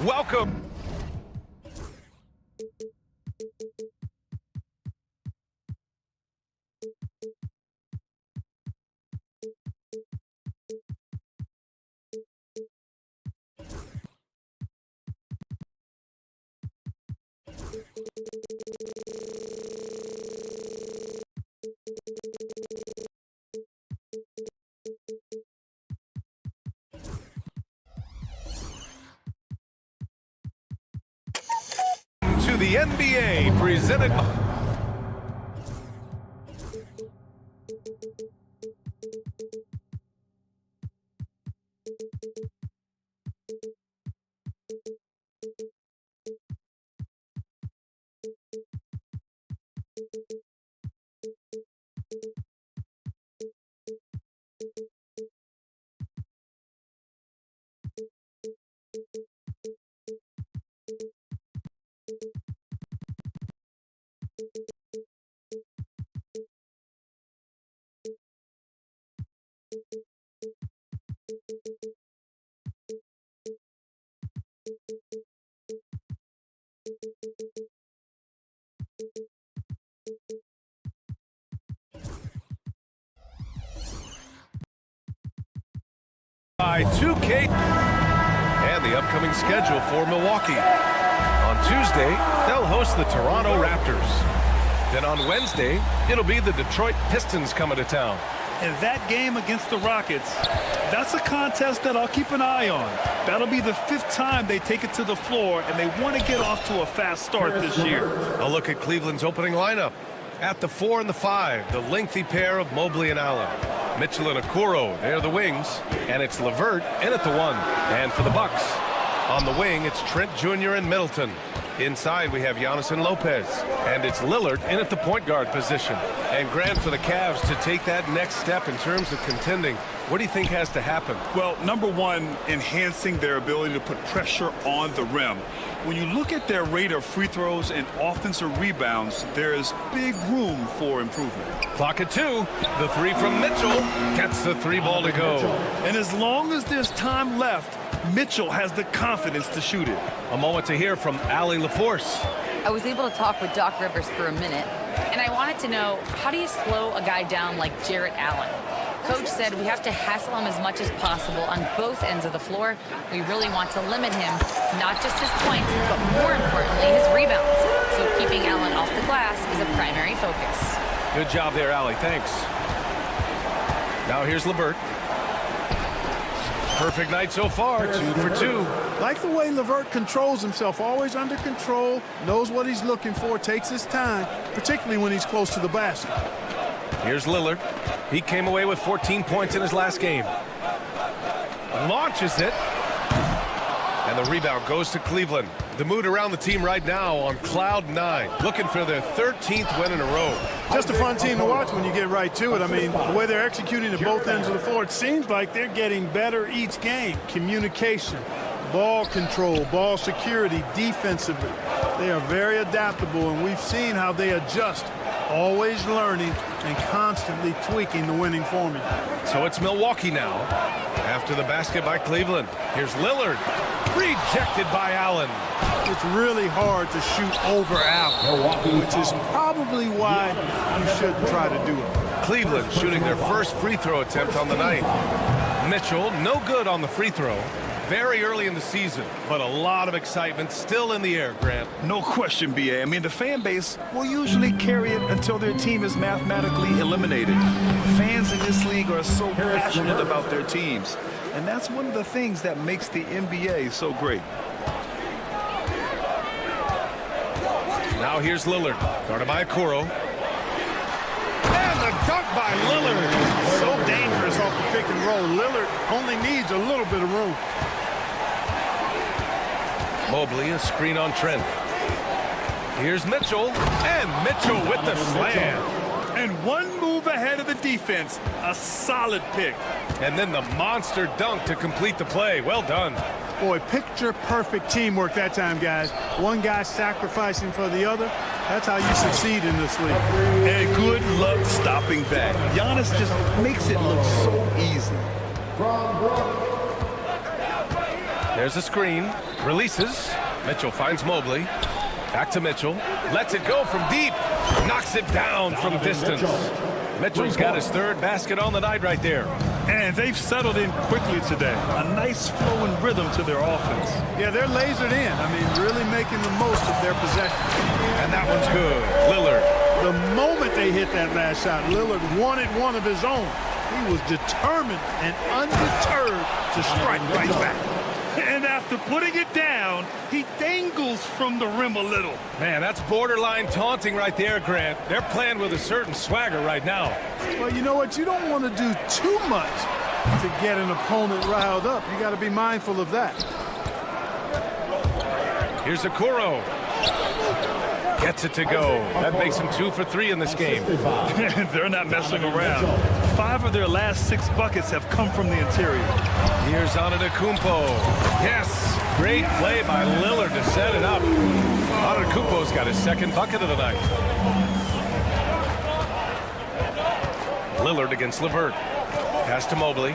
Welcome. To the NBA, presented by... by 2K and the upcoming schedule for Milwaukee. On Tuesday, they'll host the Toronto Raptors. Then on Wednesday, it'll be the Detroit Pistons coming to town. And that game against the Rockets, that's a contest that I'll keep an eye on. That'll be the 5th time they take it to the floor, and they want to get off to a fast start this year. A look at Cleveland's opening lineup. At the 4 and the 5, the lengthy pair of Mobley and Allen. Mitchell and Okoro, they're the wings. And it's LeVert in at the 1. And for the Bucks, on the wing, it's Trent Jr. and Middleton. Inside, we have Giannis and Lopez. And it's Lillard in at the point guard position. And Grant, for the Cavs to take that next step in terms of contending, what do you think has to happen? Well, number one, enhancing their ability to put pressure on the rim. When you look at their rate of free throws and offensive rebounds, there is big room for improvement. Clock at 2. The 3 from Mitchell gets the 3 ball to go. And as long as there's time left, Mitchell has the confidence to shoot it. A moment to hear from Allie LaForce. I was able to talk with Doc Rivers for a minute, and I wanted to know, how do you slow a guy down like Jarrett Allen? Coach said we have to hassle him as much as possible on both ends of the floor. We really want to limit him, not just his points, but more importantly, his rebounds. So keeping Allen off the glass is a primary focus. Good job there, Allie. Thanks. Now here's LeVert. Perfect night so far, 2 for 2. Like the way LeVert controls himself, always under control, knows what he's looking for, takes his time, particularly when he's close to the basket. Here's Lillard. He came away with 14 points in his last game. Launches it. And the rebound goes to Cleveland. The mood around the team right now on cloud 9, looking for their 13th win in a row. Just a fun team to watch when you get right to it. I mean, the way they're executing at both ends of the floor, it seems like they're getting better each game. Communication, ball control, ball security, defensively. They are very adaptable, and we've seen how they adjust, always learning and constantly tweaking the winning formula. So it's Milwaukee now. After the basket by Cleveland, here's Lillard. Rejected by Allen. It's really hard to shoot over Allen, which is probably why you shouldn't try to do it. Cleveland shooting their first free throw attempt on the night. Mitchell, no good on the free throw. Very early in the season, but a lot of excitement still in the air, Grant. No question, B.A. I mean, the fan base will usually carry it until their team is mathematically eliminated. Fans in this league are so passionate about their teams, and that's one of the things that makes the NBA so great. Now here's Lillard, guarded by Okoro. And the dunk by Lillard. So dangerous off the pick and roll. Lillard only needs a little bit of room. Mobley, a screen on Trent. Here's Mitchell, and Mitchell with the slam. And one move ahead of the defense, a solid pick. And then the monster dunk to complete the play. Well done. Boy, picture-perfect teamwork that time, guys. One guy sacrificing for the other. That's how you succeed in this league. And good luck stopping that. Giannis just makes it look so easy. There's a screen. Releases. Mitchell finds Mobley. Back to Mitchell. Lets it go from deep. Knocks it down from distance. Mitchell's got his third basket on the night right there. And they've settled in quickly today. A nice flow and rhythm to their offense. Yeah, they're lasered in. I mean, really making the most of their possession. And that one's good. Lillard. The moment they hit that last shot, Lillard wanted one of his own. He was determined and undeterred to strike right back. And after putting it down, he dangles from the rim a little. Man, that's borderline taunting right there, Grant. They're playing with a certain swagger right now. Well, you know what? You don't want to do too much to get an opponent riled up. You got to be mindful of that. Here's Okoro. Gets it to go. That makes him 2 for 3 in this game. They're not messing around. 5 of their last 6 buckets have come from the interior. Here's Antetokounmpo. Yes, great play by Lillard to set it up. Antetokounmpo's got his second bucket of the night. Lillard against LeVert. Pass to Mobley.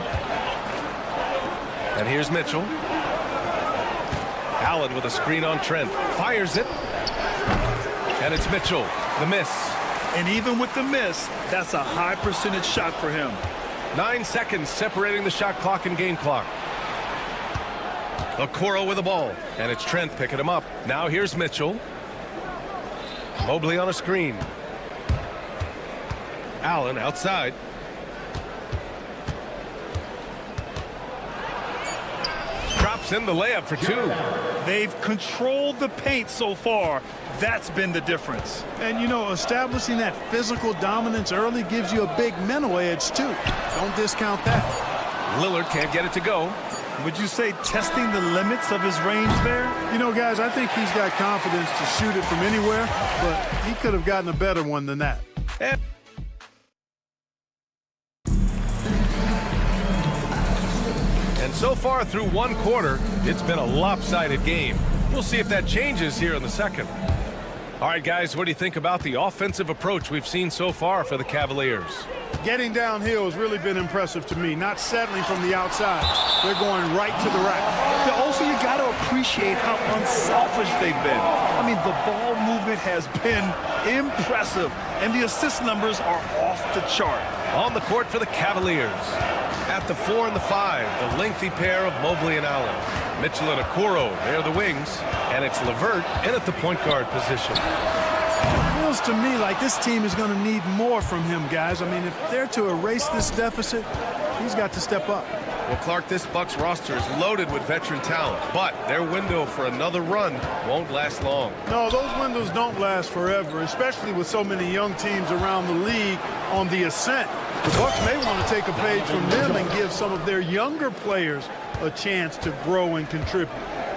And here's Mitchell. Allen with a screen on Trent. Fires it. And it's Mitchell. The miss. And even with the miss, that's a high percentage shot for him. 9 seconds separating the shot clock and game clock. Okoro with the ball. And it's Trent picking him up. Now here's Mitchell. Mobley on a screen. Allen outside. Drops in the layup for 2. They've controlled the paint so far. That's been the difference. And, you know, establishing that physical dominance early gives you a big mental edge, too. Don't discount that. Lillard can't get it to go. Would you say testing the limits of his range there? You know, guys, I think he's got confidence to shoot it from anywhere, but he could have gotten a better one than that. And so far through one quarter, it's been a lopsided game. We'll see if that changes here in the second. All right, guys, what do you think about the offensive approach we've seen so far for the Cavaliers? Getting downhill has really been impressive to me, not settling from the outside. They're going right to the rack. But also, you got to appreciate how unselfish they've been. I mean, the ball movement has been impressive, and the assist numbers are off the chart. On the court for the Cavaliers. At the 4 and the 5, the lengthy pair of Mobley and Allen. Mitchell and Okoro, they're the wings. And it's LeVert in at the point guard position. It feels to me like this team is going to need more from him, guys. I mean, if they're to erase this deficit, he's got to step up. Well, Clark, this Bucks roster is loaded with veteran talent, but their window for another run won't last long. No, those windows don't last forever, especially with so many young teams around the league on the ascent. The Bucks may want to take a page from them and give some of their younger players a chance to grow and contribute.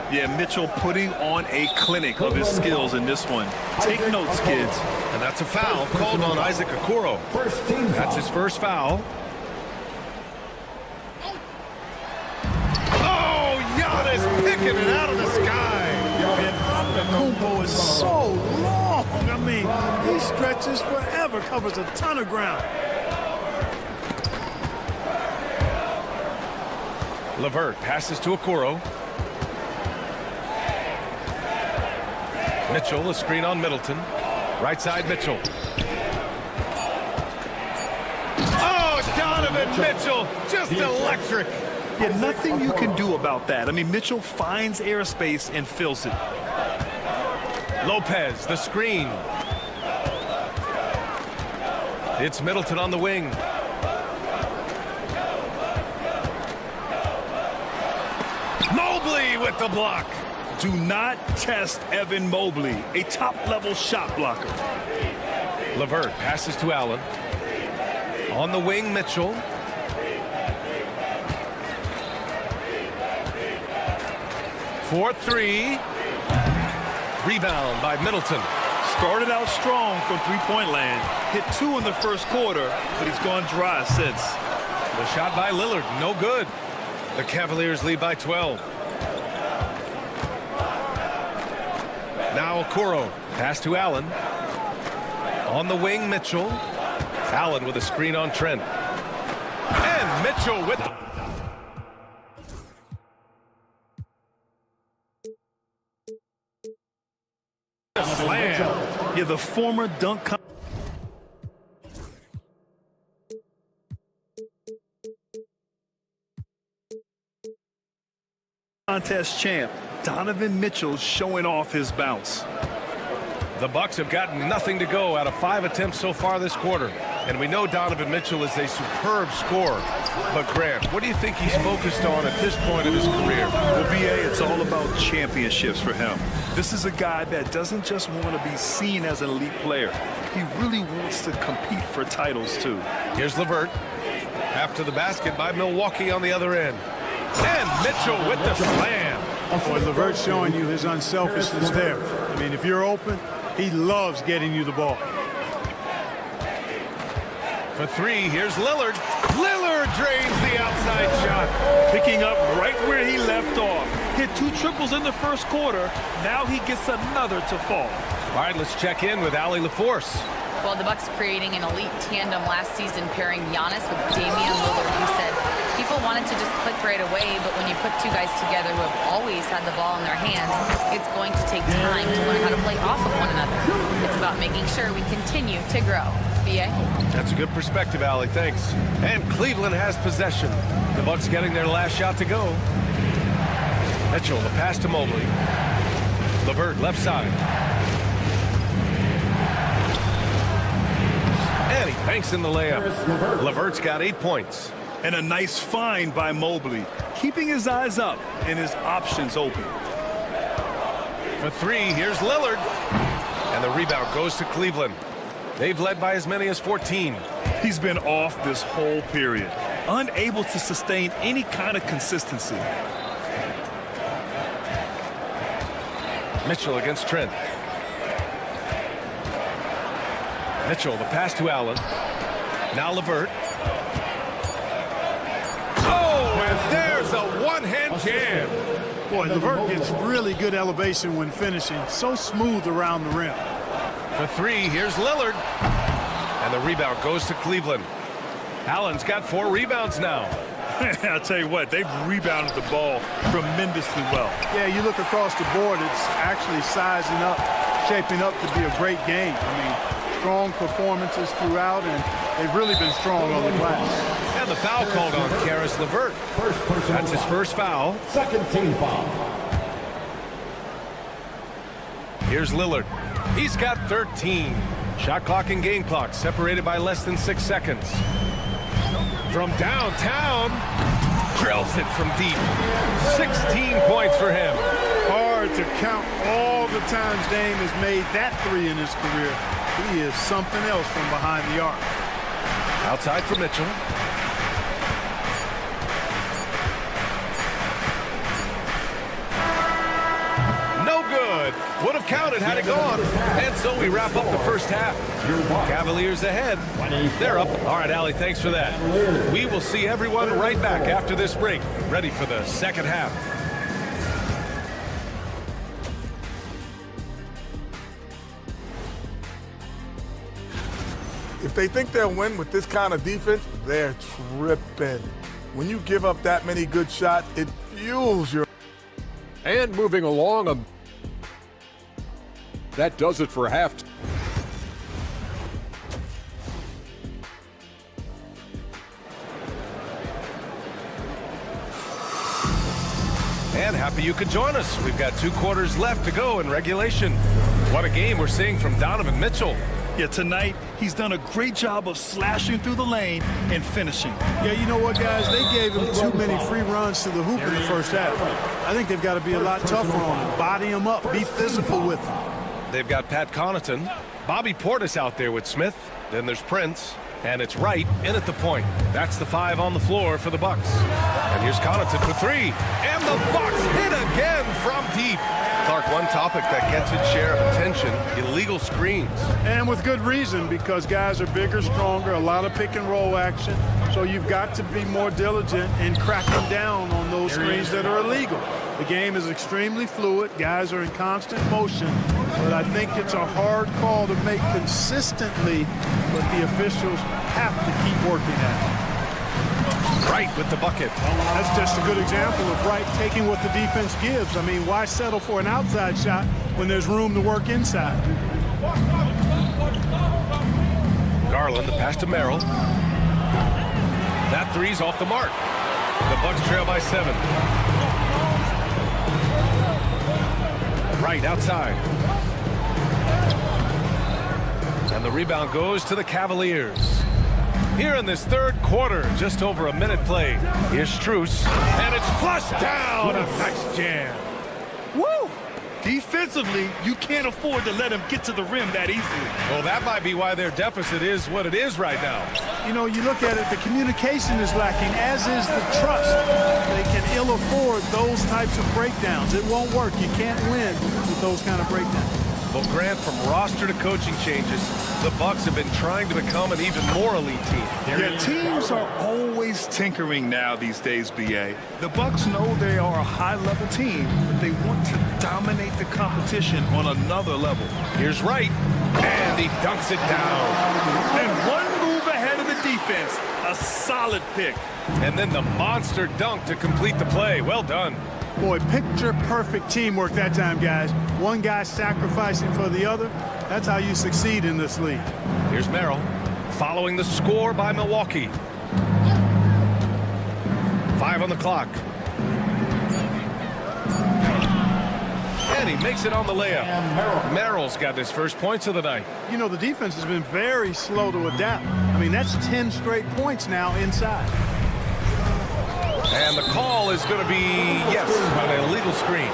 Yeah, Mitchell putting on a clinic of his skills in this one. Take notes, kids. And that's a foul called on Isaac Okoro. That's his first foul. Oh, Giannis picking it out of the sky. And Antetokounmpo is so long. I mean, he stretches forever, covers a ton of ground. LeVert passes to Okoro. Mitchell, a screen on Middleton. Right side, Mitchell. Oh, Donovan Mitchell, just electric. Yeah, nothing you can do about that. I mean, Mitchell finds airspace and fills it. Lopez, the screen. It's Middleton on the wing. Mobley with the block. Do not test Evan Mobley, a top-level shot blocker. LeVert passes to Allen. On the wing, Mitchell. For 3. Rebound by Middleton. Started out strong from three-point land. Hit 2 in the first quarter, but he's gone dry since. The shot by Lillard, no good. The Cavaliers lead by 12. Now Okoro, pass to Allen. On the wing, Mitchell. Allen with a screen on Trent. And Mitchell with the... the former dunk contest champ, Donovan Mitchell, showing off his bounce. The Bucks have gotten nothing to go out of 5 attempts so far this quarter. And we know Donovan Mitchell is a superb scorer. But Grant, what do you think he's focused on at this point of his career? Well, BA, it's all about championships for him. This is a guy that doesn't just want to be seen as an elite player. He really wants to compete for titles, too. Here's LeVert. After the basket by Milwaukee on the other end. And Mitchell with the slam. Boy, LeVert's showing you his unselfishness there. I mean, if you're open, he loves getting you the ball. For 3, here's Lillard. Lillard drains the outside shot. Picking up right where he left off. Hit 2 triples in the first quarter. Now he gets another to fall. All right, let's check in with Allie LaForce. Well, the Bucks creating an elite tandem last season, pairing Giannis with Damian Lillard, who said people wanted to just click right away, but when you put 2 guys together who have always had the ball in their hands, it's going to take time to learn how to play off of one another. It's about making sure we continue to grow. BA? That's a good perspective, Allie. Thanks. And Cleveland has possession. The Bucks getting their last shot to go. Mitchell, the pass to Mobley. LeVert, left side. And he banks in the layup. LeVert's got 8 points. And a nice find by Mobley, keeping his eyes up and his options open. For 3, here's Lillard. And the rebound goes to Cleveland. They've led by as many as 14. He's been off this whole period, unable to sustain any kind of consistency. Mitchell against Trent. Mitchell, the pass to Allen. Now LeVert. Oh, and there's a one-hand jam. Boy, LeVert gets really good elevation when finishing. So smooth around the rim. For 3, here's Lillard. And the rebound goes to Cleveland. Allen's got 4 rebounds now. I'll tell you what, they've rebounded the ball tremendously well. Yeah, you look across the board, it's actually sizing up, shaping up to be a great game. I mean, strong performances throughout, and they've really been strong on the glass. And the foul called on Karis LeVert. That's his first foul. Second team foul. Here's Lillard. He's got 13. Shot clock and game clock separated by less than 6 seconds. From downtown, drills it from deep. 16 points for him. Hard to count all the times Dame has made that 3 in his career. He is something else from behind the arc. Outside for Mitchell. No good. Would have counted had it gone. And so we wrap up the first half. Cavaliers ahead. They're up. All right, Allie, thanks for that. We will see everyone right back after this break, ready for the second half. If they think they'll win with this kind of defense, they're tripping. When you give up that many good shots, it fuels your... And moving along, that does it for half. And happy you could join us. We've got 2 quarters left to go in regulation. What a game we're seeing from Donovan Mitchell. Yeah, tonight, he's done a great job of slashing through the lane and finishing. Yeah, you know what, guys? They gave him too many free runs to the hoop in the first half. I think they've got to be a lot tougher on him. Body him up. Be physical with him. They've got Pat Connaughton. Bobby Portis out there with Smith. Then there's Prince. And it's Wright in at the point. That's the 5 on the floor for the Bucks. And here's Connaughton for 3. And the Bucks hit again from deep. Clark, one topic that gets its share of attention, illegal screens. And with good reason, because guys are bigger, stronger, a lot of pick and roll action. So you've got to be more diligent in cracking down on those screens that are illegal. The game is extremely fluid. Guys are in constant motion. But I think it's a hard call to make consistently, but the officials have to keep working at it. Wright with the bucket. That's just a good example of Wright taking what the defense gives. I mean, why settle for an outside shot when there's room to work inside? Garland, the pass to Merrill. That three's off the mark. The Bucks trail by 7. Right outside. And the rebound goes to the Cavaliers. Here in this third quarter, just over a minute played. Here's Strus, and it's flushed down. A nice jam. Woo! Defensively, you can't afford to let him get to the rim that easily. Well, that might be why their deficit is what it is right now. You know, you look at it, the communication is lacking, as is the trust. They can ill afford those types of breakdowns. It won't work. You can't win with those kind of breakdowns. Well, Grant, from roster to coaching changes, the Bucks have been trying to become an even more elite team. Yeah, teams are always tinkering now these days, BA. The Bucks know they are a high-level team, but they want to dominate the competition on another level. Here's Wright, and he dunks it down. And one move ahead of the defense, a solid pick. And then the monster dunk to complete the play. Well done. Boy, picture-perfect teamwork that time, guys. One guy sacrificing for the other. That's how you succeed in this league. Here's Merrill, following the score by Milwaukee. 5 on the clock. And he makes it on the layup. Merrill's got his first points of the night. You know, the defense has been very slow to adapt. I mean, that's 10 straight points now inside. And the call is going to be, yes, on an illegal screen.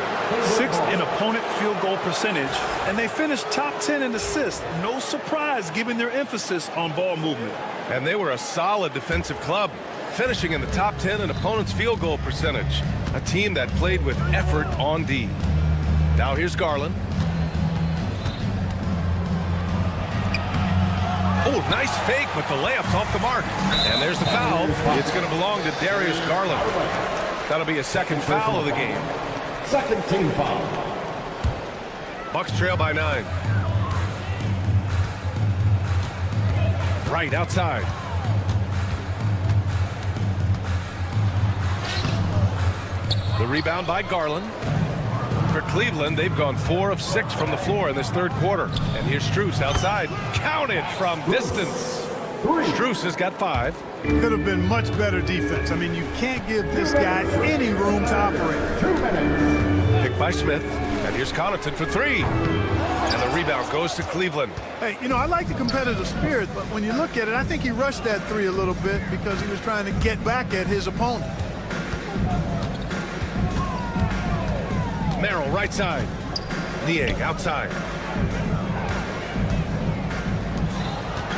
6th in opponent field goal percentage, and they finished top 10 in assists. No surprise given their emphasis on ball movement. And they were a solid defensive club, finishing in the top 10 in opponent's field goal percentage. A team that played with effort on D. Now here's Garland. Oh, nice fake, but the layup's off the mark. And there's the foul. It's going to belong to Darius Garland. That'll be a second foul of the game. Second team foul. Bucks trail by 9. Right outside. The rebound by Garland. For Cleveland, they've gone 4 of 6 from the floor in this third quarter. And here's Strus outside. Counted from distance. Strus has got 5. Could have been much better defense. I mean, you can't give this guy any room to operate. 2 minutes. Picked by Smith. And here's Connaughton for 3. And the rebound goes to Cleveland. Hey, you know, I like the competitive spirit, but when you look at it, I think he rushed that 3 a little bit because he was trying to get back at his opponent. Merrill, right side. Niang, outside.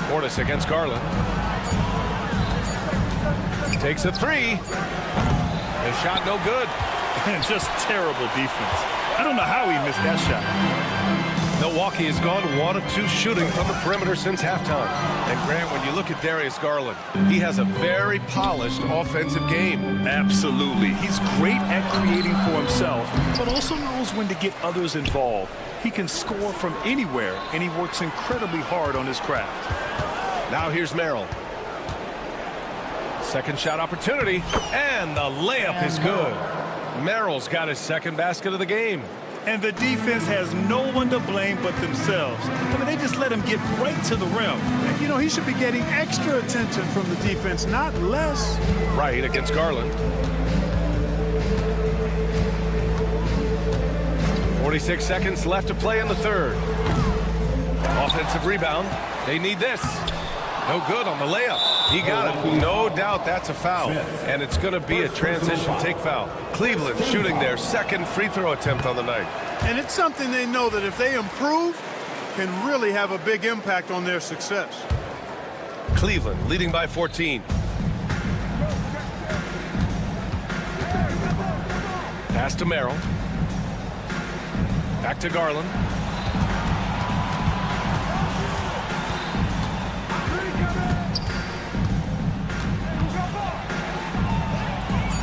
Portis against Garland. Takes a 3. The shot no good. And just terrible defense. I don't know how he missed that shot. Milwaukee has gone 1 of 2 shooting from the perimeter since halftime. And Grant, when you look at Darius Garland, he has a very polished offensive game. Absolutely. He's great at creating for himself, but also knows when to get others involved. He can score from anywhere, and he works incredibly hard on his craft. Now here's Merrill. Second shot opportunity, and the layup is good. Merrill's got his second basket of the game. And the defense has no one to blame but themselves. I mean, they just let him get right to the rim. You know, he should be getting extra attention from the defense, not less. Right against Garland. 46 seconds left to play in the third. Offensive rebound. They need this. No good on the layup. He got it. No doubt that's a foul. And it's going to be a transition take foul. Cleveland shooting their second free throw attempt on the night. And it's something they know that if they improve, can really have a big impact on their success. Cleveland leading by 14. Pass to Merrill. Back to Garland.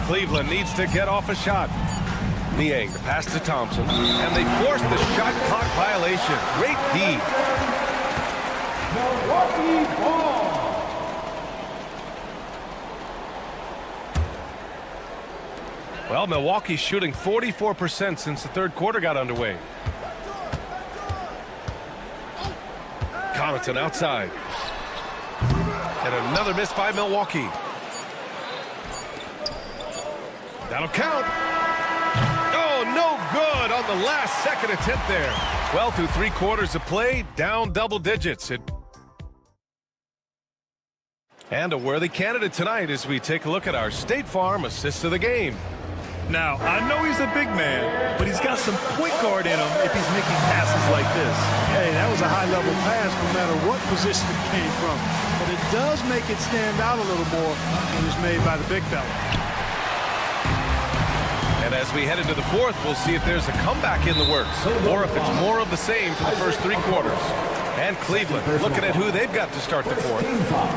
Cleveland needs to get off a shot. Niang, the pass to Thompson. And they force the shot clock violation. Great D. Milwaukee ball. Well, Milwaukee's shooting 44% since the third quarter got underway. Connaughton outside. And another miss by Milwaukee. That'll count. Oh, no good on the last second attempt there. Well, through 3 quarters of play, down double digits. And a worthy candidate tonight as we take a look at our State Farm assist of the game. Now, I know he's a big man, but he's got some point guard in him if he's making passes like this. Hey, that was a high-level pass no matter what position it came from. But it does make it stand out a little more when it's made by the big fella. And as we head into the 4th, we'll see if there's a comeback in the works or if it's more of the same for the first 3 quarters. And Cleveland looking at who they've got to start the 4th.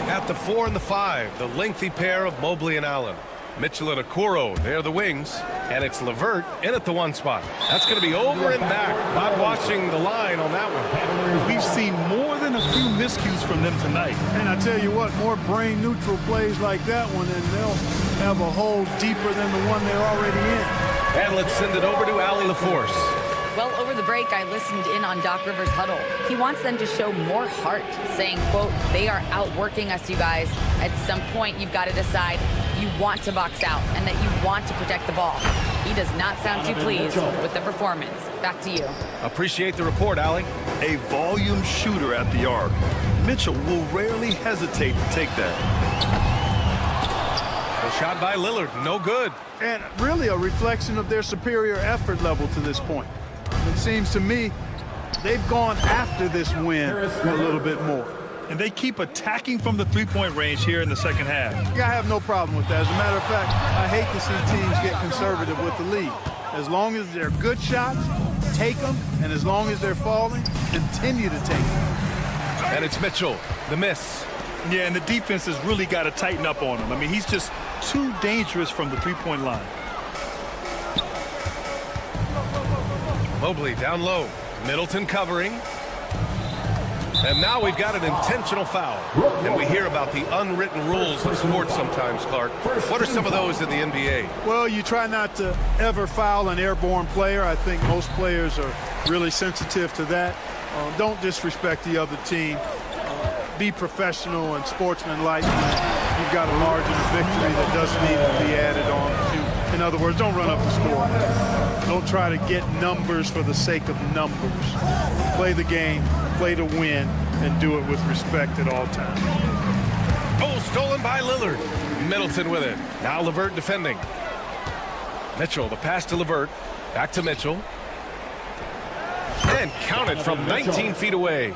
At the 4 and the 5, the lengthy pair of Mobley and Allen. Mitchell and Okoro, they're the wings. And it's LeVert in at the 1 spot. That's going to be over and back. Not watching the line on that one. We've seen more than a few miscues from them tonight. And I tell you what, more brain-neutral plays like that one, and they'll have a hole deeper than the one they're already in. And let's send it over to Allie LaForce. Well, over the break, I listened in on Doc Rivers' huddle. He wants them to show more heart, saying, quote, they are outworking us, you guys. At some point, you've got to decide you want to box out and that you want to protect the ball. He does not sound too pleased with the performance. Back to you. Appreciate the report, Allie. A volume shooter at the arc. Mitchell will rarely hesitate to take that. The shot by Lillard, no good. And really a reflection of their superior effort level to this point. It seems to me they've gone after this win a little bit more. And they keep attacking from the 3-point range here in the second half. Yeah, I have no problem with that. As a matter of fact, I hate to see teams get conservative with the lead. As long as they're good shots, take them. And as long as they're falling, continue to take them. And it's Mitchell, the miss. Yeah, and the defense has really got to tighten up on him. I mean, he's just too dangerous from the 3-point line. Mobley down low. Middleton covering. And now we've got an intentional foul. And we hear about the unwritten rules of sports sometimes, Clark. What are some of those in the NBA? Well, you try not to ever foul an airborne player. I think most players are really sensitive to that. Don't disrespect the other team. Be professional and sportsmanlike. You've got a margin of victory that doesn't need to be added on to. In other words, don't run up the score. Don't try to get numbers for the sake of numbers. Play the game, play to win, and do it with respect at all times. Oh, stolen by Lillard. Middleton with it. Now LeVert defending. Mitchell, the pass to LeVert. Back to Mitchell. And counted from 19 feet away.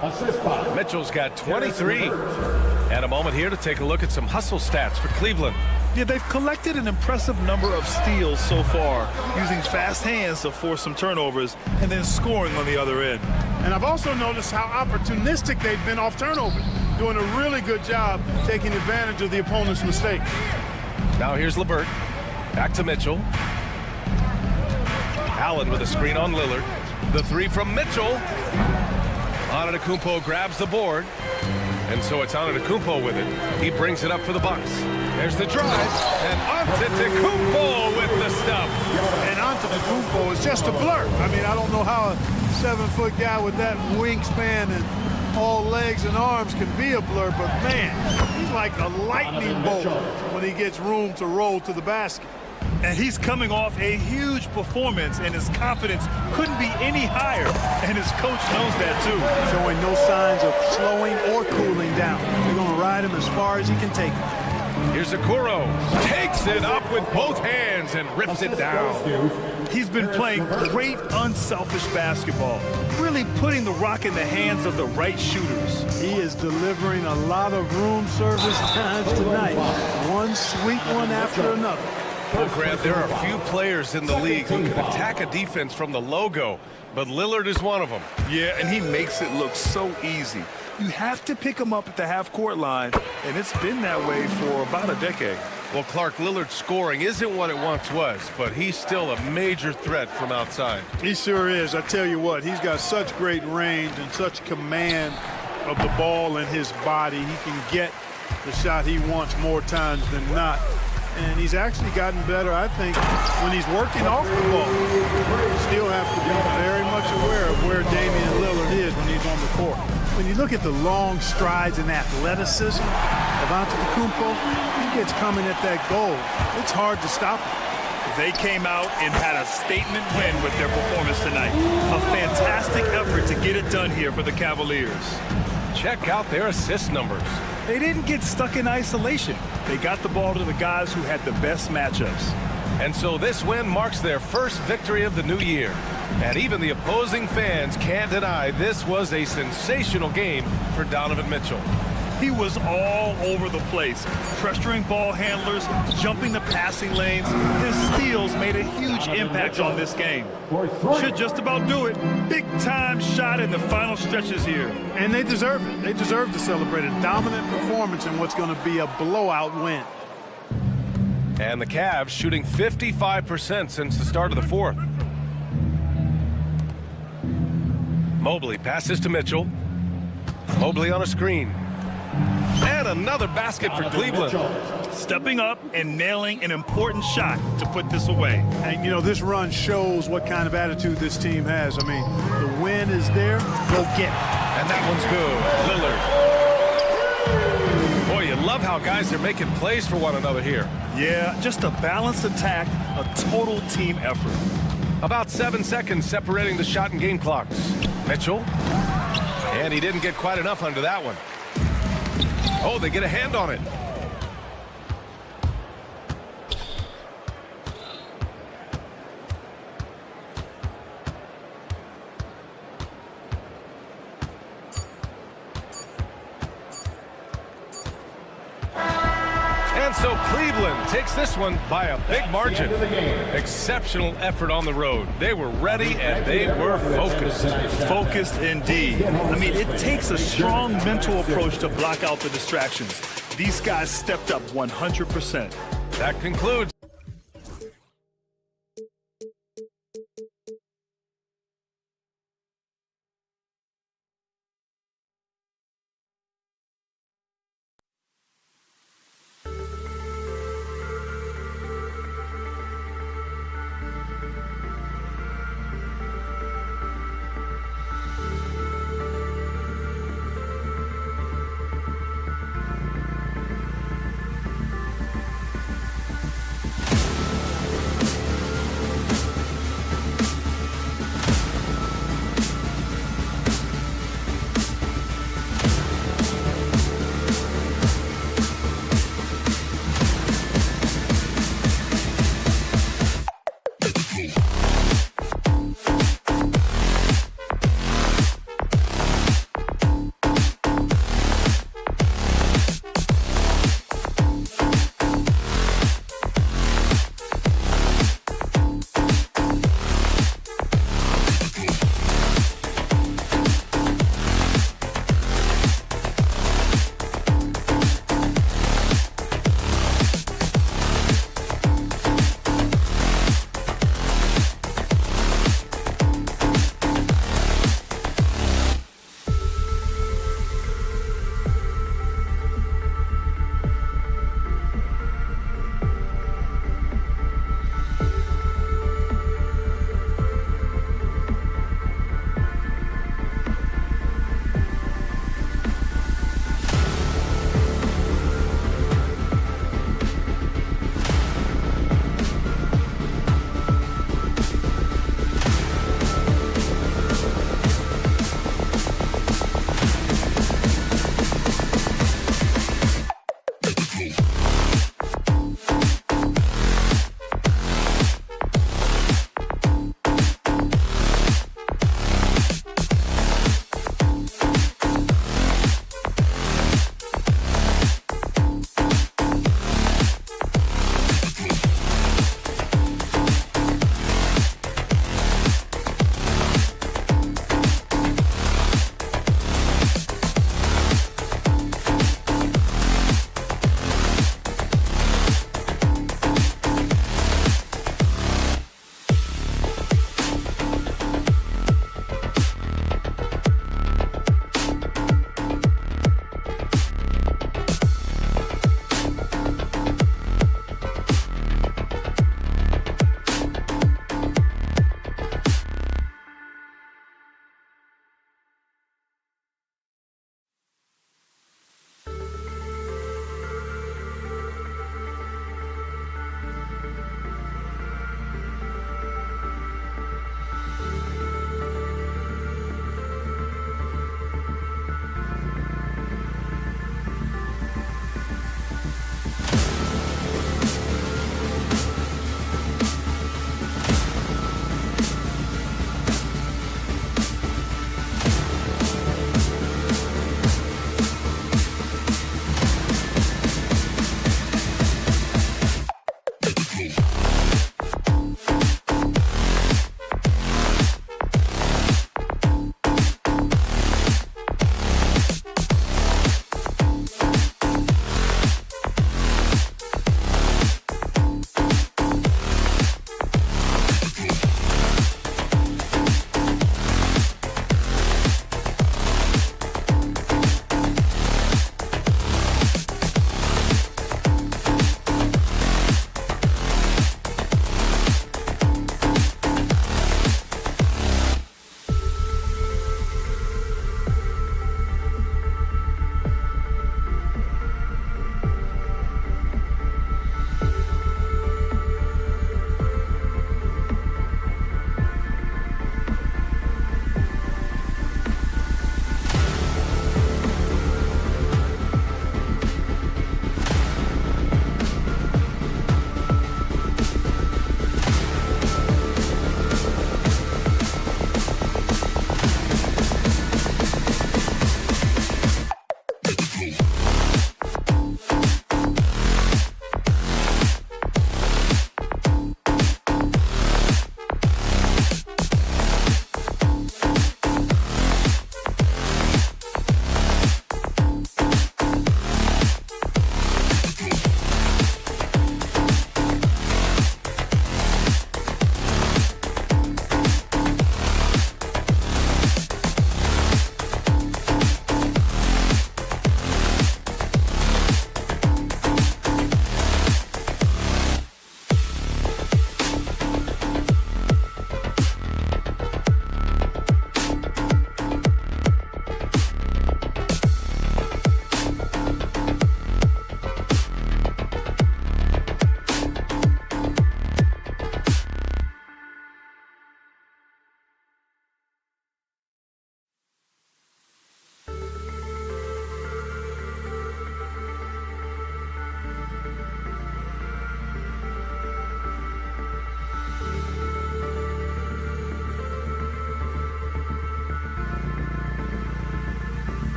Mitchell's got 23. And a moment here to take a look at some hustle stats for Cleveland. Yeah, they've collected an impressive number of steals so far, using fast hands to force some turnovers and then scoring on the other end. And I've also noticed how opportunistic they've been off turnovers, doing a really good job taking advantage of the opponent's mistakes. Now here's LeVert. Back to Mitchell. Allen with a screen on Lillard. The 3 from Mitchell. Antetokounmpo grabs the board. And so it's Antetokounmpo with it. He brings it up for the Bucks. There's the drive. And Antetokounmpo with the stuff. And Antetokounmpo is just a blur. I mean, I don't know how a 7-foot guy with that wingspan and all legs and arms can be a blur, but man, he's like a lightning bolt when he gets room to roll to the basket. And he's coming off a huge performance, and his confidence couldn't be any higher. And his coach knows that, too. Showing no signs of slowing or cooling down. They're going to ride him as far as he can take him. Here's Okoro. Takes it up with both hands and rips it down. He's been playing great, unselfish basketball, really putting the rock in the hands of the right shooters. He is delivering a lot of room service times tonight. One sweet one after another. Well, Grant, there are a few players in the league who can attack a defense from the logo, but Lillard is one of them. Yeah, and he makes it look so easy. You have to pick him up at the half-court line, and it's been that way for about a decade. Well, Clark, Lillard's scoring isn't what it once was, but he's still a major threat from outside. He sure is. I tell you what, he's got such great range and such command of the ball in his body. He can get the shot he wants more times than not. And he's actually gotten better, I think, when he's working off the ball. You still have to be very much aware of where Damian Lillard is when he's on the court. When you look at the long strides and athleticism of Of Antetokounmpo, he gets coming at that goal. It's hard to stop him. They came out and had a statement win with their performance tonight. A fantastic effort to get it done here for the Cavaliers. Check out their assist numbers. They didn't get stuck in isolation. They got the ball to the guys who had the best matchups. And so this win marks their first victory of the new year. And even the opposing fans can't deny this was a sensational game for Donovan Mitchell. He was all over the place, pressuring ball handlers, jumping the passing lanes. His steals made a huge impact on this game. Should just about do it. Big-time shot in the final stretches here. And they deserve it. They deserve to celebrate a dominant performance in what's going to be a blowout win. And the Cavs shooting 55% since the start of the fourth. Mobley passes to Mitchell. Mobley on a screen. And another basket for Cleveland. Stepping up and nailing an important shot to put this away. And, you know, this run shows what kind of attitude this team has. I mean, the win is there. Go get it. And that one's good. Lillard. Boy, you love how guys are making plays for one another here. Yeah, just a balanced attack, a total team effort. About 7 seconds separating the shot and game clocks. Mitchell. And he didn't get quite enough under that one. Oh, they get a hand on it. And so Cleveland takes this one by a big margin. Exceptional effort on the road. They were ready and they were focused. Focused indeed. I mean, it takes a strong mental approach to block out the distractions. These guys stepped up 100%. That concludes.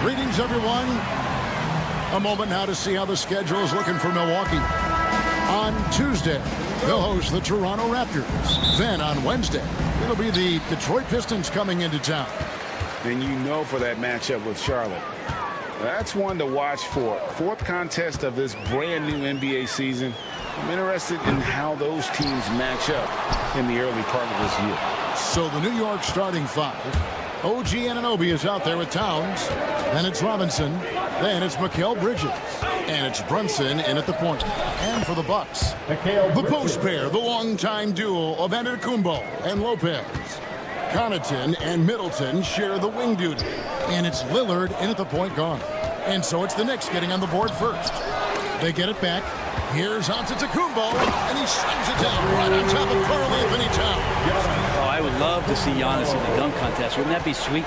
Greetings, everyone. A moment now to see how the schedule is looking for Milwaukee. On Tuesday, they'll host the Toronto Raptors. Then on Wednesday, it'll be the Detroit Pistons coming into town. Then you know for that matchup with Charlotte. That's one to watch for. Fourth contest of this brand new NBA season. I'm interested in how those teams match up in the early part of this year. So the New York starting five. OG Anunoby is out there with Towns. Then it's Robinson. Then it's Mikal Bridges. And it's Brunson in at the point. And for the Bucks, the post pair, the longtime duo of Antetokounmpo and Lopez. Connaughton and Middleton share the wing duty. And it's Lillard in at the point guard. And so it's the Knicks getting on the board first. They get it back. Here's Antetokounmpo, and he slams it down right on top of Karl-Anthony Towns. Oh, I would love to see Giannis in the dunk contest. Wouldn't that be sweet?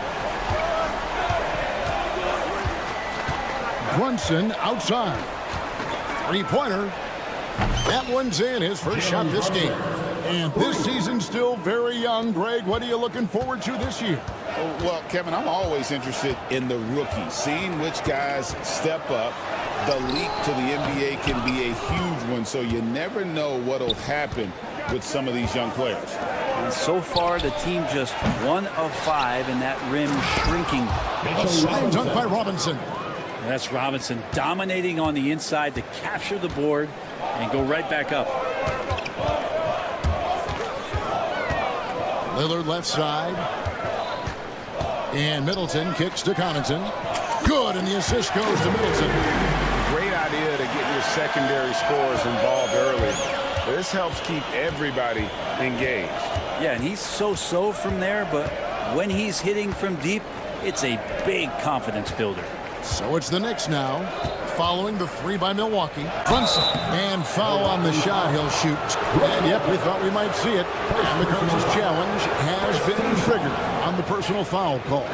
Brunson outside. Three-pointer. That one's in, his first shot this game. And this season still very young. Greg, what are you looking forward to this year? Well, Kevin, I'm always interested in the rookies, seeing which guys step up. The leap to the NBA can be a huge one, so you never know what will happen with some of these young players. And so far, the team just 1 of 5 in that rim shrinking. A slam dunk by Robinson. And that's Robinson dominating on the inside to capture the board and go right back up. Lillard left side. And Middleton kicks to Connaughton. Good, and the assist goes to Middleton. Great idea to get your secondary scorers involved early. This helps keep everybody engaged. Yeah, and he's so-so from there, but when he's hitting from deep, it's a big confidence builder. So it's the Knicks now, following the three by Milwaukee. Brunson, and foul on the shot he'll shoot. And yep, we thought we might see it. And the coach's challenge has been triggered on the personal foul call.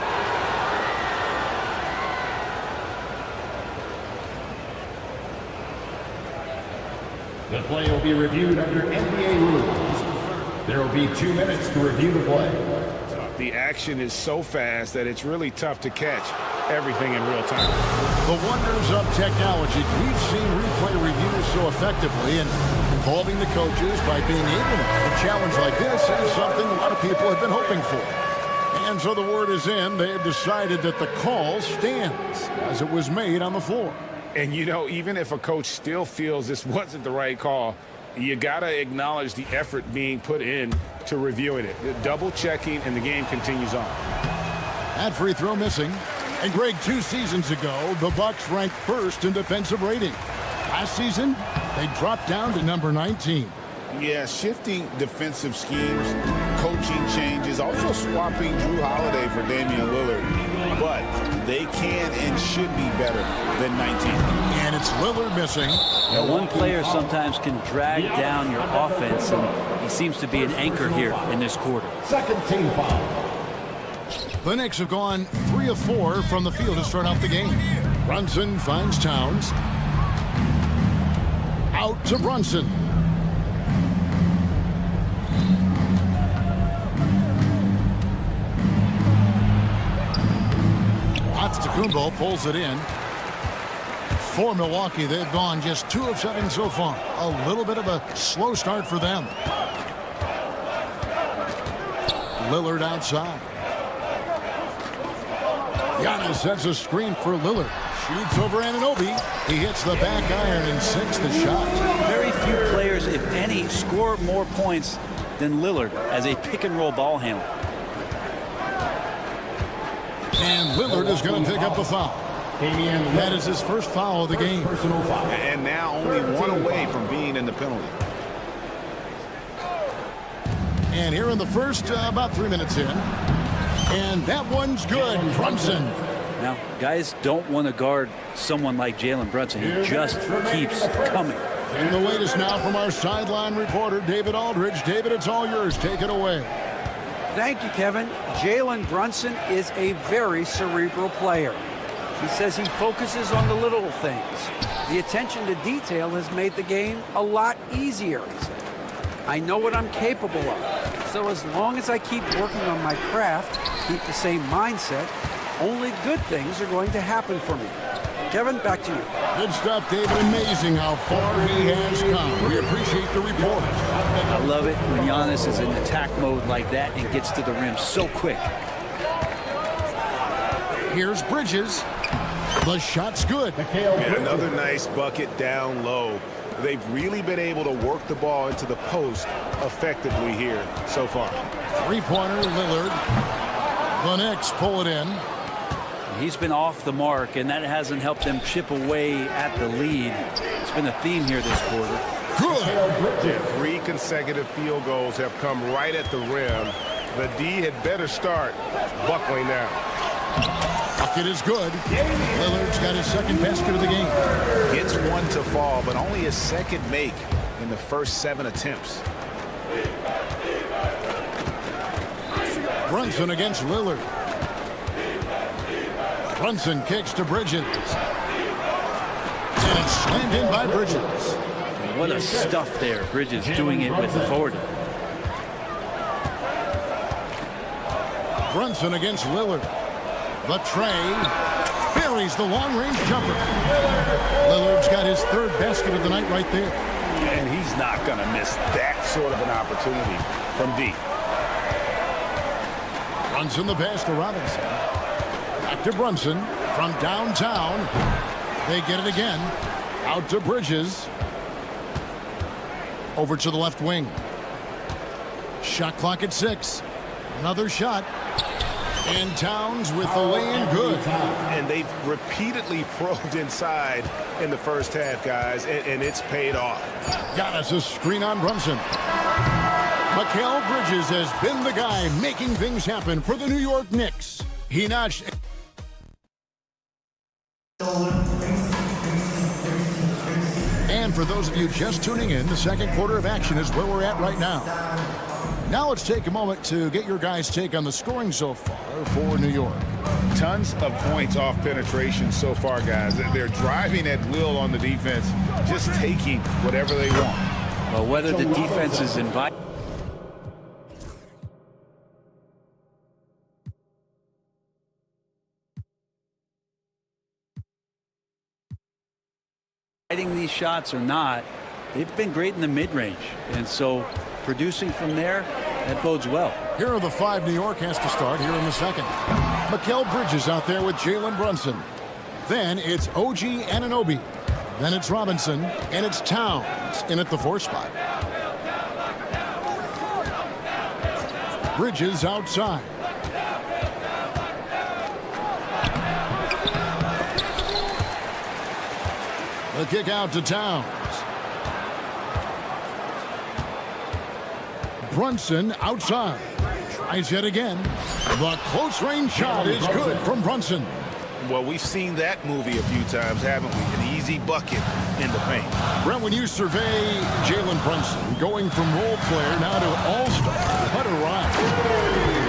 The play will be reviewed under NBA rules. There will be 2 minutes to review the play. The action is so fast that it's really tough to catch everything in real time. The wonders of technology. We've seen replay reviews so effectively, and involving the coaches by being able to have a challenge like this is something a lot of people have been hoping for. And so the word is in. They have decided that the call stands as it was made on the floor. And, you know, even if a coach still feels this wasn't the right call, you got to acknowledge the effort being put in to reviewing it. Double checking, and the game continues on. That free throw missing. And Greg, 2 seasons ago, the Bucks ranked first in defensive rating. Last season, they dropped down to number 19. Yeah, shifting defensive schemes, coaching changes, also swapping Drew Holiday for Damian Lillard. But they can and should be better than 19. And it's Lillard missing. Now, one player sometimes can drag down your offense, and he seems to be an anchor here in this quarter. Second team foul. The Knicks have gone 3 of 4 from the field to start out the game. Brunson finds Towns. Out to Brunson. Antetokounmpo pulls it in. For Milwaukee, they've gone just 2 of 7 so far. A little bit of a slow start for them. Lillard outside. Giannis sets a screen for Lillard. Shoots over Anunoby. He hits the back iron and sinks the shot. Very few players, if any, score more points than Lillard as a pick-and-roll ball handler. And Lillard is going to pick up the foul. That is his first foul of the game. Personal foul. And now only 1 away from being in the penalty. And here in the first, about 3 minutes in. And that one's good. Brunson. Now, guys don't want to guard someone like Jalen Brunson. He just keeps coming. And the latest now from our sideline reporter, David Aldridge. David, it's all yours. Take it away. Thank you, Kevin. Jalen Brunson is a very cerebral player. He says he focuses on the little things. The attention to detail has made the game a lot easier, he said. I know what I'm capable of. So as long as I keep working on my craft, keep the same mindset, only good things are going to happen for me. Kevin, back to you. Good stuff, David. Amazing how far he has come. We appreciate the report. I love it when Giannis is in attack mode like that and gets to the rim so quick. Here's Bridges. The shot's good. And another nice bucket down low. They've really been able to work the ball into the post effectively here so far. Three-pointer, Lillard. The Knicks pull it in. He's been off the mark, and that hasn't helped them chip away at the lead. It's been a theme here this quarter. Good. 3 consecutive field goals have come right at the rim. The D had better start buckling now. Bucket is good. Lillard's got his second basket of the game. Gets one to fall, but only his second make in the first 7 attempts. Brunson against Lillard. Brunson kicks to Bridges. And it's slammed in by Bridges. What a stuff there. Bridges doing it with authority. Brunson against Lillard. The tray. Buries the long-range jumper. Lillard's got his third basket of the night right there. And he's not going to miss that sort of an opportunity from deep. Brunson the pass to Robinson. Back to Brunson from downtown. They get it again. Out to Bridges. Over to the left wing. Shot clock at 6. Another shot. And Towns with the lay-in good. And they've repeatedly probed inside in the first half, guys, and it's paid off. Got us a screen on Brunson. Mikal Bridges has been the guy making things happen for the New York Knicks. He notched. And for those of you just tuning in, the second quarter of action is where we're at right now. Now let's take a moment to get your guys' take on the scoring so far for New York. Tons of points off penetration so far, guys. They're driving at will on the defense, just taking whatever they want. Well, whether the defense is inviting these shots or not, they've been great in the mid-range. And so producing from there, that bodes well. Here are the 5 New York has to start here in the second. Mikal Bridges out there with Jalen Brunson. Then it's OG Anunoby. Then it's Robinson. And it's Towns in at the 4 spot. Bridges outside. The kick out to Towns. Brunson outside. Tries yet again. The close range shot is good from Brunson. Well, we've seen that movie a few times, haven't we? An easy bucket in the paint. Brent, when you survey Jalen Brunson going from role player now to all-star, what a ride.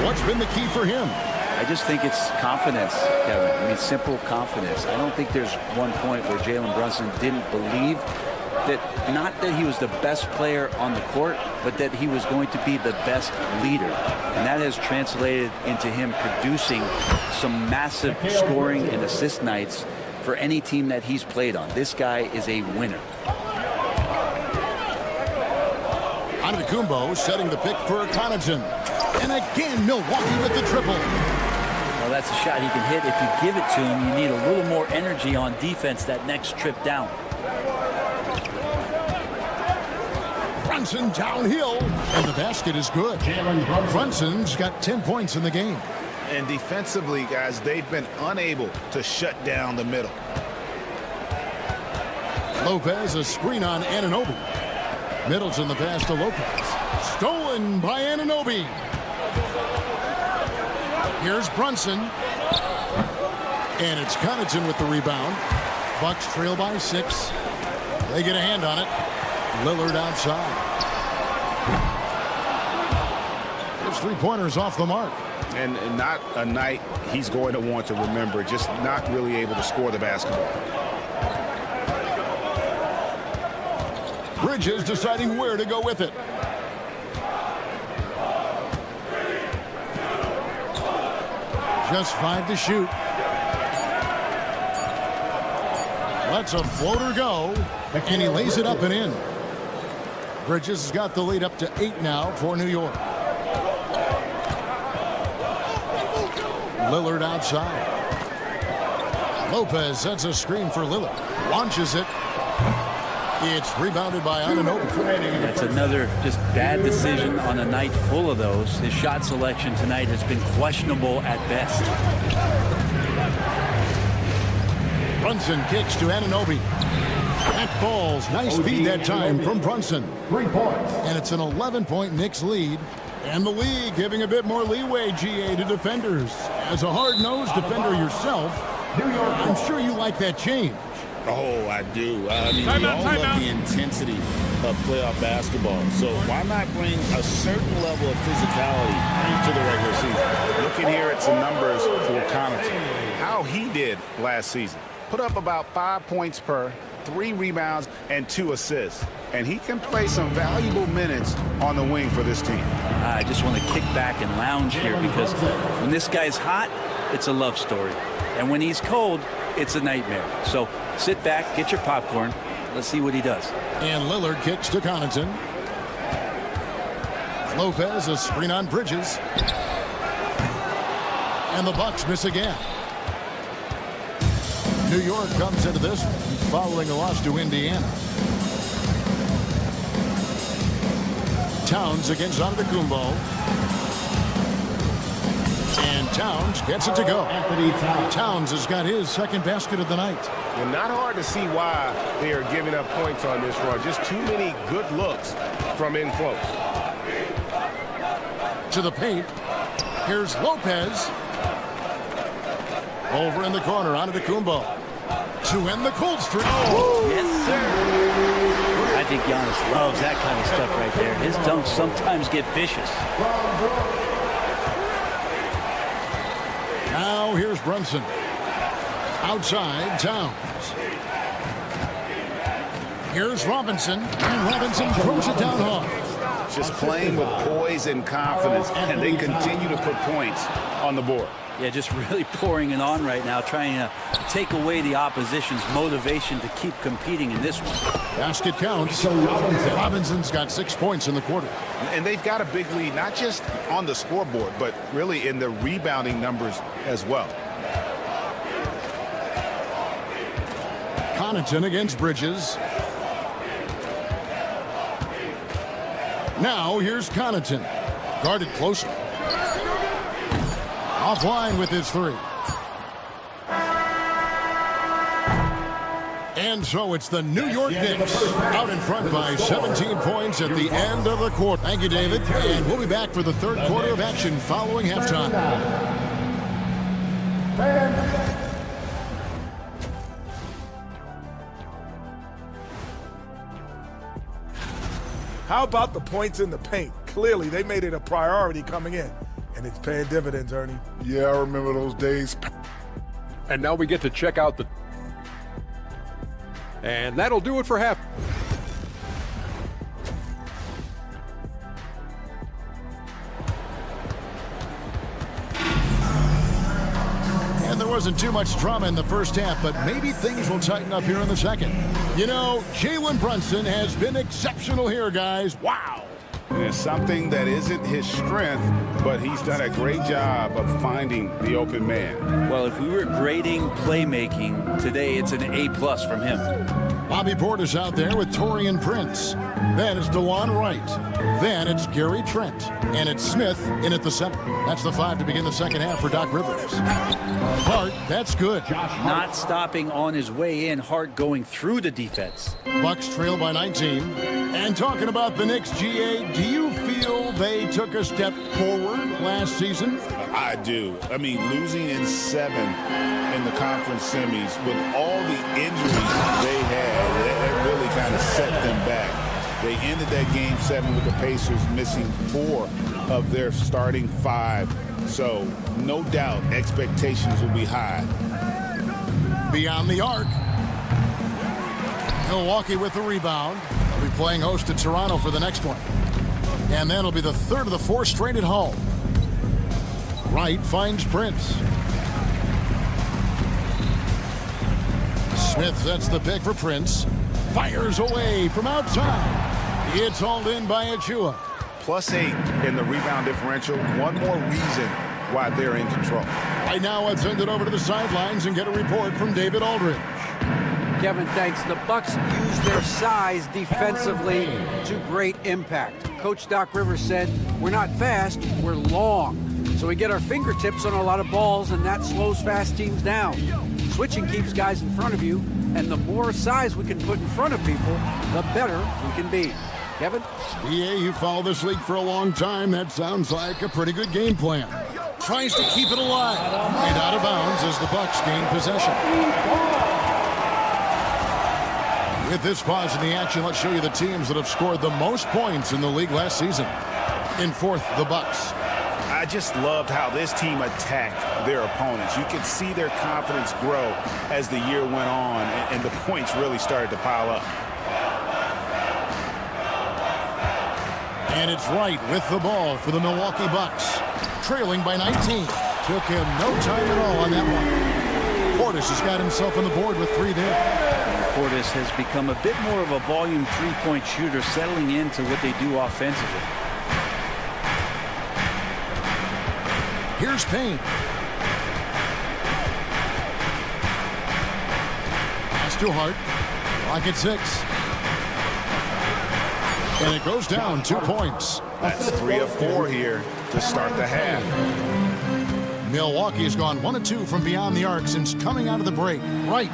What's been the key for him? I just think it's confidence, Kevin. I mean, simple confidence. I don't think there's one point where Jalen Brunson didn't believe that, not that he was the best player on the court, but that he was going to be the best leader. And that has translated into him producing some massive scoring and assist nights for any team that he's played on. This guy is a winner. Antetokounmpo setting the pick for Connaughton. And again, Milwaukee with the triple. Well, that's a shot he can hit. If you give it to him, you need a little more energy on defense that next trip down. Brunson downhill, and the basket is good. Brunson's got 10 points in the game. And defensively, guys, they've been unable to shut down the middle. Lopez, a screen on Anunoby. Middleton the pass to Lopez. Stolen by Anunoby. Here's Brunson. And it's Connaughton with the rebound. Bucks trail by 6. They get a hand on it. Lillard outside. His three-pointers off the mark. And not a night he's going to want to remember, just not really able to score the basketball. Bridges deciding where to go with it. Just 5 to shoot. Lets a floater go, and he lays it up and in. Bridges has got the lead up to 8 now for New York. Lillard outside. Lopez sets a screen for Lillard. Launches it. It's rebounded by Anunoby. That's another just bad decision on a night full of those. His shot selection tonight has been questionable at best. Brunson kicks to Anunoby. That falls. Nice feed that time from Brunson. 3 points. And it's an 11-point Knicks lead. And the league giving a bit more leeway, GA, to defenders. As a hard-nosed defender yourself, I'm sure you like that change. Oh, I do. I mean, we all love the intensity of playoff basketball. So why not bring a certain level of physicality to the regular season? Looking here at some numbers for Connaughton. How he did last season. Put up about 5 points per, 3 rebounds, and 2 assists. And he can play some valuable minutes on the wing for this team. I just want to kick back and lounge here because when this guy's hot, it's a love story. And when he's cold, it's a nightmare. So sit back, get your popcorn. Let's see what he does. And Lillard kicks to Connaughton. Lopez, a screen on Bridges. And the Bucks miss again. New York comes into this following a loss to Indiana. Towns against Antetokounmpo. And Towns gets it to go. Towns has got his second basket of the night. And not hard to see why they are giving up points on this run. Just too many good looks from in close. To the paint. Here's Lopez. Over in the corner, Antetokounmpo. To end the cold streak. Oh, yes, sir. I think Giannis loves that kind of stuff right there. His dunks sometimes get vicious. Now here's Brunson. Outside, Towns. Here's Robinson. And Robinson throws it down hard. Just playing with poise and confidence, and they continue to put points on the board. Yeah, just really pouring it on right now, trying to take away the opposition's motivation to keep competing in this one. Basket counts. Robinson's got 6 points in the quarter. And they've got a big lead, not just on the scoreboard, but really in the rebounding numbers as well. Connaughton against Bridges. Now here's Connaughton. Guarded closer. Offline with his 3. And so it's the New York Knicks out in front by 17 points at the end of the quarter. Thank you, David. And we'll be back for the third quarter of action following halftime. How about the points in the paint? Clearly, they made it a priority coming in. And it's paying dividends, Ernie. Yeah, I remember those days. And now we get to check out the... And that'll do it for half. And there wasn't too much drama in the first half, but maybe things will tighten up here in the second. You know, Jalen Brunson has been exceptional here, guys. Wow. It's something that isn't his strength, but he's done a great job of finding the open man. Well, if we were grading playmaking today, it's an A+ from him. Bobby Portis out there with Taurean Prince. Then it's DeJuan Wright. Then it's Gary Trent. And it's Smith in at the center. That's the 5 to begin the second half for Doc Rivers. Hart, that's good. Not stopping on his way in, Hart going through the defense. Bucks trail by 19. And talking about the Knicks, GA, do you feel they took a step forward last season? I do. I mean, losing in 7 in the conference semis with all the injuries they had, that really kind of set them back. They ended that game 7 with the Pacers missing 4 of their starting 5. So, no doubt, expectations will be high. Beyond the arc. Milwaukee with the rebound. They'll be playing host to Toronto for the next one. And that'll be the third of the 4 straight at home. Wright finds Prince. Smith sets the pick for Prince. Fires away from outside. It's hauled in by +8 in the rebound differential. One more reason why they're in control. Right now, let's send it over to the sidelines and get a report from David Aldridge. Kevin, thanks. The Bucks use their size defensively to great impact. Coach Doc Rivers said, we're not fast, we're long. So we get our fingertips on a lot of balls, and that slows fast teams down. Switching keeps guys in front of you, and the more size we can put in front of people, the better we can be. Kevin? BA, you followed this league for a long time. That sounds like a pretty good game plan. Tries to keep it alive. And out of bounds as the Bucks gain possession. With this pause in the action, let's show you the teams that have scored the most points in the league last season. In fourth, the Bucks. I just loved how this team attacked their opponents. You could see their confidence grow as the year went on, and the points really started to pile up. And it's Wright with the ball for the Milwaukee Bucks. Trailing by 19. Took him no time at all on that one. Portis has got himself on the board with 3 there. Portis has become a bit more of a volume three-point shooter, settling into what they do offensively. Here's Payne. Pass to Hart. Clock at 6. And it goes down 2 points. That's 3 of 4 here to start the half. Milwaukee has gone 1 of 2 from beyond the arc since coming out of the break. Right.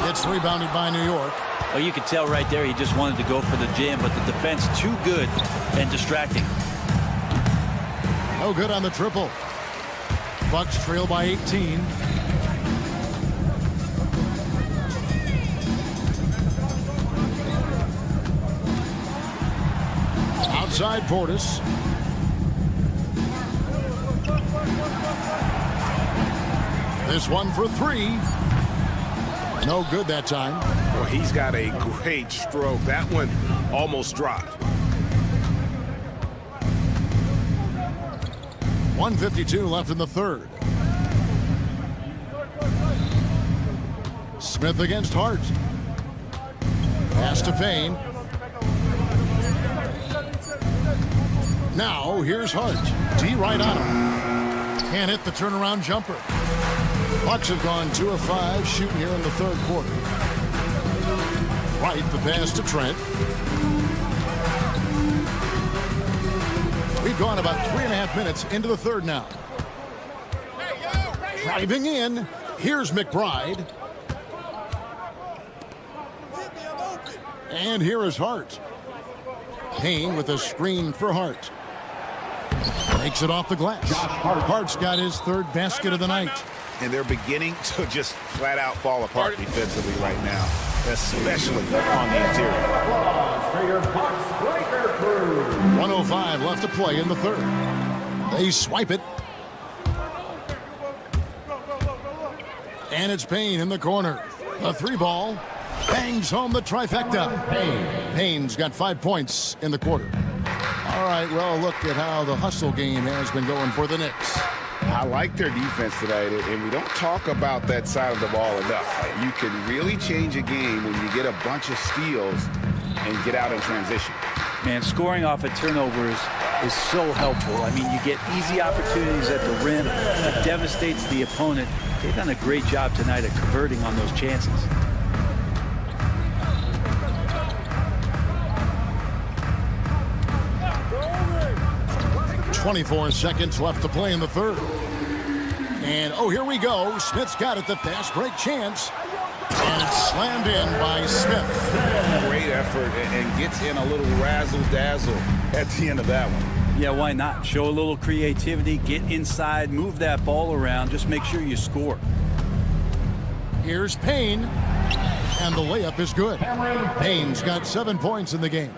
It's rebounded by New York. Well, you could tell right there he just wanted to go for the jam, but the defense too good and distracting. No good on the triple. Bucks trail by 18. Outside Portis. This one for 3. No good that time. Well, he's got a great stroke. That one almost dropped. 1:52 left in the third. Smith against Hart. Pass to Payne. Now here's Hart. D right on him. Can't hit the turnaround jumper. Bucks have gone 2 of 5 shooting here in the third quarter. Right, the pass to Trent. We've gone about 3.5 minutes into the third now. Driving in, here's McBride. And here is Hart. Payne with a screen for Hart. Makes it off the glass. Hart's got his 3rd basket of the night. And they're beginning to just flat out fall apart defensively right now, especially on the interior. 1:05 left to play in the third. They swipe it. And it's Payne in the corner. A 3 ball. Bangs home the trifecta. Payne's got 5 points in the quarter. All right, well, look at how the hustle game has been going for the Knicks. I like their defense tonight, and we don't talk about that side of the ball enough. You can really change a game when you get a bunch of steals and get out in transition. Man, scoring off of turnovers is so helpful. I mean, you get easy opportunities at the rim. It devastates the opponent. They've done a great job tonight of converting on those chances. 24 seconds left to play in the third. And, oh, here we go. Smith's got it, the fast break chance. And it's slammed in by Smith. Great effort and gets in a little razzle-dazzle at the end of that one. Yeah, why not? Show a little creativity, get inside, move that ball around, just make sure you score. Here's Payne. And the layup is good. Payne's got 7 points in the game.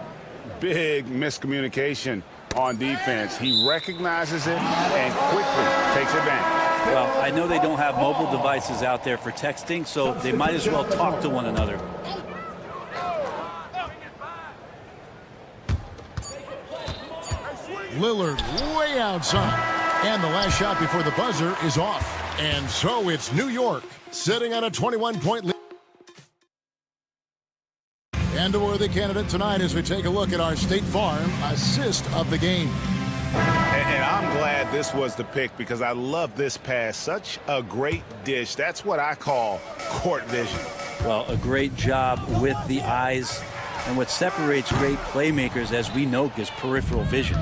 Big miscommunication on defense. He recognizes it and quickly takes advantage. Well, I know they don't have mobile devices out there for texting, so they might as well talk to one another. Lillard way outside. And the last shot before the buzzer is off. And so it's New York sitting on a 21-point lead. And a worthy candidate tonight as we take a look at our State Farm assist of the game. And I'm glad this was the pick because I love this pass. Such a great dish. That's what I call court vision. Well, a great job with the eyes. And what separates great playmakers, as we know, is peripheral vision.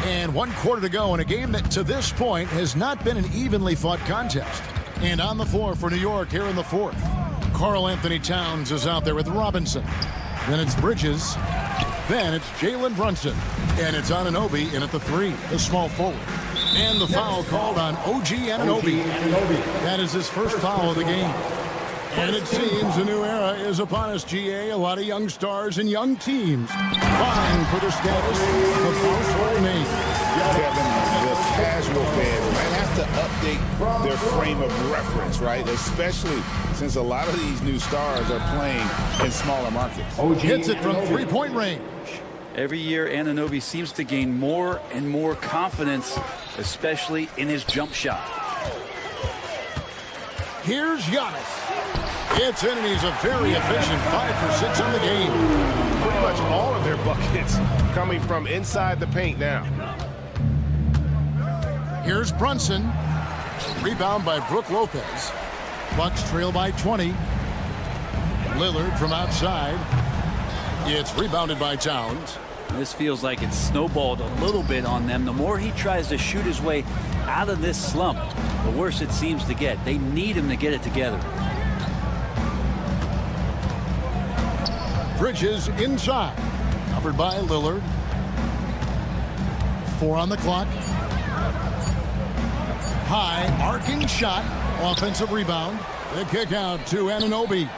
And 1 quarter to go in a game that to this point has not been an evenly fought contest. And on the floor for New York here in the 4th. Karl Anthony Towns is out there with Robinson. Then it's Bridges. Then it's Jalen Brunson. And it's Anunoby in at the 3, the small forward. And the foul called on OG Anunoby. That is his first foul of the game. And it seems a new era is upon us, GA. A lot of young stars and young teams vying for the status of household name. Kevin, the casual fan might have to update their frame of reference, right? Especially since a lot of these new stars are playing in smaller markets. Hits it from three-point range. Every year, Anunoby seems to gain more and more confidence, especially in his jump shot. Here's Giannis. It's in, and he's a very efficient 5 for 6 on the game. Pretty much all of their buckets coming from inside the paint now. Here's Brunson. Rebound by Brook Lopez. Bucks trail by 20. Lillard from outside. It's rebounded by Towns. This feels like it's snowballed a little bit on them. The more he tries to shoot his way out of this slump, the worse it seems to get. They need him to get it together. Bridges inside. Covered by Lillard. 4 on the clock. High arcing shot. Offensive rebound. The kick out to Anunoby.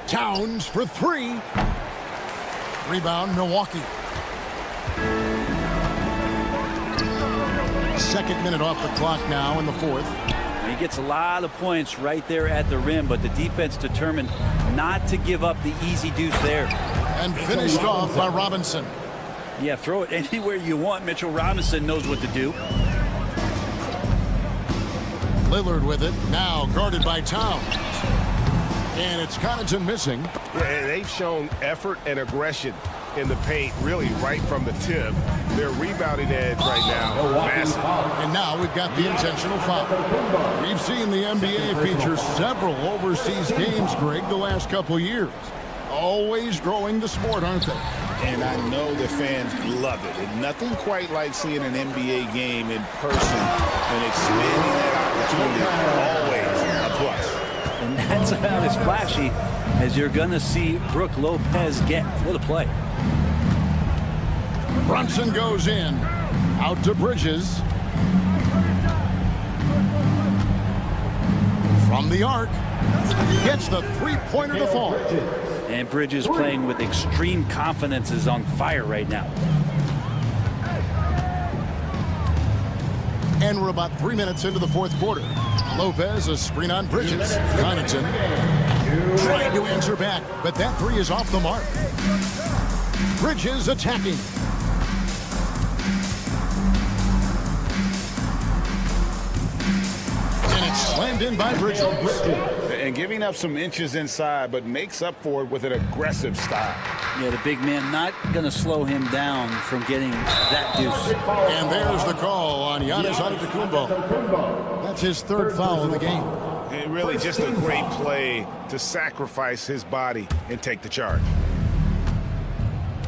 Towns for 3. Rebound, Milwaukee. 2nd minute off the clock now in the 4th. He gets a lot of points right there at the rim, but the defense determined not to give up the easy deuce there. And finished off by Robinson. Yeah, throw it anywhere you want. Mitchell Robinson knows what to do. Lillard with it, now guarded by Towns. And it's Connaughton missing. Yeah, they've shown effort and aggression in the paint, really right from the tip. Their rebounding edge right now, massive. And now we've got the intentional foul. We've seen the NBA feature several overseas games, Greg, the last couple years. Always growing the sport, aren't they? And I know the fans love it. And nothing quite like seeing an NBA game in person and expanding that opportunity. Always a plus. And that's about as flashy as you're going to see Brook Lopez get. What a play. Brunson goes in. Out to Bridges. From the arc. Gets the three-pointer to fall. And Bridges playing with extreme confidence is on fire right now. And we're about 3 minutes into the 4th quarter. Lopez, a screen on Bridges. Connaughton trying to answer back, but that 3 is off the mark. Bridges attacking. And it's slammed in by Bridges. And giving up some inches inside, but makes up for it with an aggressive style. Yeah, the big man not going to slow him down from getting that deuce. And there's the call on Giannis Antetokounmpo. That's his 3rd foul of the game. And really just a great play to sacrifice his body and take the charge.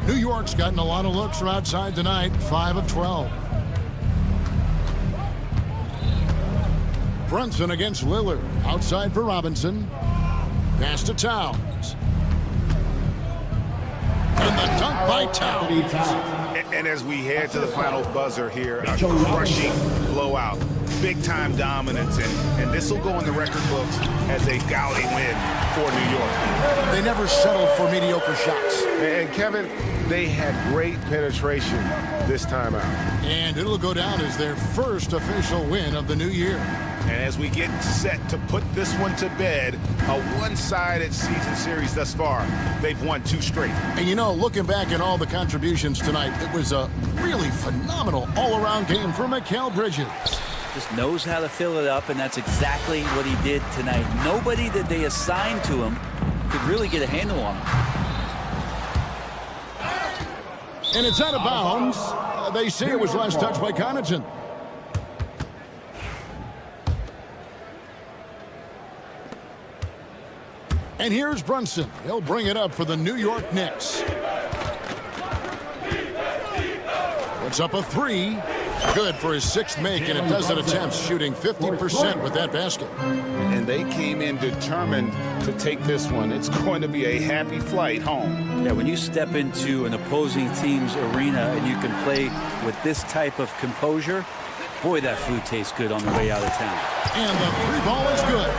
New York's gotten a lot of looks from outside tonight, 5 of 12. Brunson against Lillard. Outside for Robinson. Pass to Towns. And the dunk by Towns. And as we head to the final buzzer here, a crushing blowout. Big-time dominance. And this will go in the record books as a gaudy win for New York. They never settled for mediocre shots. And Kevin, they had great penetration this time out. And it'll go down as their first official win of the new year. And as we get set to put this one to bed, a one-sided season series thus far, they've won 2 straight. And you know, looking back at all the contributions tonight, it was a really phenomenal all-around game for Mikal Bridges. Just knows how to fill it up, and that's exactly what he did tonight. Nobody that they assigned to him could really get a handle on him. And it's out of bounds. They say it was last touched by Connaughton. And here's Brunson. He'll bring it up for the New York Knicks. Puts up a three. Good for his sixth make, and a dozen attempts, shooting 50% with that basket. And they came in determined to take this one. It's going to be a happy flight home. Yeah, when you step into an opposing team's arena and you can play with this type of composure, boy, that food tastes good on the way out of town. And the three ball is good.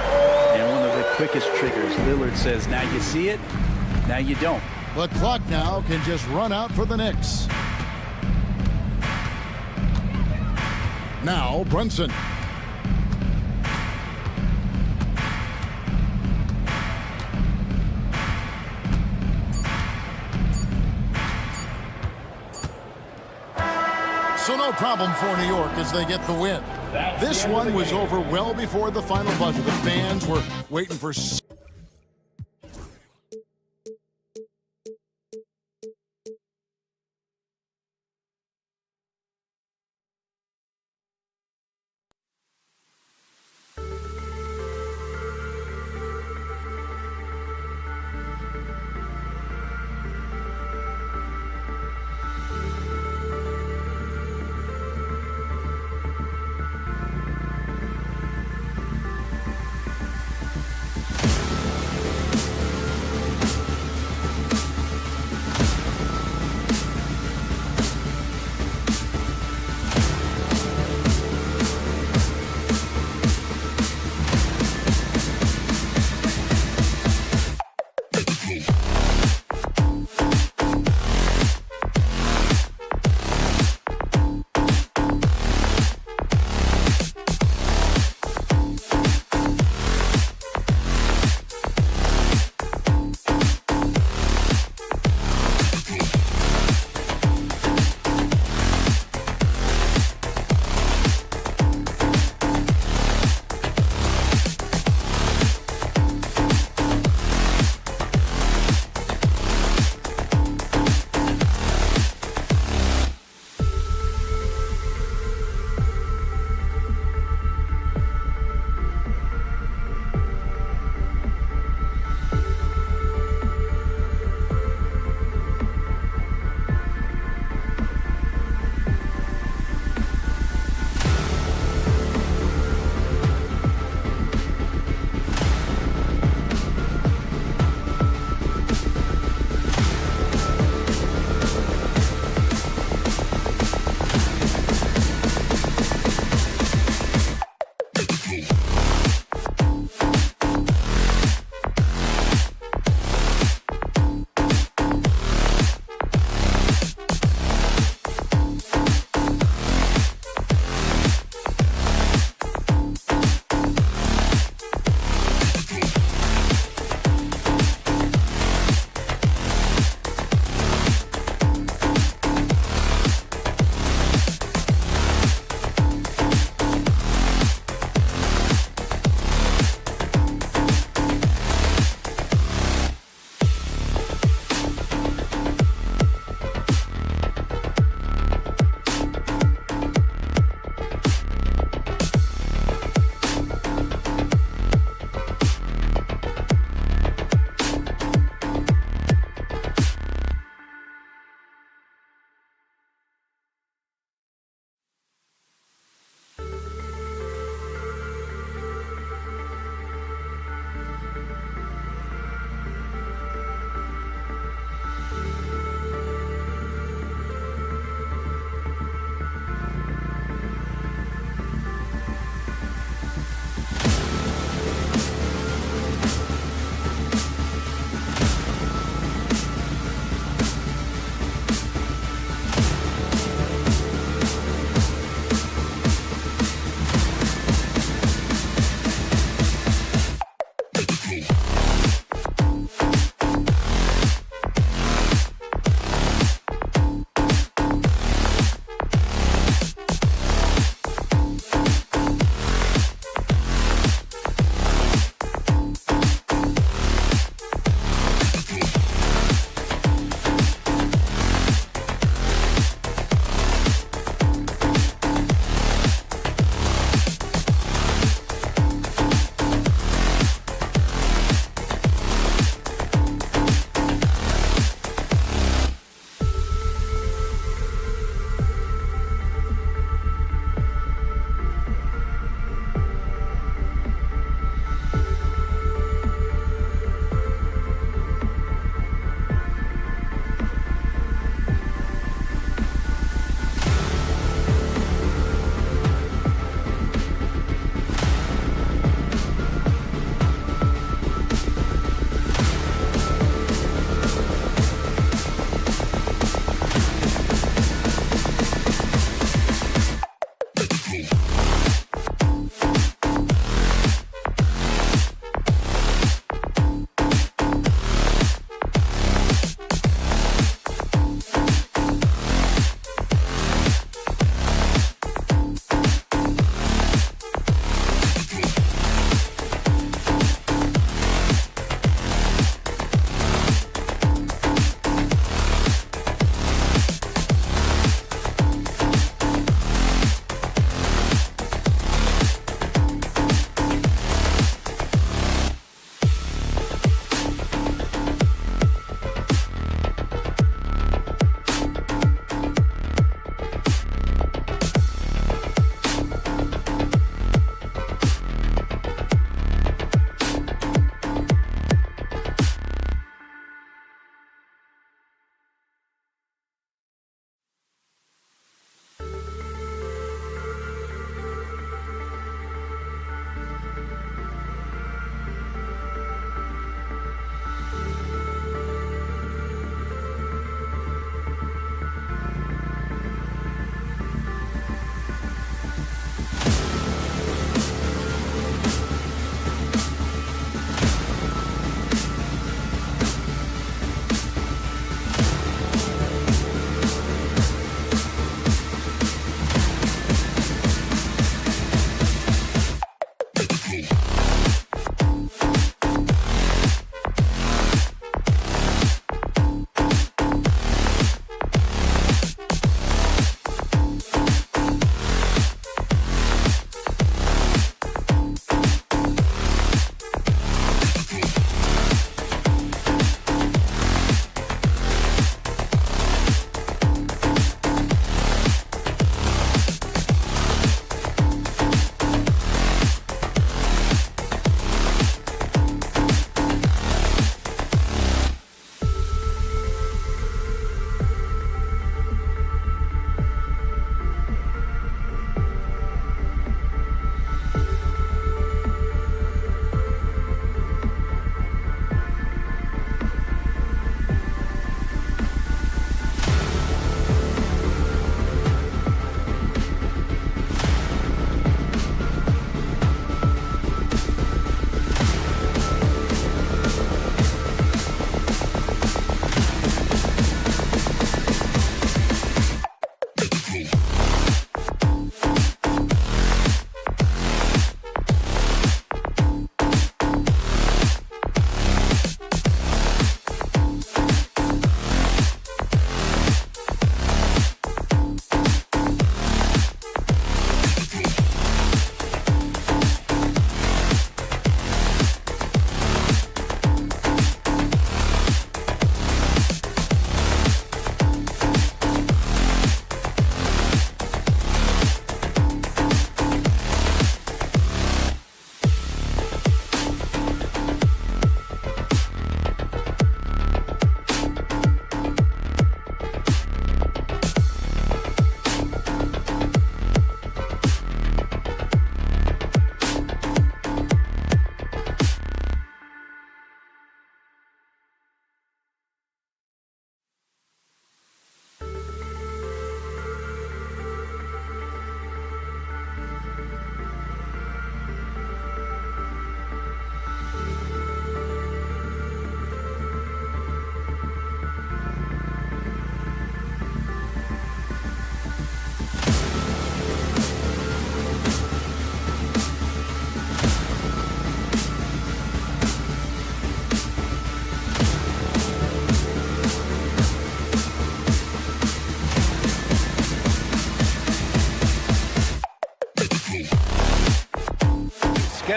And one of the quickest triggers. Lillard says, now you see it, now you don't. The clock now can just run out for the Knicks. Now Brunson. So no problem for New York as they get the win. This one was over well before the final buzzer. The fans were waiting for...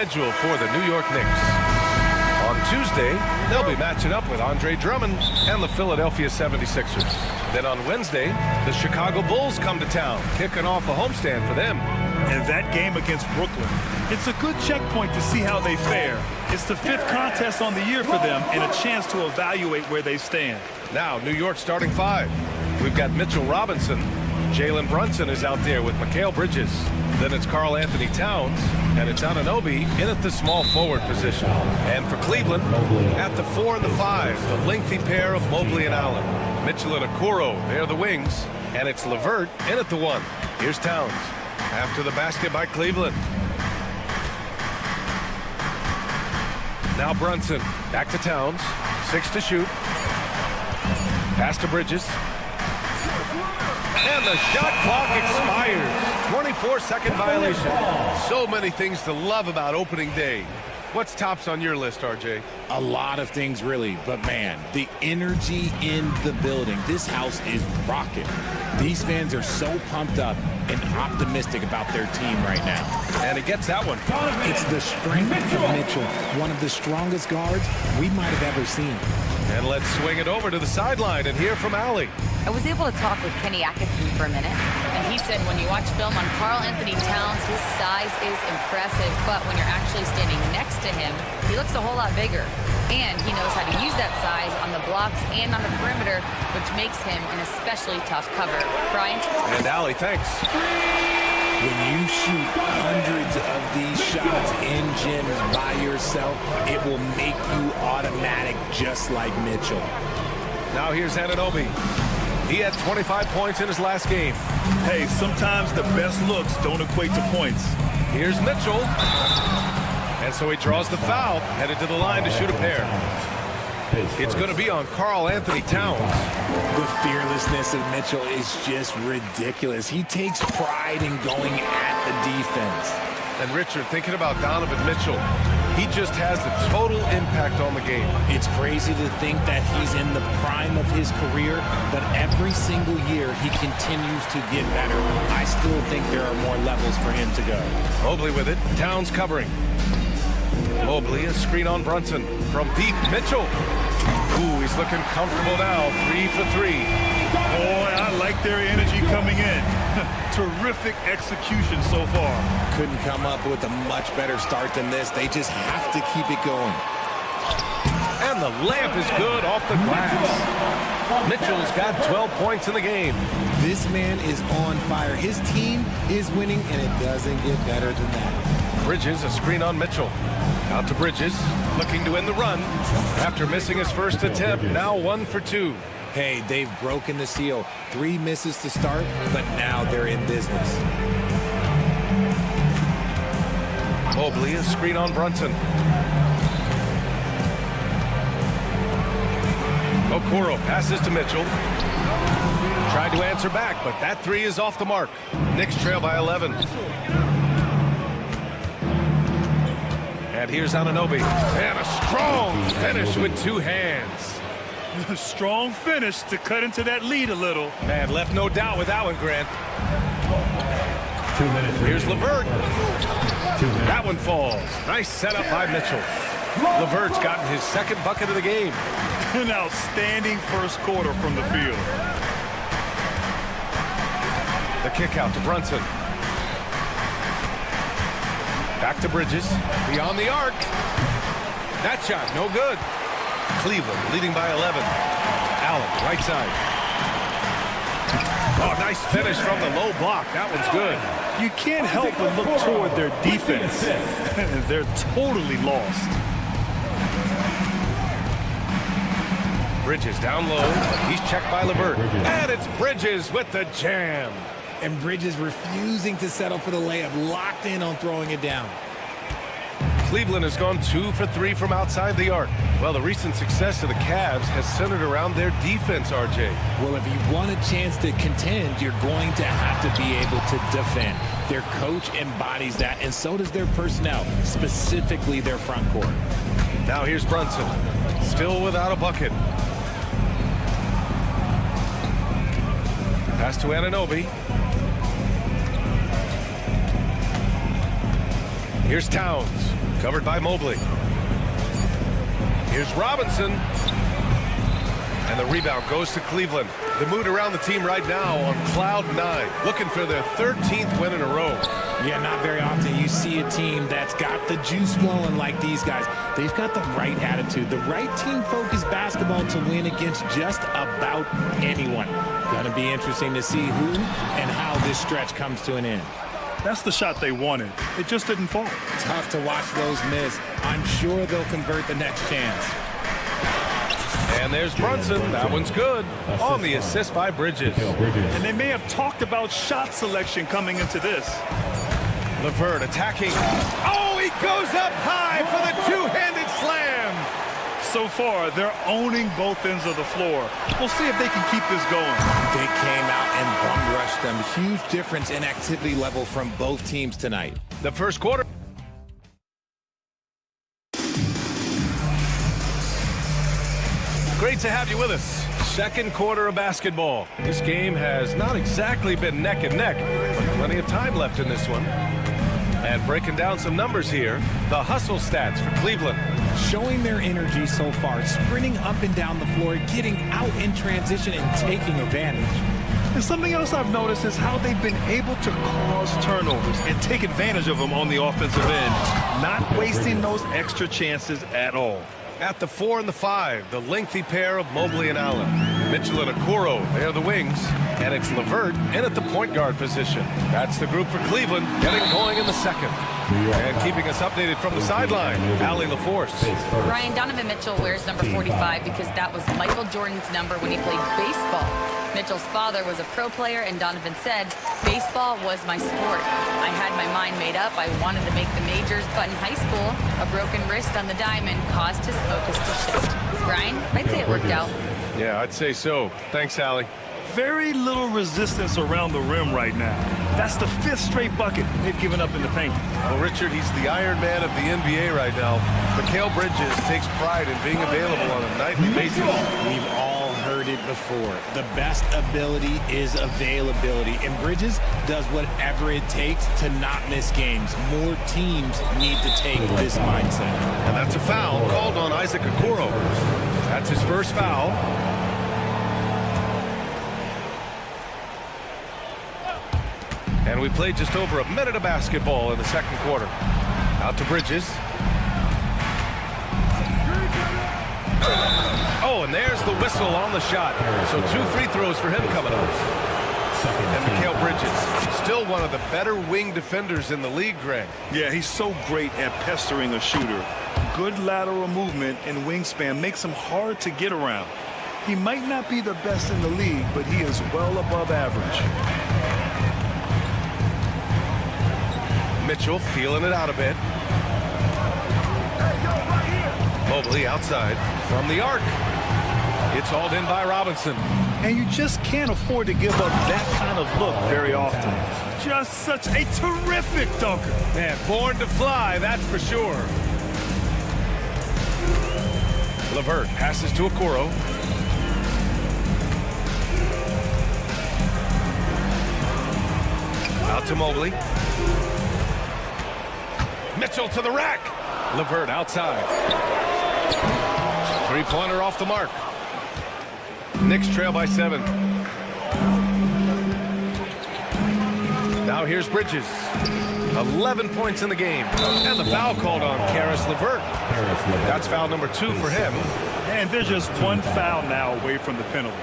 schedule for the New York Knicks. On Tuesday, they'll be matching up with Andre Drummond and the Philadelphia 76ers. Then on Wednesday, the Chicago Bulls come to town, kicking off a homestand for them. And that game against Brooklyn, it's a good checkpoint to see how they fare. It's the 5th contest on the year for them and a chance to evaluate where they stand. Now, New York starting 5. We've got Mitchell Robinson. Jalen Brunson is out there with Mikal Bridges. Then it's Karl Anthony Towns, and it's Anunoby in at the small forward position. And for Cleveland, at the 4 and the 5, the lengthy pair of Mobley and Allen. Mitchell and Okoro, they're the wings, and it's LeVert in at the 1. Here's Towns. After the basket by Cleveland. Now Brunson, back to Towns, 6 to shoot. Pass to Bridges. And the shot clock expires. 24-second violation. So many things to love about opening day. What's tops on your list, RJ? A lot of things, really. But, man, the energy in the building. This house is rocking. These fans are so pumped up and optimistic about their team right now. And he gets that one. It's the strength of Mitchell, one of the strongest guards we might have ever seen. And let's swing it over to the sideline and hear from Allie. I was able to talk with Kenny Atkinson for a minute, and he said when you watch film on Karl Anthony Towns, his size is impressive, but when you're actually standing next to him, he looks a whole lot bigger. And he knows how to use that size on the blocks and on the perimeter, which makes him an especially tough cover. Brian? And Allie, thanks. When you shoot hundreds of these shots in gyms by yourself, it will make you automatic just like Mitchell. Now here's Anunoby. He had 25 points in his last game. Hey, sometimes the best looks don't equate to points. Here's Mitchell. And so he draws the foul, headed to the line to shoot a pair. It's going to be on Karl Anthony Towns. The fearlessness of Mitchell is just ridiculous. He takes pride in going at the defense. And Richard, thinking about Donovan Mitchell, he just has the total impact on the game. It's crazy to think that he's in the prime of his career, but every single year he continues to get better. I still think there are more levels for him to go. Mobley with it. Towns covering. Mobley, a screen on Brunson. From deep, Mitchell. Ooh, he's looking comfortable now. 3 for 3. Boy, I like their energy coming in. Terrific execution so far. Couldn't come up with a much better start than this. They just have to keep it going. And the layup is good off the glass. Mitchell's got 12 points in the game. This man is on fire. His team is winning, and it doesn't get better than that. Bridges, a screen on Mitchell. Out to Bridges, looking to end the run. After missing his first attempt, now 1 for 2. Hey, they've broken the seal. 3 misses to start, but now they're in business. Mobley, a screen on Brunson. Okoro passes to Mitchell. Tried to answer back, but that 3 is off the mark. Knicks trail by 11. And here's Anunoby. And a strong finish with 2 hands. A strong finish to cut into that lead a little. Man, left no doubt with that one, Grant. 2 minutes. Here's LeVert. That one falls. Nice setup by Mitchell. LeVert's gotten his 2nd bucket of the game. An outstanding first quarter from the field. The kick out to Brunson. Back to Bridges. Beyond the arc. That shot, no good. Cleveland leading by 11. Allen, right side. Oh, nice finish from the low block. That one's good. You can't help but look toward their defense. They're totally lost. Bridges down low. He's checked by LeVert. And it's Bridges with the jam. And Bridges refusing to settle for the layup, locked in on throwing it down. Cleveland has gone 2 for 3 from outside the arc. Well, the recent success of the Cavs has centered around their defense, RJ. Well, if you want a chance to contend, you're going to have to be able to defend. Their coach embodies that, and so does their personnel, specifically their front court. Now here's Brunson, still without a bucket. Pass to Anunoby. Here's Towns. Covered by Mobley. Here's Robinson. And the rebound goes to Cleveland. The mood around the team right now on cloud 9, looking for their 13th win in a row. Yeah, not very often you see a team that's got the juice flowing like these guys. They've got the right attitude, the right team-focused basketball to win against just about anyone. Going to be interesting to see who and how this stretch comes to an end. That's the shot they wanted. It just didn't fall. Tough to watch those miss. I'm sure they'll convert the next chance. And there's Brunson. That one's good. On the assist by Bridges. And they may have talked about shot selection coming into this. LeVert attacking. Oh, he goes up high for the two-handed slam. So far, they're owning both ends of the floor. We'll see if they can keep this going. They came out and bum rushed them. Huge difference in activity level from both teams tonight. The first quarter. Great to have you with us. Second quarter of basketball. This game has not exactly been neck and neck, but plenty of time left in this one. And breaking down some numbers here, the hustle stats for Cleveland. Showing their energy so far, sprinting up and down the floor, getting out in transition and taking advantage. And something else I've noticed is how they've been able to cause turnovers and take advantage of them on the offensive end, not wasting those extra chances at all. At the 4 and the 5, the lengthy pair of Mobley and Allen. Mitchell and Okoro, they're the wings. And it's LeVert in at the point guard position. That's the group for Cleveland, getting going in the second. And keeping us updated from the sideline, Allie LaForce. Ryan, Donovan Mitchell wears number 45 because that was Michael Jordan's number when he played baseball. Mitchell's father was a pro player, and Donovan said, baseball was my sport. I had my mind made up. I wanted to make the majors, but in high school, a broken wrist on the diamond caused his focus to shift. Ryan, I'd say it worked out. Yeah, I'd say so. Thanks, Allie. Very little resistance around the rim right now. That's the 5th straight bucket they've given up in the paint. Well, Richard, he's the Iron Man of the NBA right now. Mikal Bridges takes pride in being available on a nightly basis. We've all heard it before. The best ability is availability, and Bridges does whatever it takes to not miss games. More teams need to take this mindset. And that's a foul called on Isaac Okoro. That's his first foul. And we played just over a minute of basketball in the second quarter. Out to Bridges. Oh, and there's the whistle on the shot. So 2 free throws for him coming up. And Mikal Bridges, still one of the better wing defenders in the league, Greg. Yeah, he's so great at pestering a shooter. Good lateral movement and wingspan makes him hard to get around. He might not be the best in the league, but he is well above average. Mitchell feeling it out a bit. Mobley outside from the arc. It's hauled in by Robinson. And you just can't afford to give up that kind of look very often. Just such a terrific dunker. Man, born to fly, that's for sure. LeVert passes to Okoro. Out to Mobley. Mitchell to the rack. LeVert outside. Three-pointer off the mark. Knicks trail by 7. Now here's Bridges. 11 points in the game. And the foul called on Caris LeVert. That's foul number 2 for him. And they're just one foul now away from the penalty.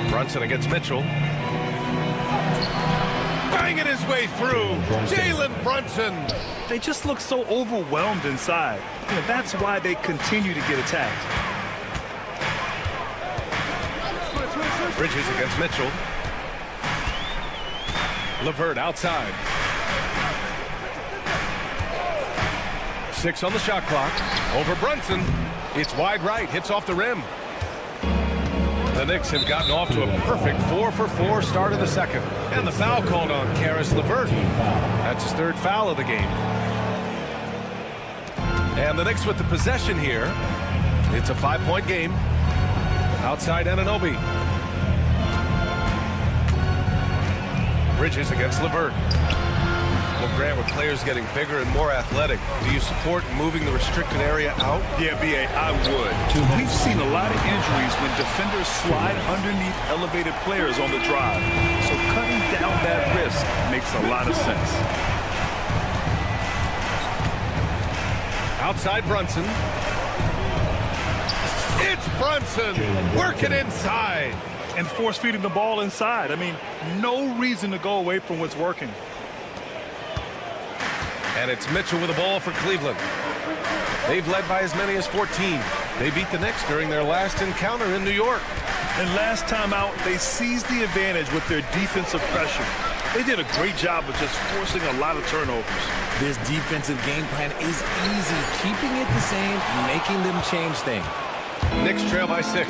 Brunson against Mitchell. Banging his way through. Jalen Brunson. They just look so overwhelmed inside. You know, that's why they continue to get attacked. Bridges against Mitchell. LeVert outside. 6 on the shot clock. Over Brunson. It's wide right. Hits off the rim. The Knicks have gotten off to a perfect 4-for-4 start of the second. And the foul called on Caris LeVert. That's his 3rd foul of the game. And the Knicks with the possession here. It's a 5-point game. Outside Anunoby. Bridges against LeVert. Well, Grant, with players getting bigger and more athletic, do you support moving the restricted area out? Yeah, B.A., I would. We've seen a lot of injuries when defenders slide underneath elevated players on the drive. So cutting down that risk makes a lot of sense. Outside Brunson. It's Brunson working inside. And force feeding the ball inside. I mean, no reason to go away from what's working. And it's Mitchell with the ball for Cleveland. They've led by as many as 14. They beat the Knicks during their last encounter in New York. And last time out, they seized the advantage with their defensive pressure. They did a great job of just forcing a lot of turnovers. This defensive game plan is easy, keeping it the same, making them change things. Knicks trail by 6.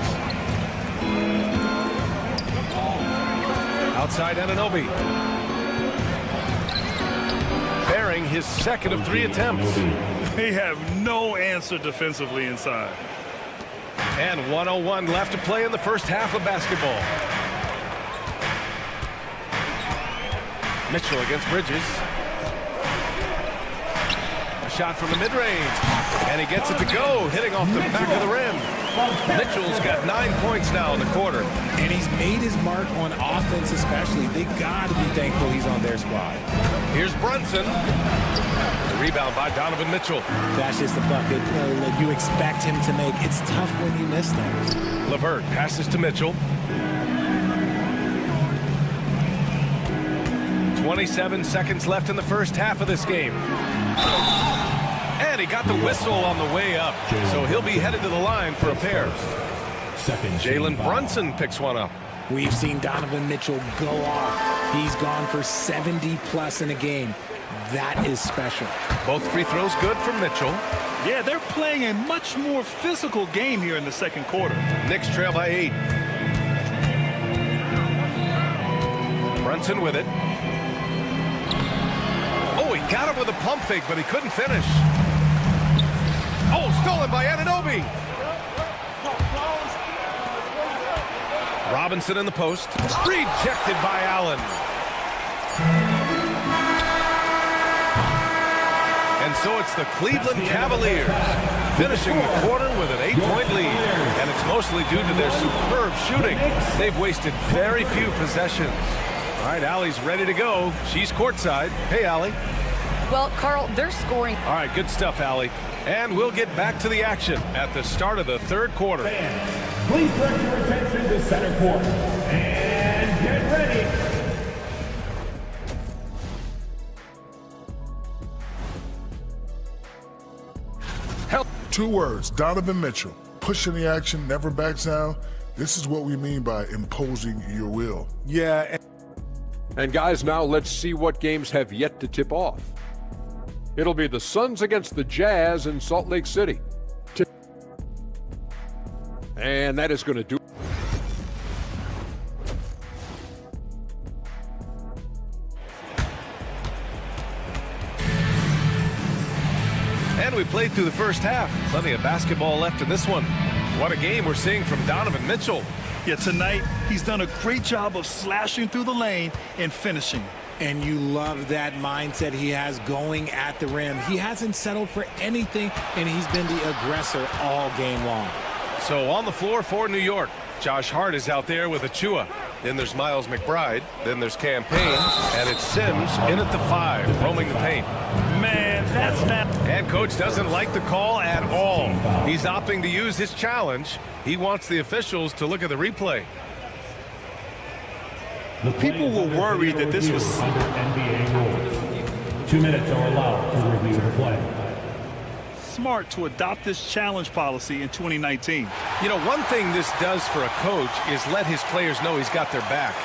Outside Anunoby. Bearing his second of 3 attempts. They have no answer defensively inside. And 1:01 left to play in the first half of basketball. Mitchell against Bridges. A shot from the mid-range. And he gets it to go, hitting off the back of the rim. Mitchell's got 9 points now in the quarter. And he's made his mark on offense especially. They got to be thankful he's on their squad. Here's Brunson. The rebound by Donovan Mitchell. That's just the bucket you expect him to make. It's tough when you miss those. LeVert passes to Mitchell. 27 seconds left in the first half of this game. And he got the whistle on the way up. So he'll be headed to the line for a pair. Jalen Brunson picks one up. We've seen Donovan Mitchell go off. He's gone for 70+ in a game. That is special. Both free throws good from Mitchell. Yeah, they're playing a much more physical game here in the second quarter. Knicks trail by 8. Brunson with it. Oh, he got him with a pump fake, but he couldn't finish. Oh, stolen by Anunoby. Robinson in the post. Rejected by Allen. And so it's the Cleveland Cavaliers finishing the quarter with an 8-point lead. And it's mostly due to their superb shooting. They've wasted very few possessions. All right, Allie's ready to go. She's courtside. Hey, Allie. Well, Carl, they're scoring. All right, good stuff, Allie. And we'll get back to the action at the start of the third quarter. Please direct your attention to center court. And get ready. Help. 2 words, Donovan Mitchell. Pushing the action, never backs down. This is what we mean by imposing your will. Yeah. And guys, now let's see what games have yet to tip off. It'll be the Suns against the Jazz in Salt Lake City. And that is going to do. And we played through the first half. Plenty of basketball left in this one. What a game we're seeing from Donovan Mitchell. Yeah, tonight he's done a great job of slashing through the lane and finishing. And you love that mindset he has going at the rim. He hasn't settled for anything, and he's been the aggressor all game long. So on the floor for New York, Josh Hart is out there with Achua. Then there's Miles McBride. Then there's Campaign. And it's Sims in at the 5, roaming the paint. Man, that's not... And coach doesn't like the call at all. He's opting to use his challenge. He wants the officials to look at the replay. People were worried that this was... Under NBA rules. 2 minutes are allowed to review the play. Smart to adopt this challenge policy in 2019. You know, one thing this does for a coach is let his players know he's got their back.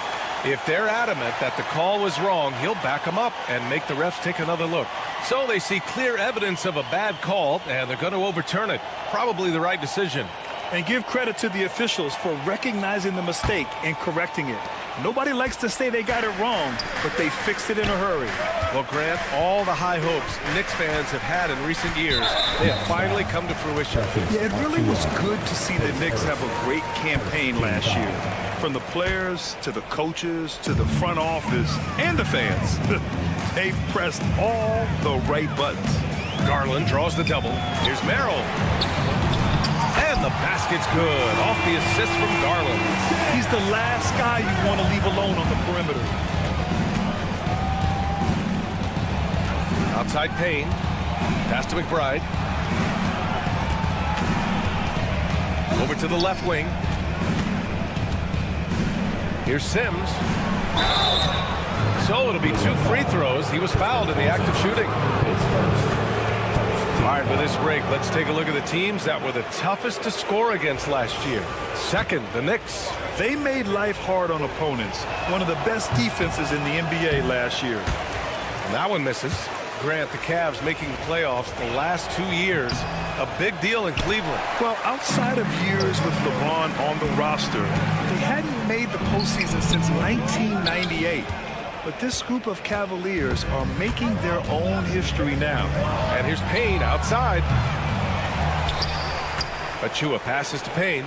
If they're adamant that the call was wrong, he'll back them up and make the refs take another look. So they see clear evidence of a bad call, and they're going to overturn it. Probably the right decision. And give credit to the officials for recognizing the mistake and correcting it. Nobody likes to say they got it wrong, but they fixed it in a hurry. Well, Grant, all the high hopes Knicks fans have had in recent years, they have finally come to fruition. Yeah, it really was good to see the Knicks have a great campaign last year. From the players to the coaches to the front office and the fans. They pressed all the right buttons. Garland draws the double. Here's Merrill. And the basket's good off the assist from Garland. He's the last guy you want to leave alone on the perimeter. Outside Payne. Pass to McBride. Over to the left wing. Here's Sims. So it'll be 2 free throws. He was fouled in the act of shooting. All right, with this break, let's take a look at the teams that were the toughest to score against last year. Second, the Knicks. They made life hard on opponents. One of the best defenses in the NBA last year. And that one misses. Grant, the Cavs making the playoffs the last 2 years. A big deal in Cleveland. Well, outside of years with LeBron on the roster, they hadn't made the postseason since 1998. But this group of Cavaliers are making their own history now. And here's Payne outside. Achua passes to Payne.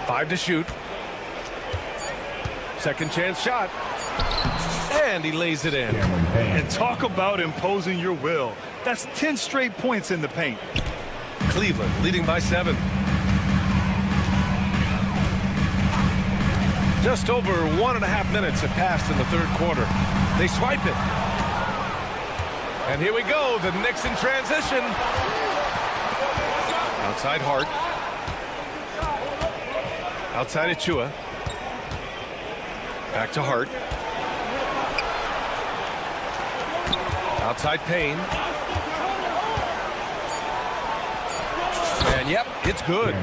Five to shoot. Second chance shot. And he lays it in. And talk about imposing your will. That's 10 straight points in the paint. Cleveland leading by 7. Just over 1.5 minutes have passed in the third quarter. They swipe it. And here we go, the Knicks in transition. Outside Hart. Outside Achua. Back to Hart. Outside Payne. And yep, it's good.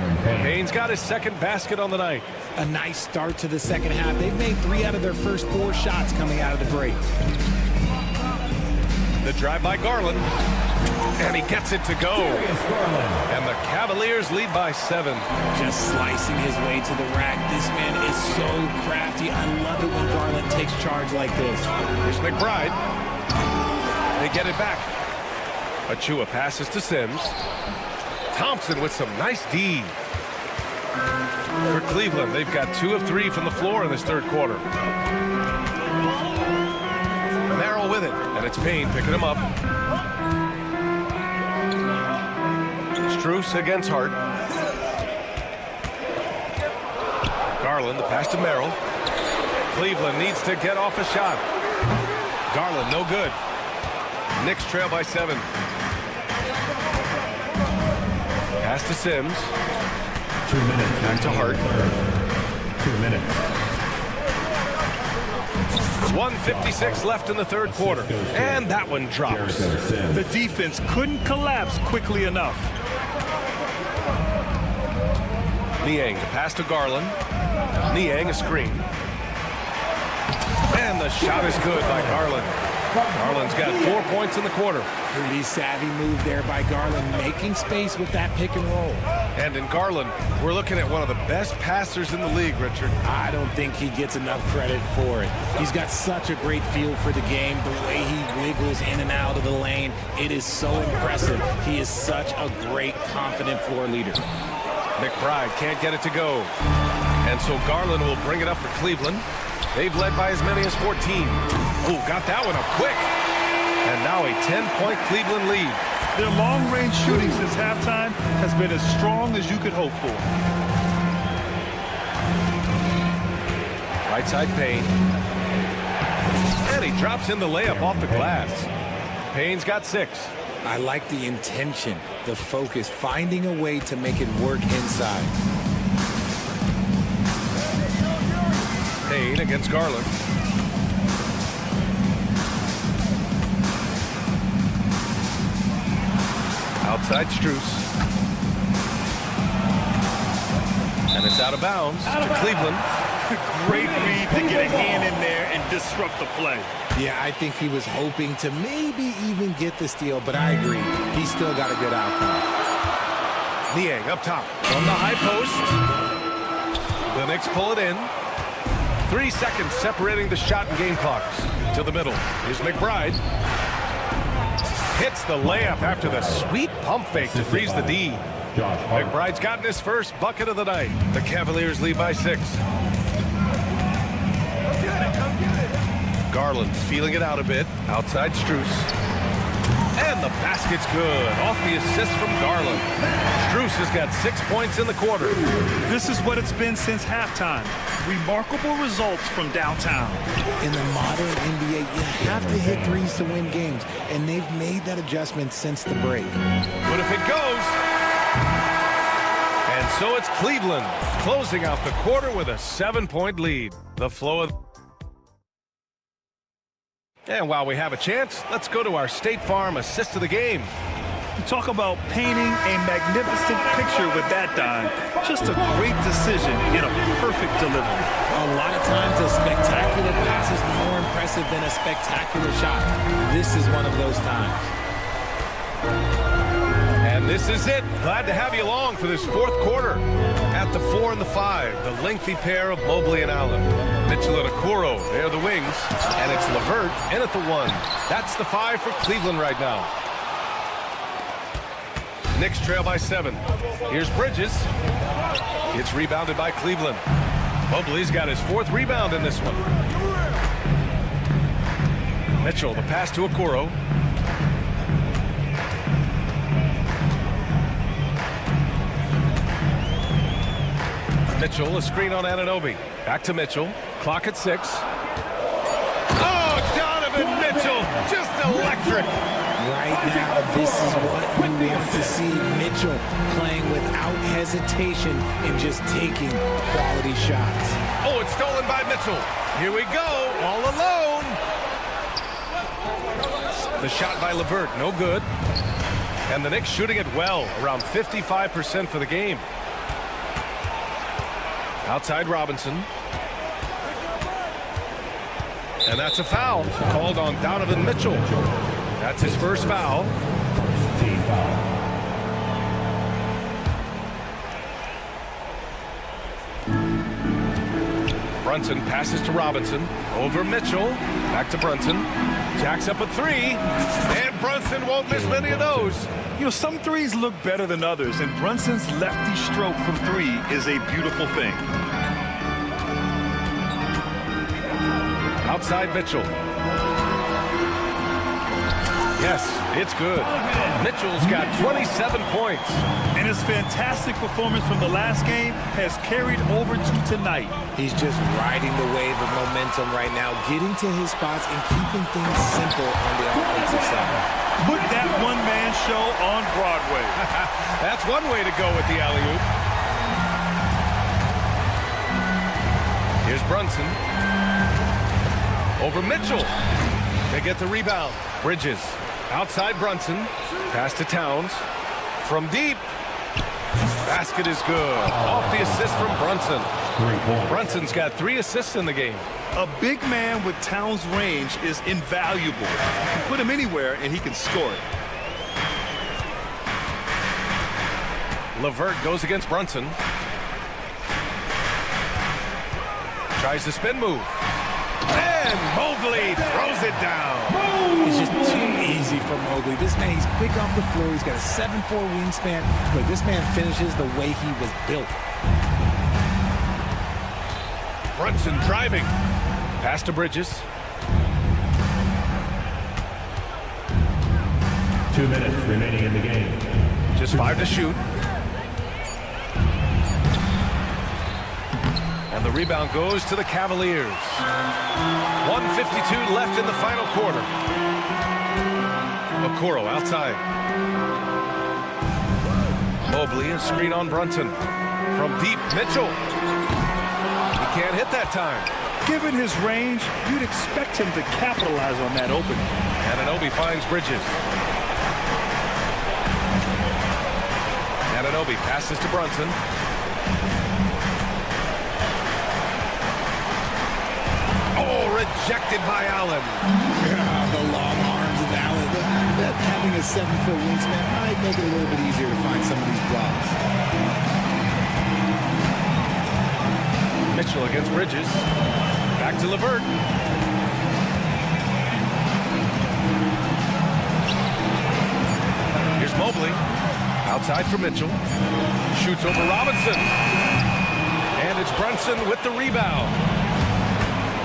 Payne's got his second basket on the night. A nice start to the second half. They've made 3 out of their first 4 shots coming out of the break. The drive by Garland. And he gets it to go. And the Cavaliers lead by 7. Just slicing his way to the rack. This man is so crafty. I love it when Garland takes charge like this. Here's McBride. They get it back. Achua passes to Sims. Thompson with some nice D. For Cleveland, they've got 2 of 3 from the floor in this third quarter. Merrill with it, and it's Payne picking him up. Strus against Hart. Garland, the pass to Merrill. Cleveland needs to get off a shot. Garland, no good. Knicks trail by 7. Pass to Sims. 2 minutes. Back to Hart. 2 minutes. 1:56 left in the third quarter. And that one drops. The defense couldn't collapse quickly enough. Niang, the pass to Garland. Niang, a screen. And the shot is good by Garland. Garland's got 4 points in the quarter. Pretty savvy move there by Garland, making space with that pick and roll. And in Garland, we're looking at one of the best passers in the league, Richard. I don't think he gets enough credit for it. He's got such a great feel for the game, the way he wiggles in and out of the lane. It is so impressive. He is such a great, confident floor leader. McBride can't get it to go. And so Garland will bring it up for Cleveland. They've led by as many as 14. Oh, got that one up quick. And now a 10-point Cleveland lead. Their long-range shooting since halftime has been as strong as you could hope for. Right side Payne. And he drops in the layup off the glass. Payne's got 6. I like the intention, the focus, finding a way to make it work inside. Payne against Garland. Outside Strus. And it's out of bounds to Cleveland. Great read to get a hand in there and disrupt the play. Yeah, I think he was hoping to maybe even get the steal, but I agree. He still got a good outcome. Niang up top from the high post. The Knicks pull it in. 3 seconds separating the shot and game clocks. To the middle. Here's McBride. Hits the layup after the sweet pump fake to freeze the D. McBride's gotten his first bucket of the night. The Cavaliers lead by 6. Garland feeling it out a bit. Outside Strus. And the basket's good. Off the assist from Garland. Strus has got 6 points in the quarter. This is what it's been since halftime. Remarkable results from downtown. In the modern NBA, you have to hit threes to win games, and they've made that adjustment since the break. But if it goes... And so it's Cleveland closing out the quarter with a 7-point lead. The flow of... And while we have a chance, let's go to our State Farm assist of the game. Talk about painting a magnificent picture with that dime. Just a great decision in a perfect delivery. A lot of times a spectacular pass is more impressive than a spectacular shot. This is one of those times. And this is it. Glad to have you along for this fourth quarter. At the 4 and the 5, the lengthy pair of Mobley and Allen. Mitchell and Okoro, they're the wings. And it's LeVert in at the 1. That's the 5 for Cleveland right now. Knicks trail by 7. Here's Bridges. It's rebounded by Cleveland. Mobley's got his 4th rebound in this one. Mitchell, the pass to Okoro. Mitchell, a screen on Anunoby. Back to Mitchell. Clock at 6. Oh, Donovan Mitchell, just electric. Right now, this is what you want to see. Mitchell playing without hesitation and just taking quality shots. Oh, it's stolen by Mitchell. Here we go, all alone. The shot by LeVert, no good. And the Knicks shooting it well, around 55% for the game. Outside Robinson. And that's a foul called on Donovan Mitchell. That's his first foul. Team foul. Brunson passes to Robinson. Over Mitchell. Back to Brunson. Jacks up a 3. And Brunson won't miss many of those. You know, some threes look better than others, and Brunson's lefty stroke from 3 is a beautiful thing. Outside Mitchell. Yes, it's good. Mitchell's got 27 points. And his fantastic performance from the last game has carried over to tonight. He's just riding the wave of momentum right now, getting to his spots and keeping things simple on the offensive side. Put that one-man show on Broadway. That's one way to go with the alley-oop. Here's Brunson. Over Mitchell. They get the rebound. Bridges. Outside Brunson. Pass to Towns. From deep. Basket is good. Off the assist from Brunson. Brunson's got 3 assists in the game. A big man with Towns' range is invaluable. You can put him anywhere and he can score it. LeVert goes against Brunson. Tries the spin move. And Mobley throws it down. It's just too easy for Mobley. This man, he's quick off the floor. He's got a 7'4" wingspan, but this man finishes the way he was built. Brunson driving. Pass to Bridges. 2 minutes remaining in the game. Just 5 to shoot. And the rebound goes to the Cavaliers. 1:52 left in the final quarter. Okoro outside. Mobley, a screen on Brunson. From deep, Mitchell. He can't hit that time. Given his range, you'd expect him to capitalize on that opening. Anunoby finds Bridges. Anunoby passes to Brunson. rejected by Allen. The long arms of Allen. Having a 7-foot wingspan might make it a little bit easier to find some of these blocks. Mitchell against Bridges. Back to LeVert. Here's Mobley. Outside for Mitchell. Shoots over Robinson. And it's Brunson with the rebound.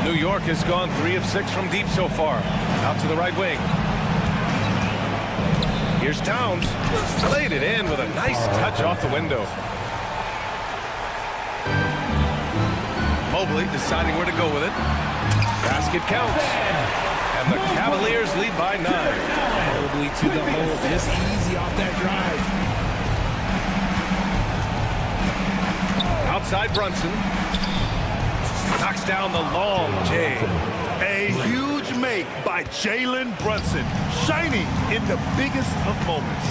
New York has gone 3 of 6 from deep so far. Out to the right wing. Here's Towns. Laid it in with a nice touch off the window. Mobley deciding where to go with it. Basket counts. And the Cavaliers lead by 9. Mobley to the hole. Just easy off that drive. Outside Brunson. Knocks down the long J. A huge make by Jalen Brunson, shining in the biggest of moments.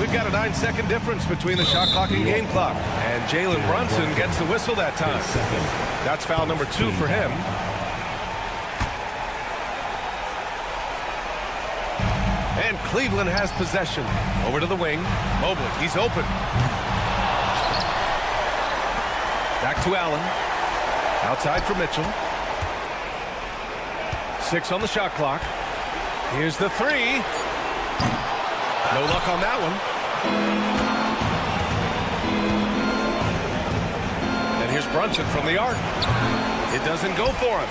We've got a 9-second difference between the shot clock and game clock. And Jalen Brunson gets the whistle that time. That's foul number 2 for him. And Cleveland has possession. Over to the wing. Mobley, he's open. Back to Allen. Outside for Mitchell. 6 on the shot clock. Here's the 3. No luck on that one. And here's Brunson from the arc. It doesn't go for him.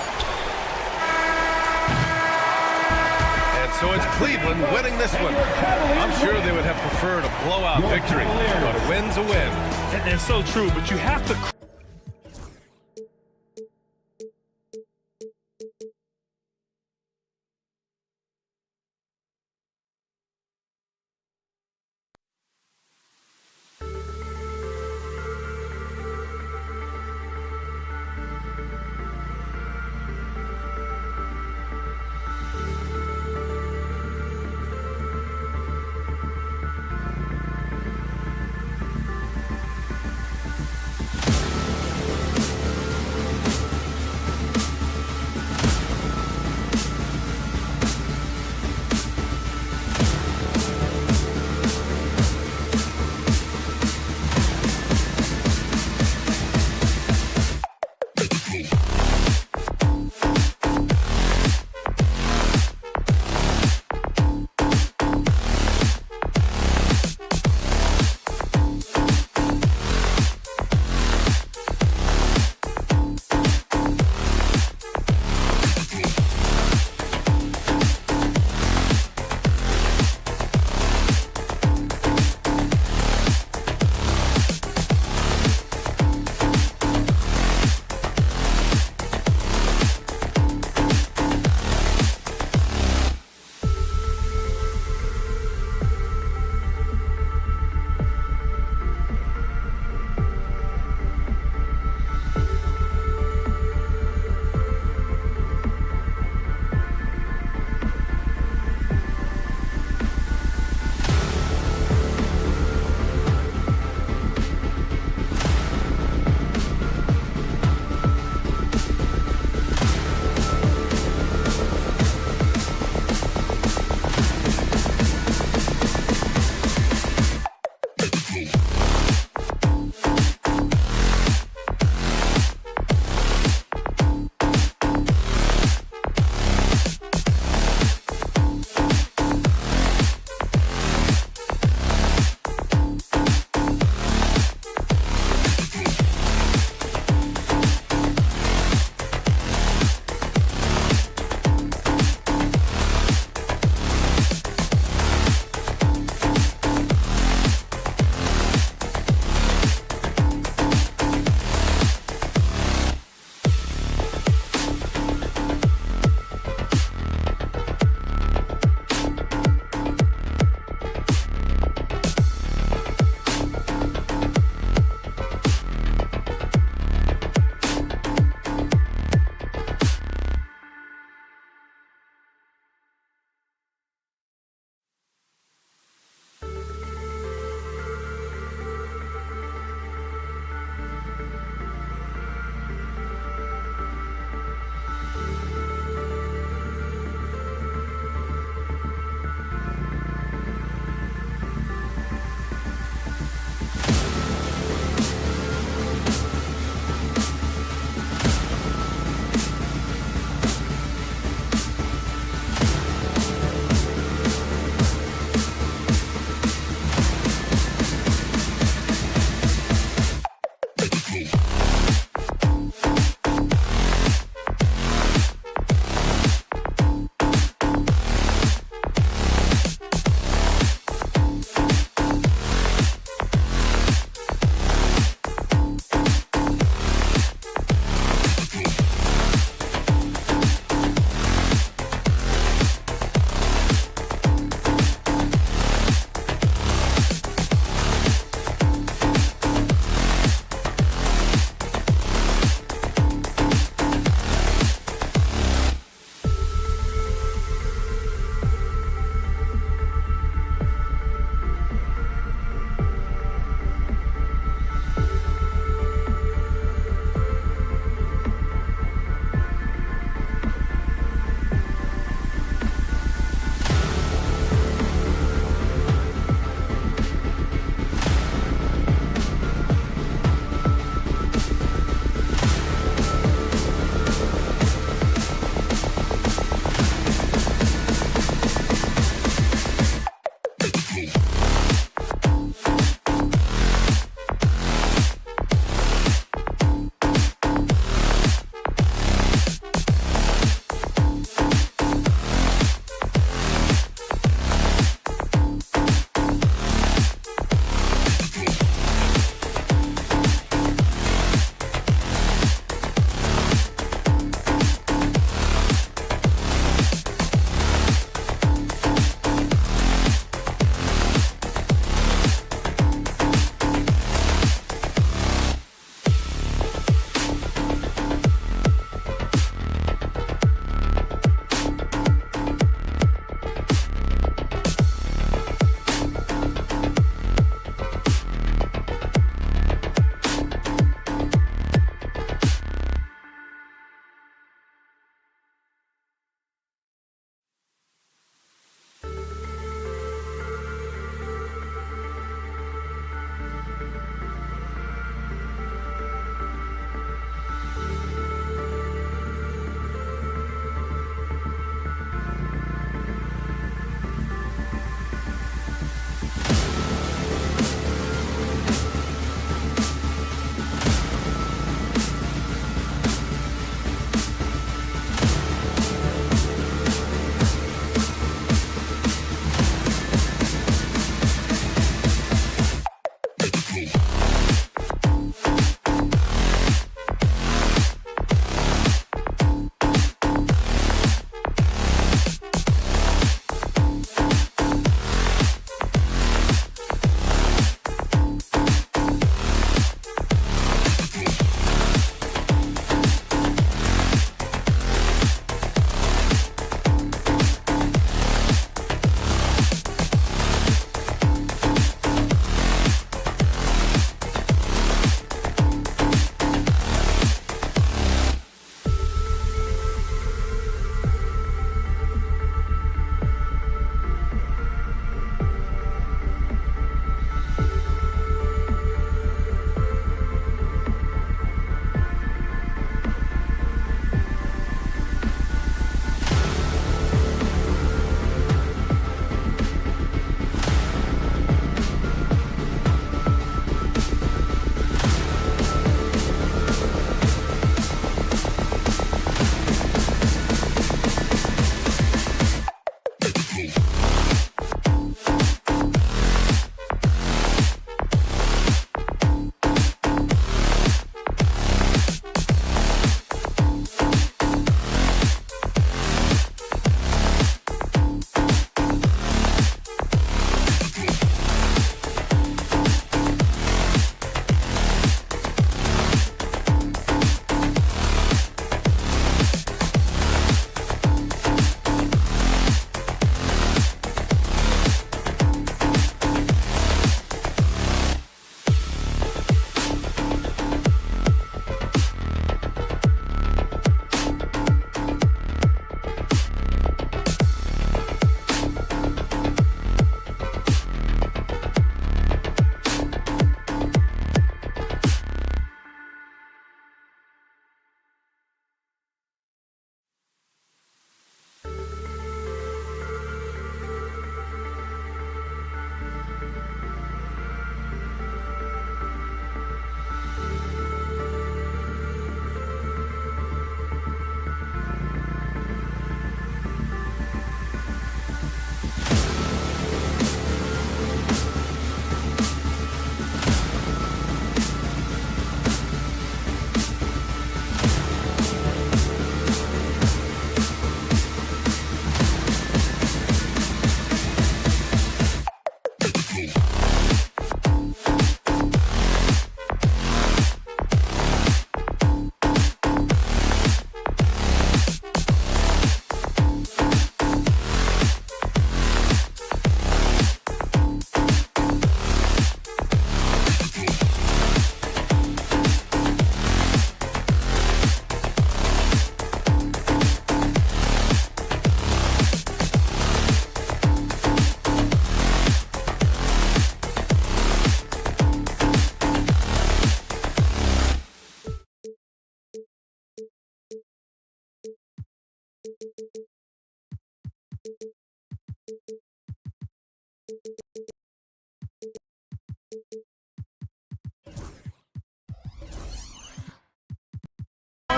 And so it's Cleveland winning this one. I'm sure they would have preferred a blowout victory, but a win's a win. And so true, but you have to...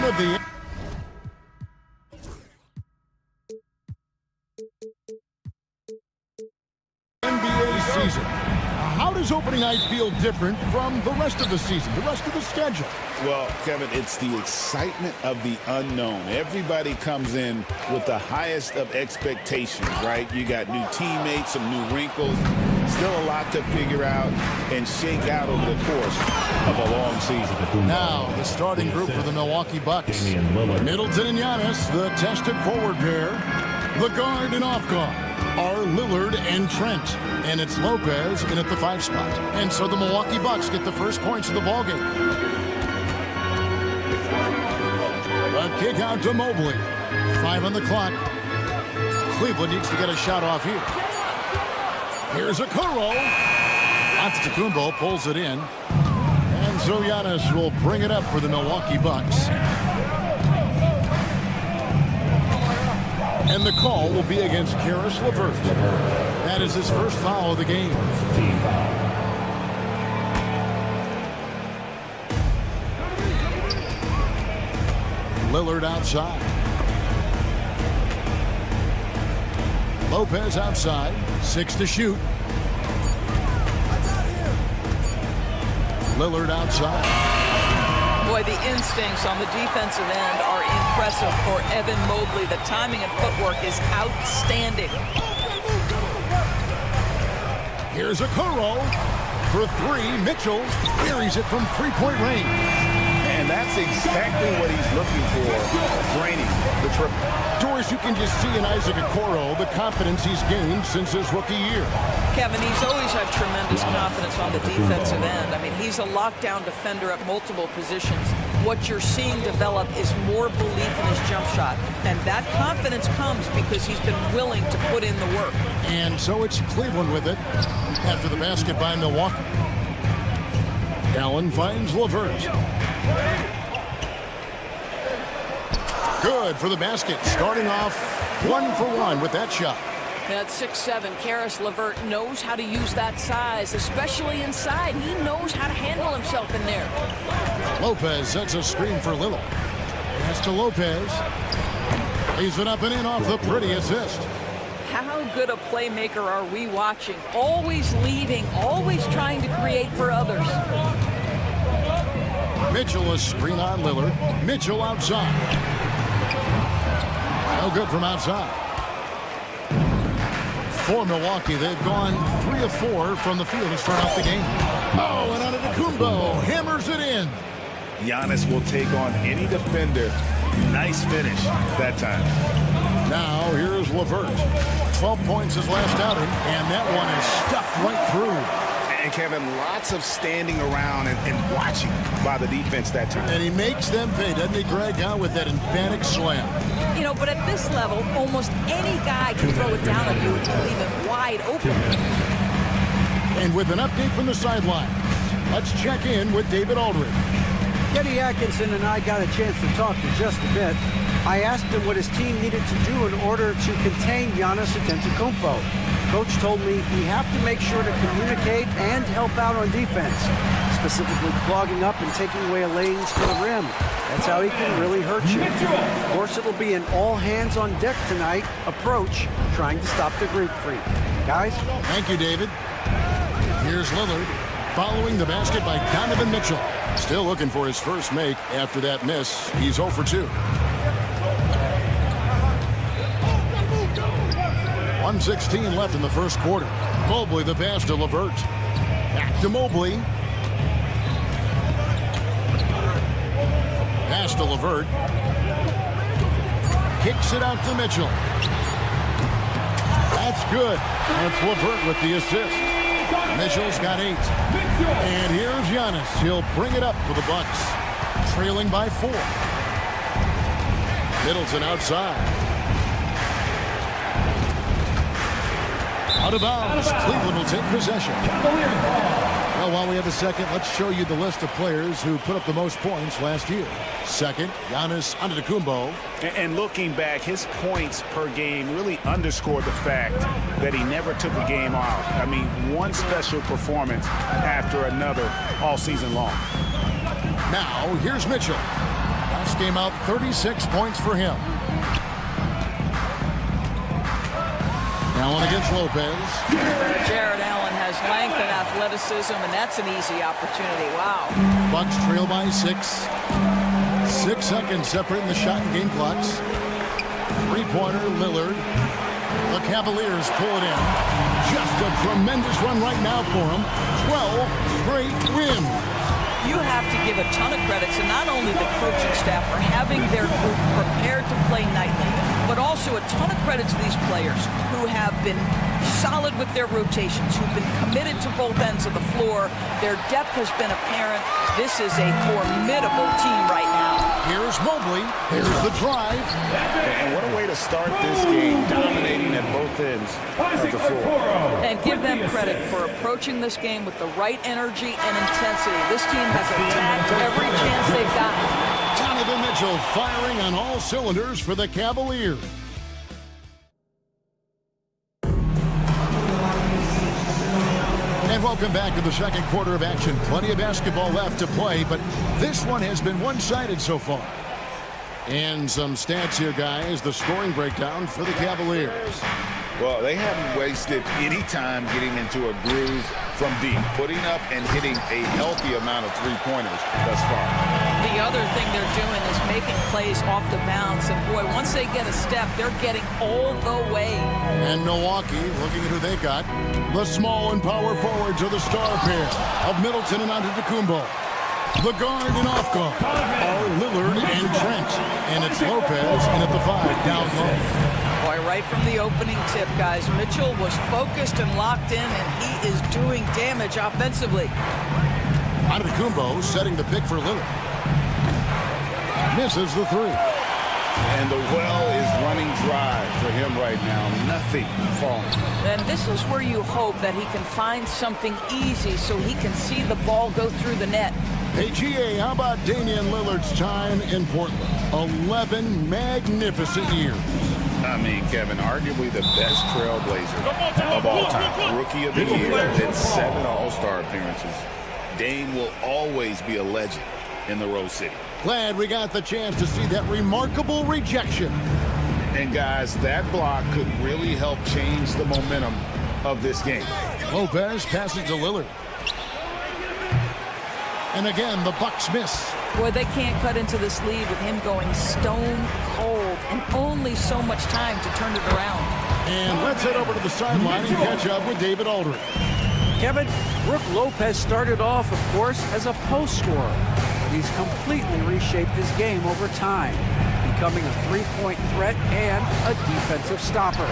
of the NBA season. How does opening night feel different from the rest of the season, the rest of the schedule? Well, Kevin, it's the excitement of the unknown. Everybody comes in with the highest of expectations, right? You got new teammates, some new wrinkles, still a lot to figure out and shake out over the course of a long season. Now, the starting group for the Milwaukee Bucks. Middleton and Giannis, the tested forward pair. The guard and off guard are Lillard and Trent. And it's Lopez in at the 5 spot. And so the Milwaukee Bucks get the first points of the ballgame. A kick out to Mobley. 5 on the clock. Cleveland needs to get a shot off here. Here's a Kuro. Antetokounmpo pulls it in. And so Giannis will bring it up for the Milwaukee Bucks. And the call will be against Caris LeVert. That is his first foul of the game. Lillard outside. Lopez outside. 6 to shoot. Lillard outside. Boy, the instincts on the defensive end are impressive for Evan Mobley. The timing and footwork is outstanding. Here's a Kuro for 3. Mitchell buries it from 3-point range. And that's exactly what he's looking for, draining the triple. Doris, you can just see in Isaac Okoro the confidence he's gained since his rookie year. Kevin, he's always had tremendous confidence on the defensive end. I mean, he's a lockdown defender at multiple positions. What you're seeing develop is more belief in his jump shot. And that confidence comes because he's been willing to put in the work. And so it's Cleveland with it after the basket by Milwaukee. Allen finds LeVert. Good for the basket. Starting off 1 for 1 with that shot. At 6'7", Caris LeVert knows how to use that size, especially inside. He knows how to handle himself in there. Lopez sets a screen for Lillard. Pass to Lopez. Lays it up and in off the pretty assist. How good a playmaker are we watching? Always leading, always trying to create for others. Mitchell a screen on Lillard. Mitchell outside. No good from outside. For Milwaukee, they've gone 3 of 4 from the field to start off the game. Oh, and Antetokounmpo hammers it in. Giannis will take on any defender. Nice finish that time. Now here's LeVert. 12 points his last outing, and that one is stuffed right through. And Kevin, lots of standing around and watching by the defense that time. And he makes them pay, doesn't he, Greg, out with that emphatic slam. You know, but at this level, almost any guy can throw it down on you and leave it wide open. And with an update from the sideline, let's check in with David Aldridge. Kenny Atkinson and I got a chance to talk for just a bit. I asked him what his team needed to do in order to contain Giannis Antetokounmpo. Coach told me we have to make sure to communicate and help out on defense, specifically clogging up and taking away lanes to the rim. That's how he can really hurt you. Of course, it'll be an all-hands-on-deck tonight approach, trying to stop the Greek freak. Guys? Thank you, David. Here's Lillard, following the basket by Donovan Mitchell. Still looking for his first make after that miss. He's 0 for 2. 1:16 left in the first quarter. Mobley the pass to LeVert. Back to Mobley. Pass to LeVert. Kicks it out to Mitchell. That's good. That's LeVert with the assist. Mitchell's got 8. And here's Giannis. He'll bring it up for the Bucks. Trailing by 4. Middleton outside. Out of bounds. Cleveland will take possession. Well, while we have a second, let's show you the list of players who put up the most points last year. Second, Giannis Antetokounmpo. And looking back, his points per game really underscored the fact that he never took a game off. I mean, one special performance after another all season long. Now, here's Mitchell. Last game out, 36 points for him. Allen against Lopez. Jared Allen has length and athleticism, and that's an easy opportunity. Wow. Bucks trail by 6. 6 seconds separating the shot and game clocks. Three-pointer, Lillard. The Cavaliers pull it in. Just a tremendous run right now for them. 12 straight wins. You have to give a ton of credit to not only the coaching staff for having their group prepared to play nightly, but also a ton of credit to these players who have been solid with their rotations, who've been committed to both ends of the floor. Their depth has been apparent. This is a formidable team right now. Here's Mobley. Here's the drive. And what a way to start this game, dominating at both ends of the floor. And give them credit for approaching this game with the right energy and intensity. This team has attacked every chance they've got. Donovan Mitchell firing on all cylinders for the Cavaliers. And welcome back to the second quarter of action. Plenty of basketball left to play, but this one has been one-sided so far. And some stats here, guys. The scoring breakdown for the Cavaliers. Well, they haven't wasted any time getting into a groove from deep, putting up and hitting a healthy amount of three-pointers thus far. The other thing they're doing is making plays off the bounce. And, boy, once they get a step, they're getting all the way. And Milwaukee, looking at who they got, the small and power forwards are the star pair of Middleton and Antetokounmpo. The guard and off guard are Lillard and Trent. And it's Lopez in at the 5, down low. Boy, right from the opening tip, guys, Mitchell was focused and locked in, and he is doing damage offensively. Antetokounmpo setting the pick for Lillard. Misses the 3. And the well is running dry for him right now. Nothing falling. And this is where you hope that he can find something easy so he can see the ball go through the net. Hey, GA, how about Damian Lillard's time in Portland? 11 magnificent years. I mean, Kevin, arguably the best trailblazer of all time. Rookie of the year, then 7 All-Star appearances. Dame will always be a legend in the Rose City. Glad we got the chance to see that remarkable rejection. And guys, that block could really help change the momentum of this game. Lopez passes to Lillard. And again, the Bucks miss. Boy, they can't cut into this lead with him going stone cold and only so much time to turn it around. And let's head over to the sideline and catch up with David Aldridge. Kevin, Brook Lopez started off, of course, as a post scorer. But he's completely reshaped his game over time, becoming a three-point threat and a defensive stopper.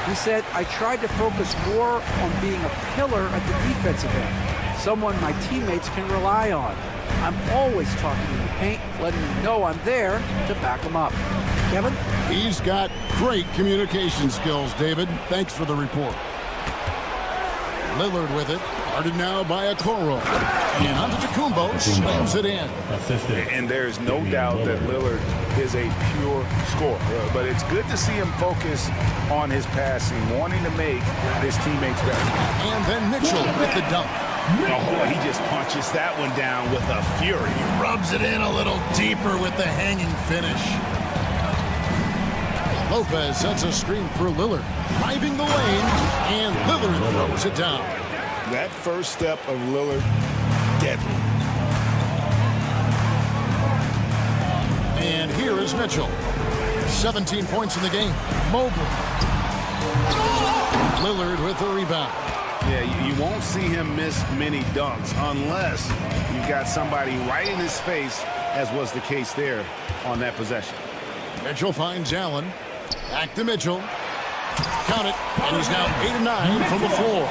He said, I tried to focus more on being a pillar at the defensive end, someone my teammates can rely on. I'm always talking in the paint, letting them know I'm there to back them up. Kevin? He's got great communication skills, David. Thanks for the report. Lillard with it. Guarded now by Okoro. And Antetokounmpo slams it in. And there's no doubt that Lillard is a pure scorer. But it's good to see him focus on his passing, wanting to make his teammates better. And then Mitchell with the dunk. Oh, he just punches that one down with a fury. He rubs it in a little deeper with the hanging finish. Lopez sets a screen for Lillard, driving the lane, and Lillard throws it down. That first step of Lillard, deadly. And here is Mitchell. 17 points in the game. Mobley. Lillard with the rebound. Yeah, you won't see him miss many dunks unless you've got somebody right in his face, as was the case there on that possession. Mitchell finds Allen. Back to Mitchell. Count it. And he's now 8 of 9 from the floor.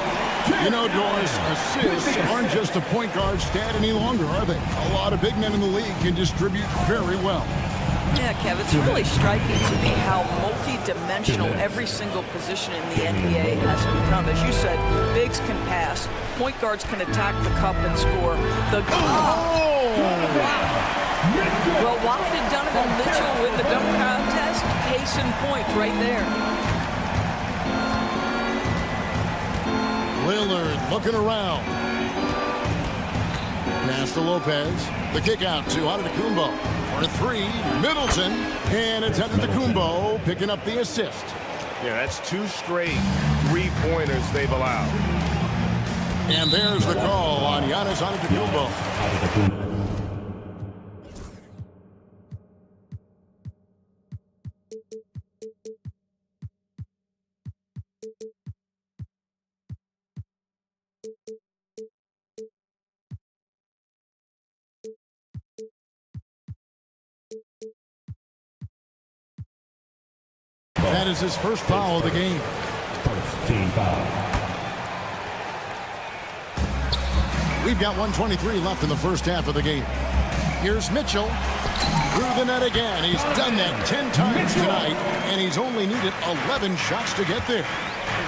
You know, Doris, assists aren't just a point guard stat any longer, are they? A lot of big men in the league can distribute very well. Yeah, Kev, it's really striking to me how multi-dimensional every single position in the NBA has become. As you said, bigs can pass, point guards can attack the cup and score. Well, why did Donovan Mitchell win the dunk contest? Case in point right there. Lillard looking around. Pass to Lopez. The kick out to Antetokounmpo. For three, Middleton. And it's Antetokounmpo picking up the assist. Yeah, that's 2 straight three-pointers they've allowed. And there's the call on Giannis Antetokounmpo. That is his first foul of the game. First team foul. We've got 1:23 left in the first half of the game. Here's Mitchell. Through the net again. He's done that 10 times tonight, and he's only needed 11 shots to get there.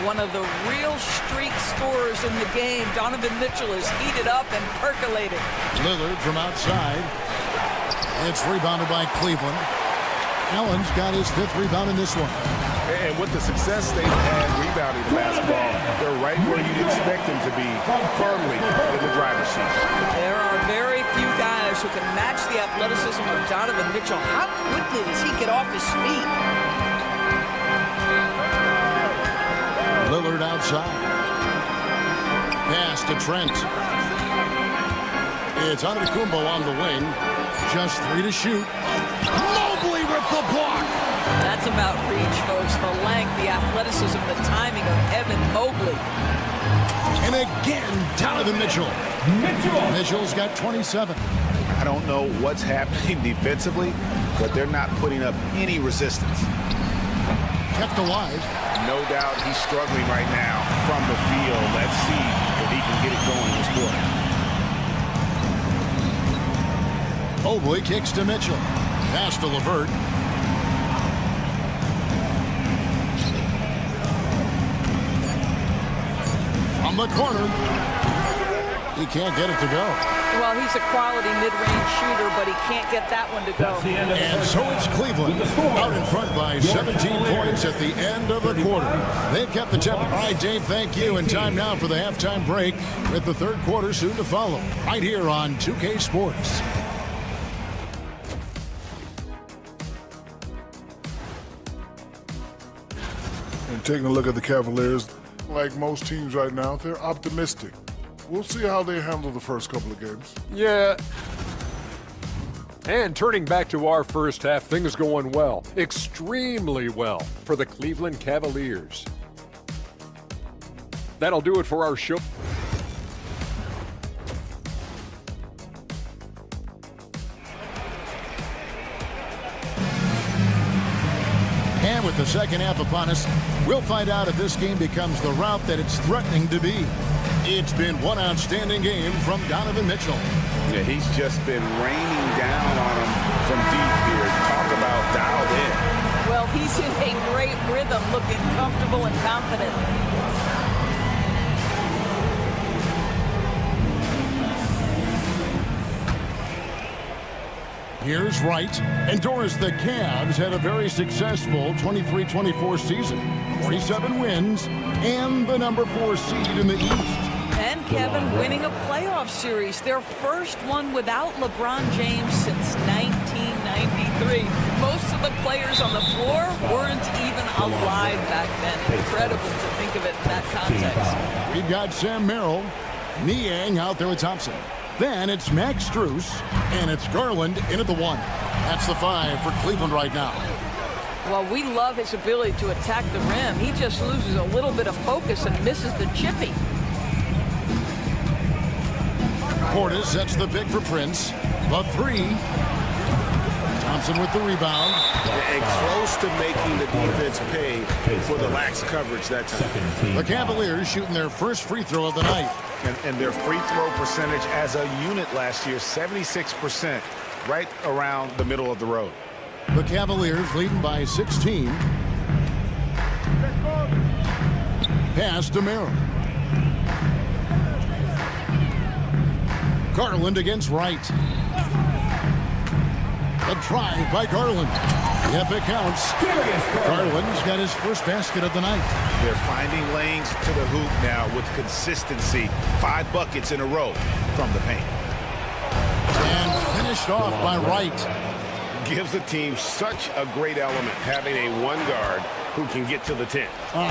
One of the real streak scorers in the game. Donovan Mitchell is heated up and percolated. Lillard from outside. It's rebounded by Cleveland. Allen's got his 5th rebound in this one. And with the success they've had rebounding the basketball, they're right where you'd expect them to be, firmly in the driver's seat. There are very few guys who can match the athleticism of Donovan Mitchell. How quickly does he get off his feet? Lillard outside. Pass to Trent. It's Antetokounmpo on the wing. Just 3 to shoot. Mobley with the block. That's about reach, folks. The length, the athleticism, the timing of Evan Mobley. And again, Donovan Mitchell. Mitchell's got 27. I don't know what's happening defensively, but they're not putting up any resistance. Kept alive. No doubt he's struggling right now from the field. Let's see if he can get it going this quarter. Mobley kicks to Mitchell. Pass to LeVert. From the corner. He can't get it to go. Well, he's a quality mid-range shooter, but he can't get that one to go. And so it's Cleveland out in front by 17 points at the end of the quarter. They've kept the tempo. All right, Dave, thank you. And time now for the halftime break with the third quarter soon to follow. Right here on 2K Sports. And taking a look at the Cavaliers, like most teams right now, they're optimistic. We'll see how they handle the first couple of games. Yeah. And turning back to our first half, things going well. Extremely well for the Cleveland Cavaliers. That'll do it for our show. And with the second half upon us, we'll find out if this game becomes the route that it's threatening to be. It's been one outstanding game from Donovan Mitchell. Yeah, he's just been raining down on him from deep here. Talk about dialed in. Well, he's in a great rhythm, looking comfortable and confident. Here's Wright. And Doris, the Cavs had a very successful 23-24 season. 47 wins and the number 4 seed in the East. And Kevin winning a playoff series, their first one without LeBron James since 1993. Most of the players on the floor weren't even alive back then. Incredible to think of it in that context. We've got Sam Merrill, Niang out there with Thompson. Then it's Max Strus, and it's Garland in at the 1. That's the 5 for Cleveland right now. Well, we love his ability to attack the rim. He just loses a little bit of focus and misses the chippy. Portis sets the pick for Prince. The 3. Thompson with the rebound. And close to making the defense pay for the lax coverage that time. The Cavaliers shooting their first free throw of the night. And their free throw percentage as a unit last year, 76%, right around the middle of the road. The Cavaliers leading by 16. Pass to Merrill. Garland against Wright. A drive by Garland. Yep, it counts. Garland's got his first basket of the night. They're finding lanes to the hoop now with consistency. 5 buckets in a row from the paint. Finished off by Wright. Gives the team such a great element, having a one guard who can get to the 10.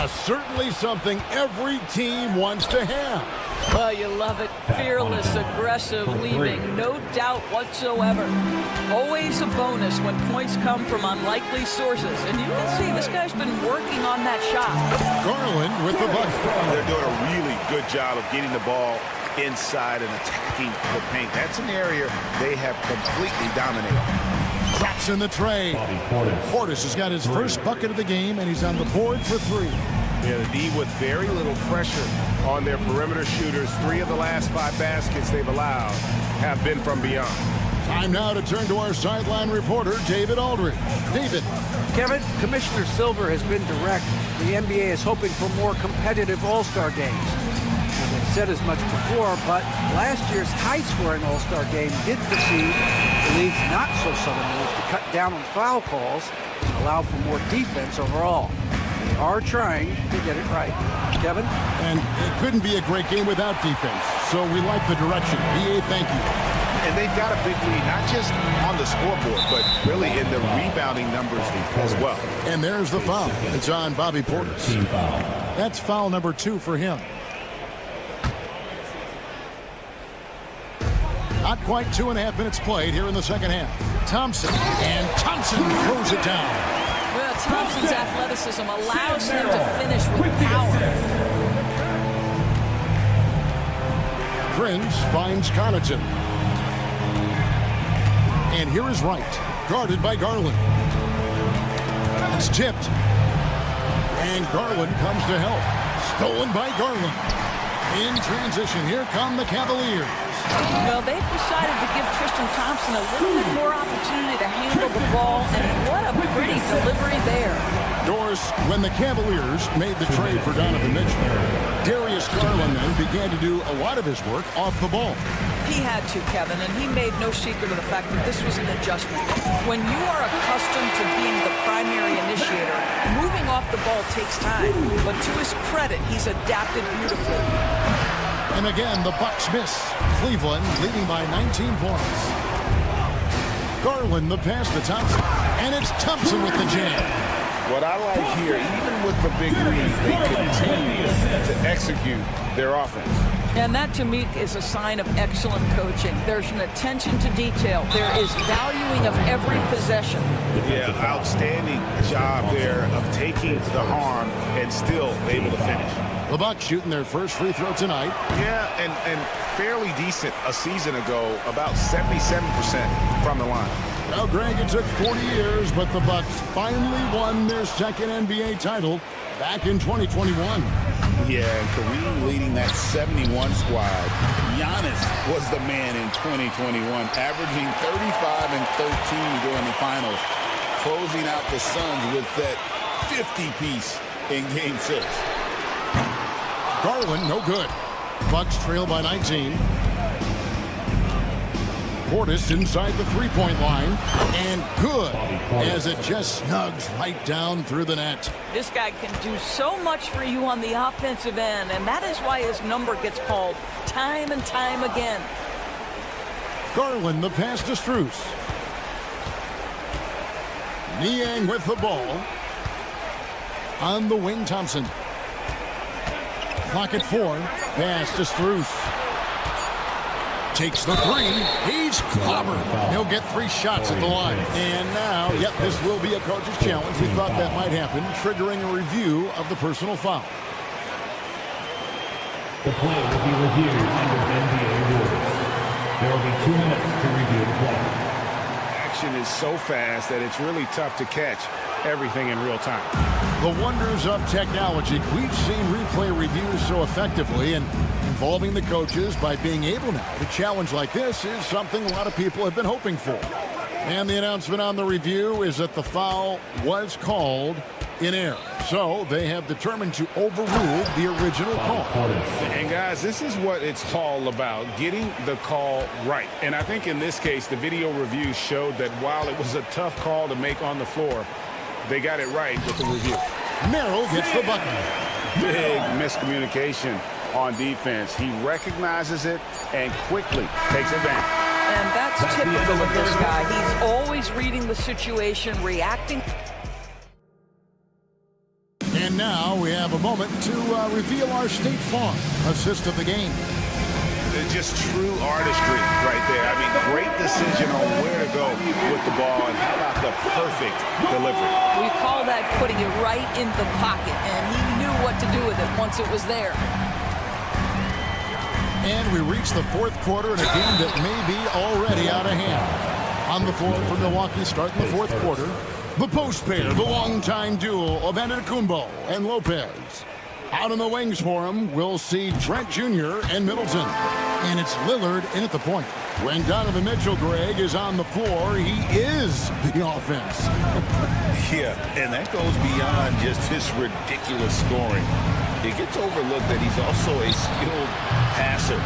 Certainly something every team wants to have. Well, you love it. Fearless, aggressive, leaving. No doubt whatsoever. Always a bonus when points come from unlikely sources. And you can see this guy's been working on that shot. Garland with the bucket. They're doing a really good job of getting the ball inside and attacking the paint. That's an area they have completely dominated. Drops in the tray. Portis has got his first bucket of the game, and he's on the board for 3. Yeah, the D with very little pressure on their perimeter shooters. 3 of the last 5 baskets they've allowed have been from beyond. Time now to turn to our sideline reporter, David Aldridge. David. Kevin, Commissioner Silver has been direct. The NBA is hoping for more competitive All-Star games. They've said as much before, but last year's high-scoring All-Star game did precede the league's not-so-subtle move to cut down on foul calls and allow for more defense overall. They are trying to get it right. Kevin? And it couldn't be a great game without defense, so we like the direction. BA, thank you. And they've got a big lead, not just on the scoreboard, but really in the rebounding numbers as well. And there's the foul. It's on Bobby Portis. That's foul number 2 for him. Not quite 2.5 minutes played here in the second half. Thompson, and Thompson throws it down. Well, Thompson's athleticism allows him to finish with power. Prince finds Connaughton. And here is Wright, guarded by Garland. It's tipped. And Garland comes to help. Stolen by Garland. In transition, here come the Cavaliers. Well, they've decided to give Tristan Thompson a little bit more opportunity to handle the ball, and what a pretty delivery there. Doris, when the Cavaliers made the trade for Donovan Mitchell, Darius Garland then began to do a lot of his work off the ball. He had to, Kevin, and he made no secret of the fact that this was an adjustment. When you are accustomed to being the primary initiator, moving off the ball takes time, but to his credit, he's adapted beautifully. And again, the Bucks miss. Cleveland leading by 19 points. Garland the pass to Thompson. And it's Thompson with the jam. What I like here, even with the big lead, they continue to execute their offense. And that, to me, is a sign of excellent coaching. There's an attention to detail. There is valuing of every possession. Yeah, outstanding job there of taking the harm and still able to finish. The Bucks shooting their first free throw tonight. Yeah, and fairly decent a season ago, about 77% from the line. Now, Greg, it took 40 years, but the Bucks finally won their second NBA title back in 2021. Yeah, and Kareem leading that 71 squad. Giannis was the man in 2021, averaging 35 and 13 during the finals, closing out the Suns with that 50-piece in Game 6. Garland, no good. Bucks trail by 19. Portis inside the three-point line, and good, as it just snugs right down through the net. This guy can do so much for you on the offensive end, and that is why his number gets called time and time again. Garland, the pass to Strus. Niang with the ball. On the wing, Thompson. Clock at 4. Pass to Strus. Takes the 3. He's clobbered. He'll get 3 shots at the line. And now, yep, this will be a coach's challenge. We thought that might happen, triggering a review of the personal foul. The play will be reviewed under NBA rules. There will be 2 minutes to review the play. Action is so fast that it's really tough to catch everything in real time. The wonders of technology. We've seen replay reviews so effectively, and involving the coaches by being able now to challenge like this is something a lot of people have been hoping for. And the announcement on the review is that the foul was called in error. So they have determined to overrule the original call. And guys, this is what it's all about, getting the call right. And I think in this case, the video review showed that while it was a tough call to make on the floor, they got it right with the review. Merrill gets the bucket. Big miscommunication on defense. He recognizes it and quickly takes it down. And that's typical of this guy. He's always reading the situation, reacting. And now we have a moment to reveal our State Farm assist of the game. Just true artistry right there. I mean, great decision on where to go with the ball, and how about the perfect delivery. We call that putting it right in the pocket, and he knew what to do with it once it was there. And we reach the fourth quarter in a game that may be already out of hand. On the floor for Milwaukee starting the fourth quarter, the post pair, the longtime duo of Antetokounmpo and Lopez. Out on the wings for him, we'll see Trent Jr. and Middleton. And it's Lillard in at the point. When Donovan Mitchell, Greg, is on the floor, he is the offense. Yeah, and that goes beyond just his ridiculous scoring. It gets overlooked that he's also a skilled passer.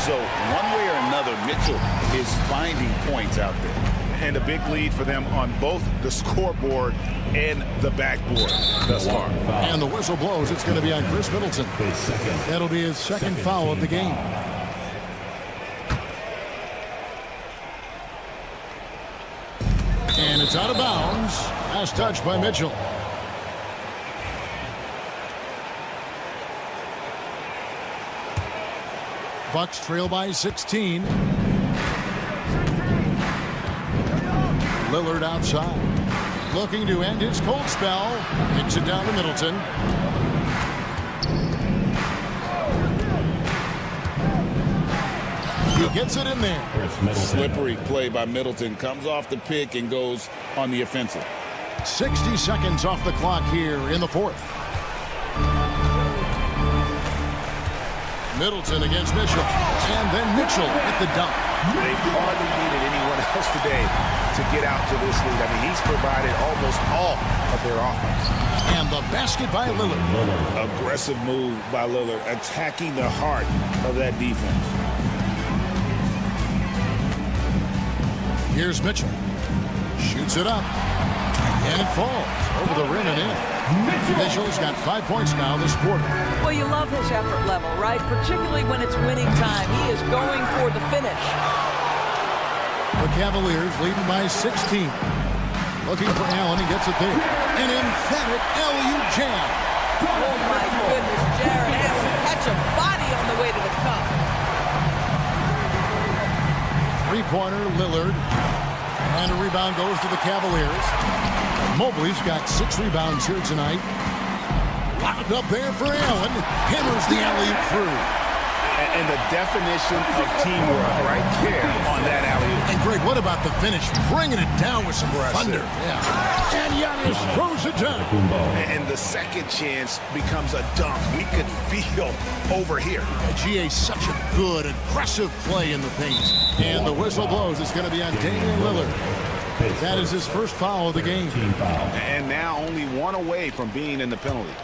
So one way or another, Mitchell is finding points out there. And a big lead for them on both the scoreboard and the backboard thus far. And the whistle blows. It's going to be on Chris Middleton. That'll be his second foul of the game. And it's out of bounds. Last touch by Mitchell. Bucks trail by 16. Lillard outside. Looking to end his cold spell. Kicks it down to Middleton. He gets it in there. Slippery play by Middleton. Comes off the pick and goes on the offensive. 60 seconds off the clock here in the fourth. Middleton against Mitchell. And then Mitchell at the dunk. They've hardly needed anyone else today to get out to this lead. I mean, he's provided almost all of their offense. And the basket by Lillard. Aggressive move by Lillard, attacking the heart of that defense. Here's Mitchell. Shoots it up. And it falls over the rim and in. Mitchell's got 5 points now this quarter. Well, you love his effort level, right? Particularly when it's winning time. He is going for the finish. The Cavaliers leading by 16. Looking for Allen. He gets it there. An emphatic alley-oop jam. Oh, my goodness. Jared has to catch a body on the way to the cup. Three-pointer, Lillard. And a rebound goes to the Cavaliers. Mobley's got 6 rebounds here tonight. Locked up there for Allen. Hammers the alley-oop through. And the definition of teamwork right there on that alley-oop. And Greg, what about the finish? Bringing it down with some thunder. Yeah. And Giannis throws it down. And the second chance becomes a dunk. We could feel over here. GA, such a good, aggressive play in the paint. And the whistle blows. It's going to be on Damian Lillard. That is his first foul of the game. And now only one away from being in the penalty.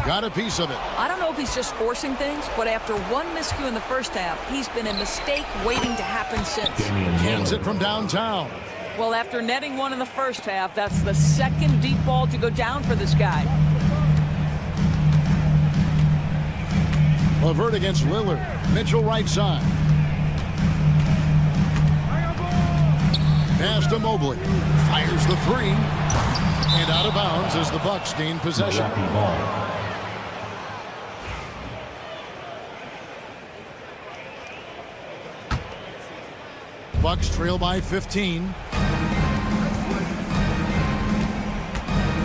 Got a piece of it. I don't know if he's just forcing things, but after one miscue in the first half, he's been a mistake waiting to happen since. Hands it from downtown. Well, after netting one in the first half, that's the second deep ball to go down for this guy. LeVert against Lillard. Mitchell right side. Pass to Mobley. Fires the three. And out of bounds as the Bucks gain possession. Bucks trail by 15.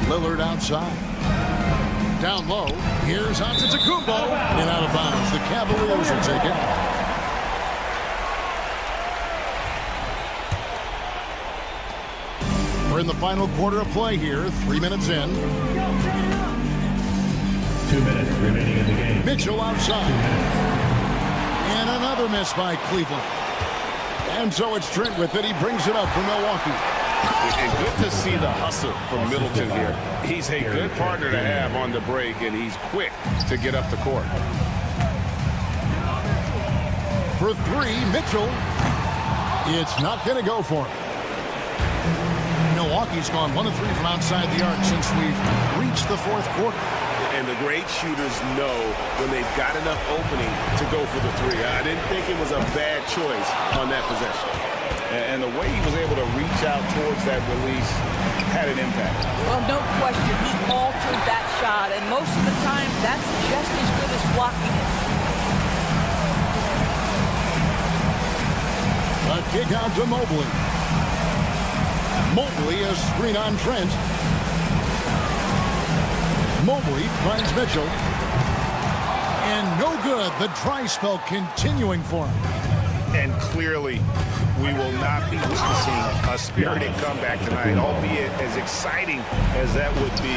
Lillard outside. Down low. Here's Antetokounmpo. And out of bounds. The Cavaliers will take it. We're in the final quarter of play here. 3 minutes in. 2 minutes remaining in the game. Mitchell outside. And another miss by Cleveland. And so it's Trent with it. He brings it up for Milwaukee. And good to see the hustle from Middleton here. He's a good partner to have on the break, and he's quick to get up the court. For three, Mitchell. It's not going to go for him. Milwaukee's gone 1 of 3 from outside the arc since we've reached the fourth quarter. And the great shooters know when they've got enough opening to go for the three. I didn't think it was a bad choice on that possession. And the way he was able to reach out towards that release had an impact. Well, no question, he altered that shot, and most of the time, that's just as good as blocking it. A kick out to Mobley. Mobley, a screen on Trent. Mobley finds Mitchell. And no good. The dry spell continuing for him. And clearly, we will not be witnessing a spirited comeback tonight, albeit as exciting as that would be.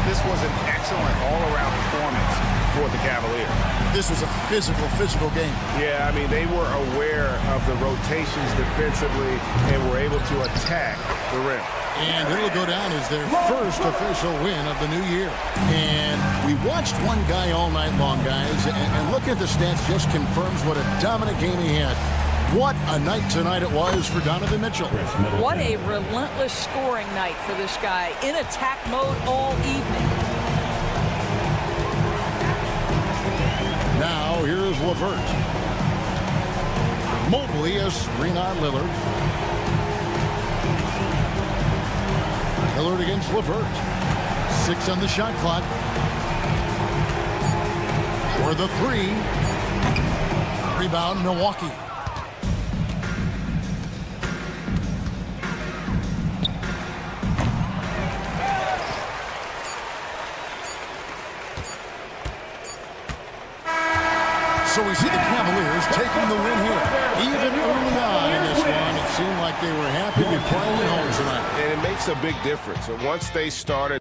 This was an excellent all-around performance for the Cavaliers. This was a physical game. Yeah, I mean, they were aware of the rotations defensively and were able to attack the rim. And it'll go down as their first official win of the new year. And we watched one guy all night long, guys, and looking at the stats just confirms what a dominant game he had. What a night tonight it was for Donovan Mitchell. What a relentless scoring night for this guy. In attack mode all evening. Now here's LeVert. Mobley, a screen on Lillard. Lillard against LeVert. 6 on the shot clock. For the 3. Rebound, Milwaukee. So we see the Cavaliers taking the win here. Even early on in this one, it seemed like they were happy to be playing at home tonight. And it makes a big difference. So once they started.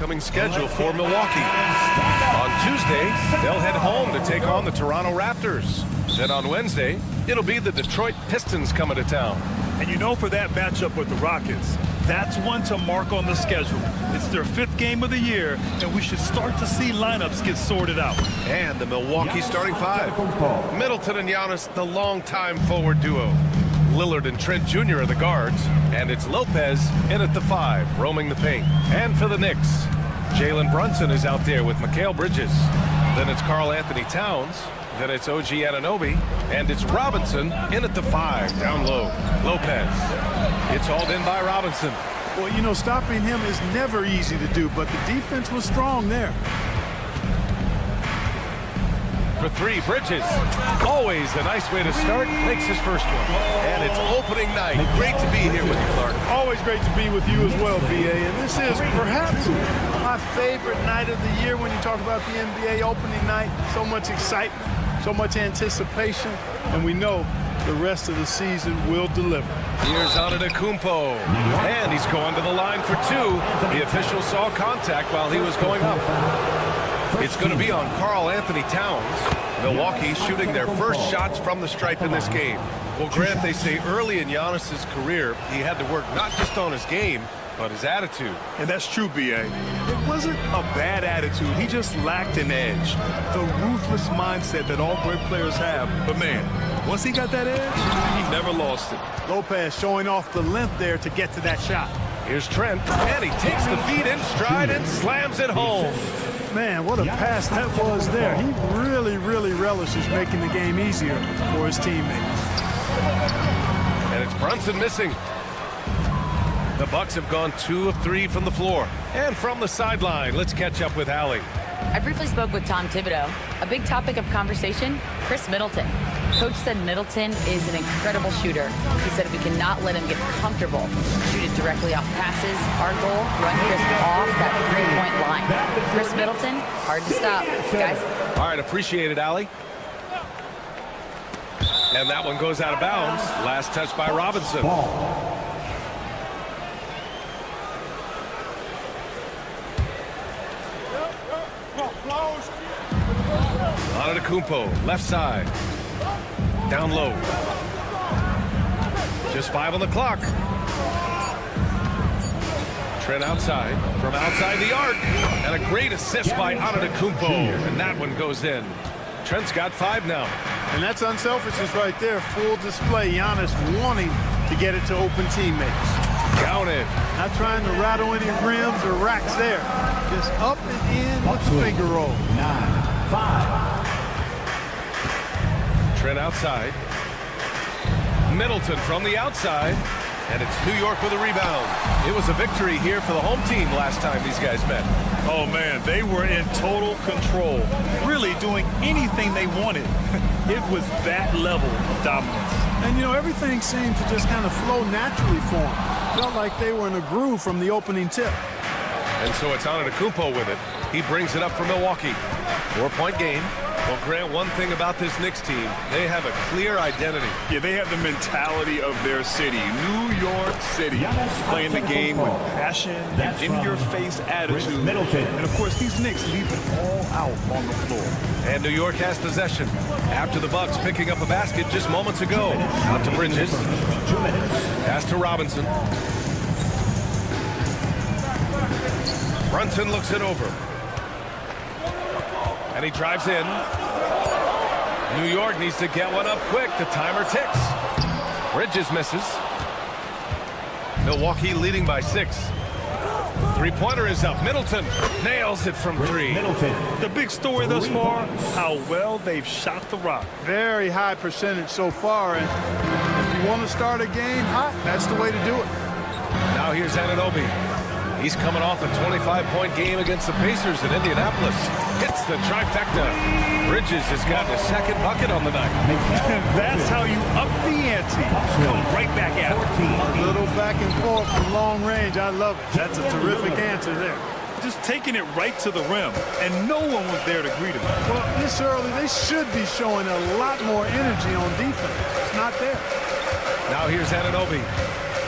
Upcoming schedule for Milwaukee. On Tuesday, they'll head home to take on the Toronto Raptors. Then on Wednesday, it'll be the Detroit Pistons coming to town. And you know, for that matchup with the Rockets, that's one to mark on the schedule. It's their 5th game of the year, and we should start to see lineups get sorted out. And the Milwaukee starting 5. Middleton and Giannis, the longtime forward duo. Lillard and Trent Jr. are the guards, and it's Lopez in at the 5, roaming the paint. And for the Knicks, Jalen Brunson is out there with Mikal Bridges. Then it's Karl Anthony Towns. Then it's OG Anunoby, and it's Robinson in at the 5, down low. Lopez. It's hauled in by Robinson. Well, you know, stopping him is never easy to do, but the defense was strong there. For 3, Bridges. Always a nice way to start. Makes his first one. And it's opening night. Great to be here with you, Clark. Always great to be with you as well, B.A. And this is perhaps my favorite night of the year when you talk about the NBA opening night. So much excitement, so much anticipation, and we know the rest of the season will deliver. Here's Antetokounmpo, and he's going to the line for 2. The official saw contact while he was going up. It's going to be on Karl Anthony Towns. Milwaukee shooting their first shots from the stripe in this game. Well, Grant, they say early in Giannis's career, he had to work not just on his game, but his attitude. And that's true, B.A. It wasn't a bad attitude. He just lacked an edge. The ruthless mindset that all great players have. But, man, once he got that edge, he never lost it. Lopez showing off the length there to get to that shot. Here's Trent, and he takes the feet in stride and slams it home. Man, what a pass that was there. He really, really relishes making the game easier for his teammates. And it's Brunson missing. The Bucks have gone 2 of 3 from the floor. And from the sideline, let's catch up with Allie. I briefly spoke with Tom Thibodeau. A big topic of conversation, Chris Middleton. Coach said Middleton is an incredible shooter. He said we cannot let him get comfortable. Shoot it directly off passes. Our goal, run Chris off that 3-point line. Chris Middleton, hard to stop. Guys. All right, appreciate it, Allie. And that one goes out of bounds. Last touch by Robinson. Antetokounmpo, left side. Down low. Just 5 on the clock. Trent outside. From outside the arc. And a great assist by Antetokounmpo. And that one goes in. Trent's got 5 now. And that's unselfishness right there. Full display. Giannis wanting to get it to open teammates. Counted. Not trying to rattle any rims or racks there. Just up and in with the finger roll. 9-5. Trent outside. Middleton from the outside. And it's New York with a rebound. It was a victory here for the home team last time these guys met. Oh, man, they were in total control. Really doing anything they wanted. It was that level of dominance. And, you know, everything seemed to just kind of flow naturally for them. Felt like they were in a groove from the opening tip. And so it's Antetokounmpo with it. He brings it up for Milwaukee. 4-point game. Well, Grant, one thing about this Knicks team, they have a clear identity. Yeah, they have the mentality of their city, New York City, playing the game with passion and in-your-face attitude. And, of course, these Knicks leave it all out on the floor. And New York has possession after the Bucks picking up a basket just moments ago. Out to Bridges. Pass to Robinson. Brunson looks it over. And he drives in. New York needs to get one up quick. The timer ticks. Bridges misses. Milwaukee leading by 6. Three-pointer is up. Middleton nails it from 3. The big story thus far, how well they've shot the rock. Very high percentage so far. And if you want to start a game hot, that's the way to do it. Now here's Anunoby. He's coming off a 25-point game against the Pacers in Indianapolis. Hits the trifecta. Bridges has gotten a second bucket on the night. That's how you up the ante. Come right back at it. A little back and forth from long range. I love it. That's a terrific answer there. Just taking it right to the rim, and no one was there to greet him. Well, this early, they should be showing a lot more energy on defense. It's not there. Now here's Anunoby.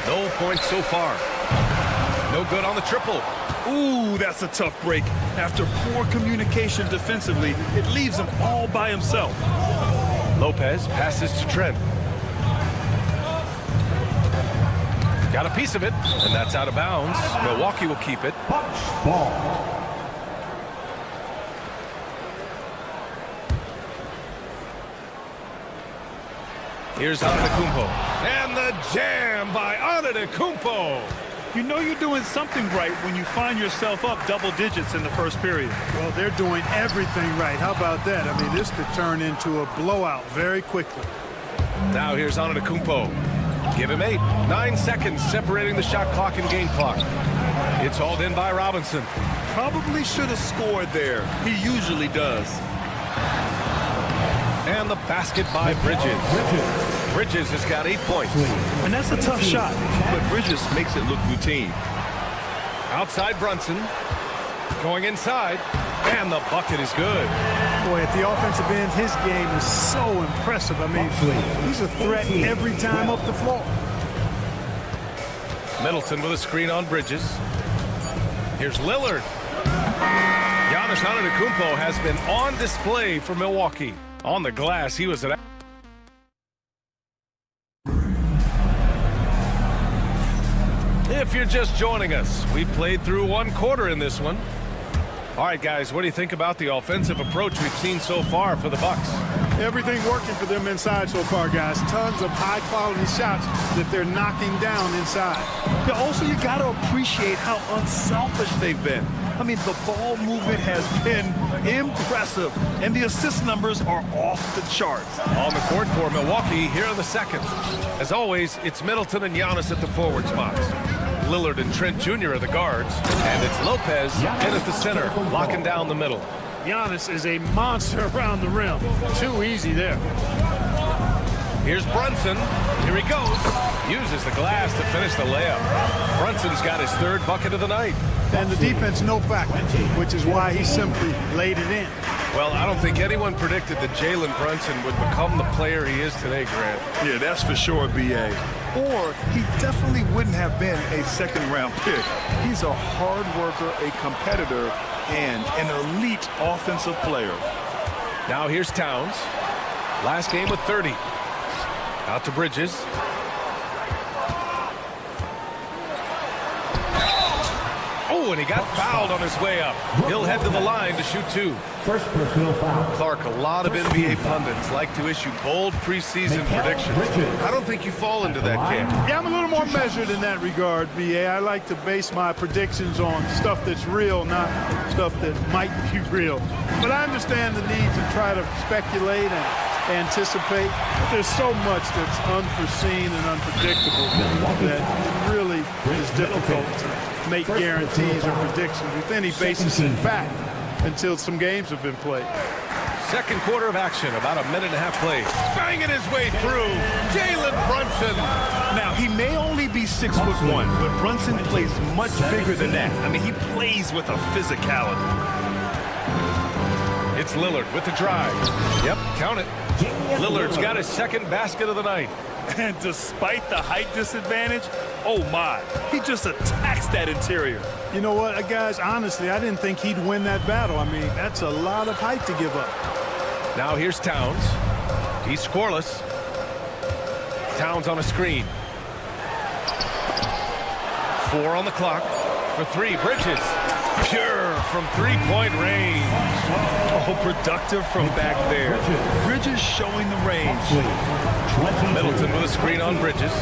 No points so far. No good on the triple. Ooh, that's a tough break. After poor communication defensively, it leaves him all by himself. Lopez passes to Trent. Got a piece of it, and that's out of bounds. Milwaukee will keep it. Ball. Here's Antetokounmpo. And the jam by Antetokounmpo. You know you're doing something right when you find yourself up double digits in the first period. Well, they're doing everything right. How about that? I mean, this could turn into a blowout very quickly. Now here's Antetokounmpo. Give him 8. 9 seconds separating the shot clock and game clock. It's hauled in by Robinson. Probably should have scored there. He usually does. And the basket by Bridges. Bridges has got 8 points. And that's a tough shot, but Bridges makes it look routine. Outside Brunson. Going inside. And the bucket is good. Boy, at the offensive end, his game is so impressive. I mean, he's a threat every time up the floor. Middleton with a screen on Bridges. Here's Lillard. Giannis Antetokounmpo has been on display for Milwaukee. On the glass, he was an... If you're just joining us, we played through 1 quarter in this one. All right, guys, what do you think about the offensive approach we've seen so far for the Bucks? Everything working for them inside so far, guys. Tons of high-quality shots that they're knocking down inside. But also, you got to appreciate how unselfish they've been. I mean, the ball movement has been impressive, and the assist numbers are off the charts. On the court for Milwaukee, here in the second. As always, it's Middleton and Giannis at the forward spots. Lillard and Trent Jr. are the guards, and it's Lopez in at the center, locking down the middle. Giannis is a monster around the rim. Too easy there. Here's Brunson. Here he goes. Uses the glass to finish the layup. Brunson's got his 3rd bucket of the night. And the defense no factor, which is why he simply laid it in. Well, I don't think anyone predicted that Jalen Brunson would become the player he is today, Grant. Yeah, that's for sure, B.A. Or he definitely wouldn't have been a 2nd-round pick. He's a hard worker, a competitor, and an elite offensive player. Now here's Towns. Last game with 30. Out to Bridges. Oh, and he got fouled on his way up. He'll head to the line to shoot 2. First personal foul. Clark, a lot of NBA pundits like to issue bold preseason predictions. I don't think you fall into that camp. Yeah, I'm a little more measured in that regard, B.A. I like to base my predictions on stuff that's real, not stuff that might be real. But I understand the need to try to speculate and anticipate. There's so much that's unforeseen and unpredictable that it really is difficult to make guarantees or predictions with any basis in fact until some games have been played. Second quarter of action, about a minute and a half played. Banging his way through, Jalen Brunson. Now, he may only be be 6'1", but Brunson plays much bigger than that. I mean, he plays with a physicality. It's Lillard with the drive. Yep, count it. Lillard's got his second basket of the night. And despite the height disadvantage, oh my, he just attacks that interior. You know what, guys, honestly, I didn't think he'd win that battle. I mean, that's a lot of height to give up. Now here's Towns. He's scoreless. Towns on a screen. 4 on the clock for 3. Bridges. Pure from three-point range. Oh, productive from back there. Bridges showing the range. Middleton with a screen on Bridges.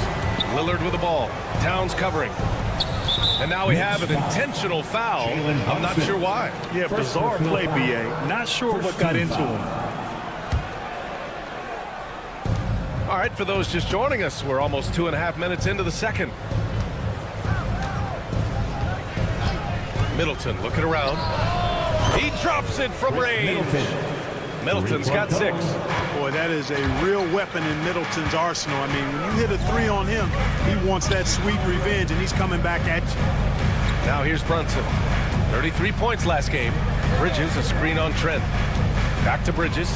Lillard with the ball. Towns covering. And now we have an intentional foul. I'm not sure why. Yeah, bizarre play, B.A. Not sure what got into him. All right, for those just joining us, we're almost 2.5 minutes into the second. Middleton looking around. He drops it from range. Middleton's got 6. Boy, that is a real weapon in Middleton's arsenal. I mean, when you hit a 3 on him, he wants that sweet revenge, and he's coming back at you. Now here's Brunson. 33 points last game. Bridges, a screen on Trent. Back to Bridges.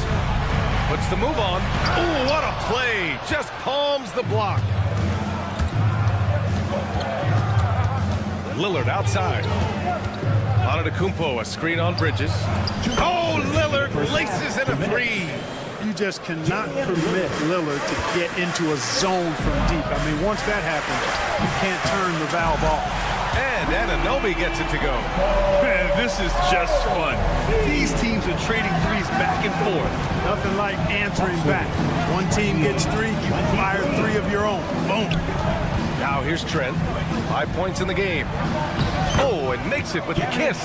Puts the move on. Oh, what a play. Just palms the block. Lillard outside. Antetokounmpo, a screen on Bridges. Oh, Lillard laces in a 3. You just cannot permit Lillard to get into a zone from deep. I mean, once that happens, you can't turn the valve off. And Anunoby gets it to go. Man, this is just fun. These teams are trading threes back and forth. Nothing like answering back. One team gets 3, you fire 3 of your own. Boom. Now here's Trent. 5 points in the game. Oh, and makes it with the kiss.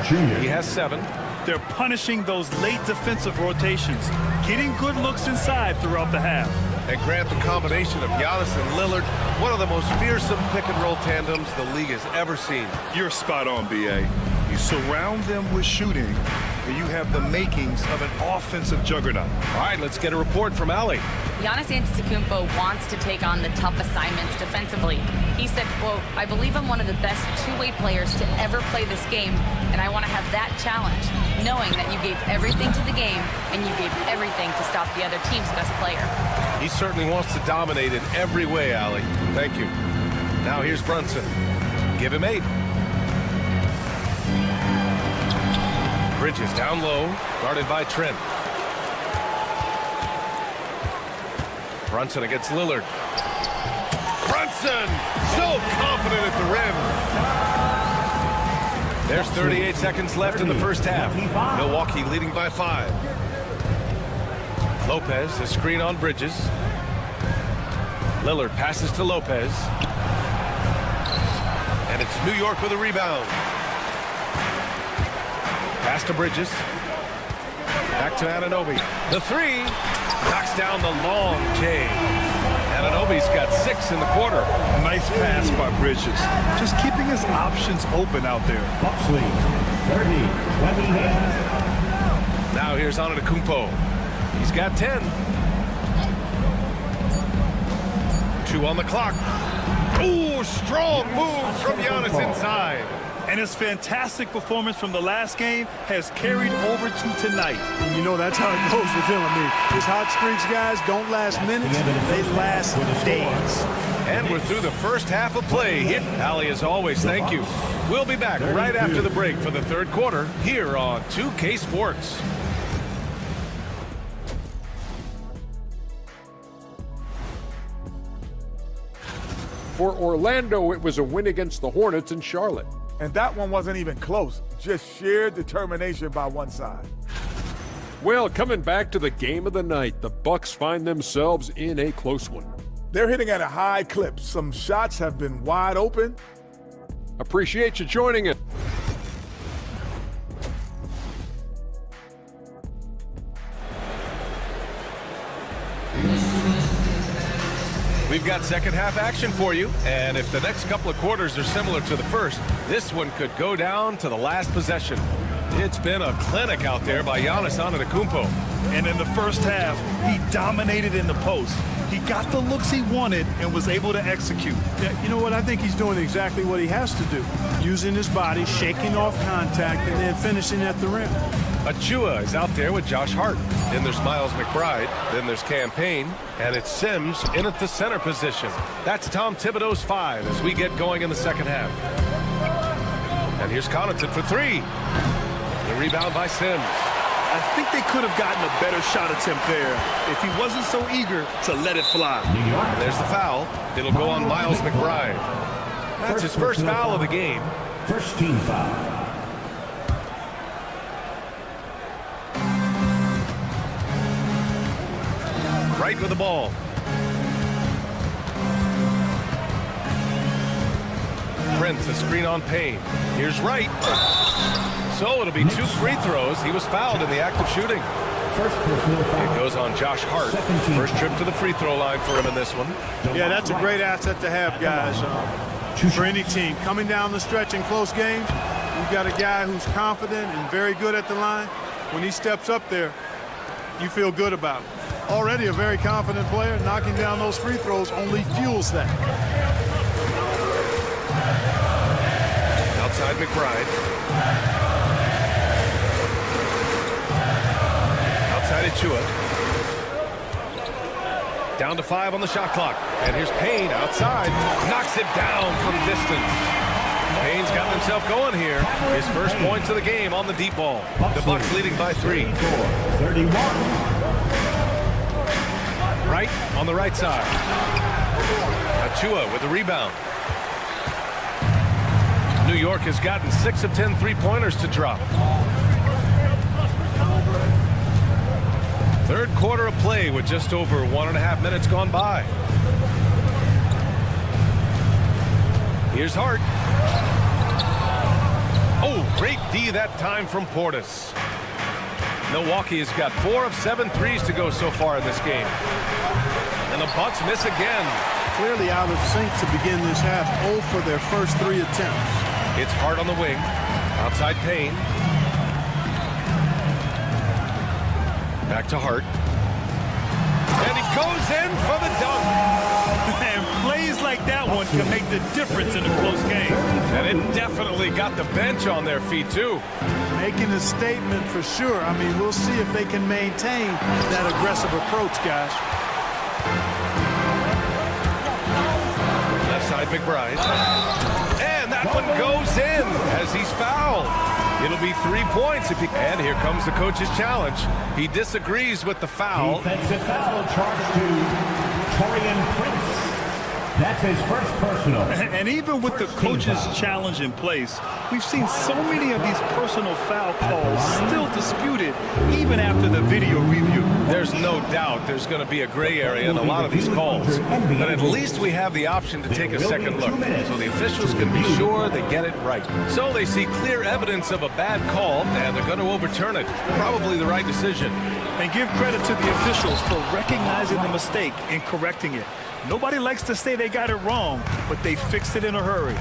He has 7. They're punishing those late defensive rotations, getting good looks inside throughout the half. And Grant, the combination of Giannis and Lillard, one of the most fearsome pick-and-roll tandems the league has ever seen. You're spot on, B.A. You surround them with shooting, and you have the makings of an offensive juggernaut. All right, let's get a report from Allie. Giannis Antetokounmpo wants to take on the tough assignments defensively. He said, quote, "I believe I'm one of the best two-way players to ever play this game, and I want to have that challenge, knowing that you gave everything to the game and you gave everything to stop the other team's best player." He certainly wants to dominate in every way, Allie. Thank you. Now here's Brunson. Give him 8. Bridges down low, guarded by Trent. Brunson against Lillard. Brunson, so confident at the rim. There's 38 seconds left in the first half. Milwaukee leading by 5. Lopez, a screen on Bridges. Lillard passes to Lopez. And it's New York with a rebound. Pass to Bridges. Back to Anunoby. The 3. Knocks down the long J. Anunoby's got 6 in the quarter. Nice pass by Bridges. Just keeping his options open out there. Now here's Antetokounmpo. He's got 10. 2 on the clock. Ooh, strong move from Giannis inside. And his fantastic performance from the last game has carried over to tonight. And you know that's how it goes with him. I mean, his hot streaks, guys, don't last minutes. They last days. And we're through the first half of play here. Allie, as always, thank you. We'll be back right after the break for the third quarter here on 2K Sports. For Orlando, it was a win against the Hornets in Charlotte. And that one wasn't even close. Just sheer determination by one side. Well, coming back to the game of the night, the Bucks find themselves in a close one. They're hitting at a high clip. Some shots have been wide open. Appreciate you joining us. We've got second half action for you, and if the next couple of quarters are similar to the first, this one could go down to the last possession. It's been a clinic out there by Giannis Antetokounmpo. And in the first half, he dominated in the post. He got the looks he wanted and was able to execute. Yeah, you know what? I think he's doing exactly what he has to do. Using his body, shaking off contact, and then finishing at the rim. Achua is out there with Josh Hart. Then there's Miles McBride. Then there's Campaign. And it's Sims in at the center position. That's Tom Thibodeau's 5 as we get going in the second half. And here's Connaughton for 3. The rebound by Sims. I think they could have gotten a better shot attempt there if he wasn't so eager to let it fly. And there's the foul. It'll go on Miles McBride. That's his first foul of the game. First team foul. Right with the ball. Prince, a screen on Payne. Here's Wright. So it'll be 2 free throws. He was fouled in the act of shooting. It goes on Josh Hart. First trip to the free throw line for him in this one. Yeah, that's a great asset to have, guys. For any team. Coming down the stretch in close games, you've got a guy who's confident and very good at the line. When he steps up there, you feel good about it. Already a very confident player. Knocking down those free throws only fuels that. Outside McBride. Outside Achua. Down to 5 on the shot clock. And here's Payne outside. Knocks it down from distance. Payne's gotten himself going here. His first points of the game on the deep ball. The Bucks leading by 3. 31. Right on the right side. Achua with the rebound. New York has gotten 6 of 10 3-pointers to drop. Third quarter of play with just over 1.5 minutes gone by. Here's Hart. Oh, great D that time from Portis. Milwaukee has got 4 of 7 threes to go so far in this game. And the Bucks miss again. Clearly out of sync to begin this half. 0 for their first 3 attempts. It's Hart on the wing. Outside Payne. Back to Hart. And he goes in for the dunk. And plays like that one can make the difference in a close game. And it definitely got the bench on their feet, too. Making a statement for sure. I mean, we'll see if they can maintain that aggressive approach, guys. Left side McBride. And that one goes in as he's fouled. It'll be 3 points if he... And here comes the coach's challenge. He disagrees with the foul. Defensive foul charged to Taurean Prince. That's his first personal. And even with the coach's challenge in place, we've seen so many of these personal foul calls still disputed even after the video review. There's no doubt there's going to be a gray area in a lot of these calls. But at least we have the option to take a second look so the officials can be sure they get it right. So they see clear evidence of a bad call and they're going to overturn it. Probably the right decision. And give credit to the officials for recognizing the mistake and correcting it. Nobody likes to say they got it wrong, but they fixed it in a hurry.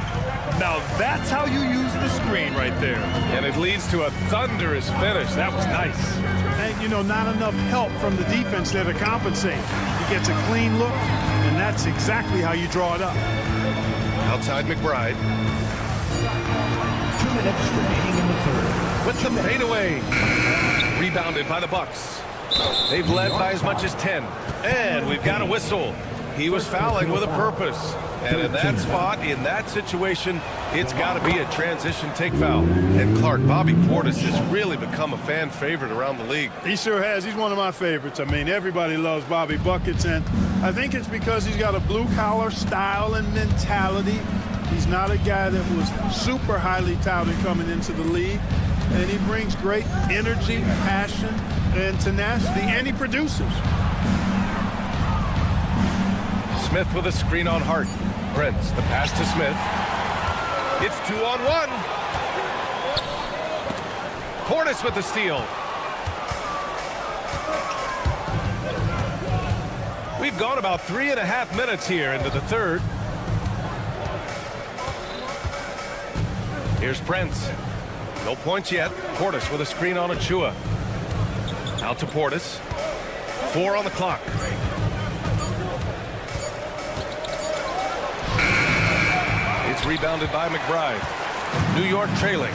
Now that's how you use the screen right there. And it leads to a thunderous finish. That was nice. And, you know, not enough help from the defense there to compensate. He gets a clean look, and that's exactly how you draw it up. Outside McBride. 2 minutes remaining in the third. With the fadeaway. Rebounded by the Bucks. They've led by as much as 10. And we've got a whistle. He was fouling with a purpose. And in that spot, in that situation, it's got to be a transition take foul. And Clark, Bobby Portis has really become a fan favorite around the league. He sure has. He's one of my favorites. I mean, everybody loves Bobby Buckets, and I think it's because he's got a blue-collar style and mentality. He's not a guy that was super highly touted coming into the league. And he brings great energy, passion, and tenacity, and he produces. Smith with a screen on Hart. Prince, the pass to Smith. It's 2-on-1. Portis with the steal. We've gone about 3.5 minutes here into the third. Here's Prince. No points yet. Portis with a screen on Achua. Out to Portis. 4 on the clock. rebounded by McBride. New York trailing.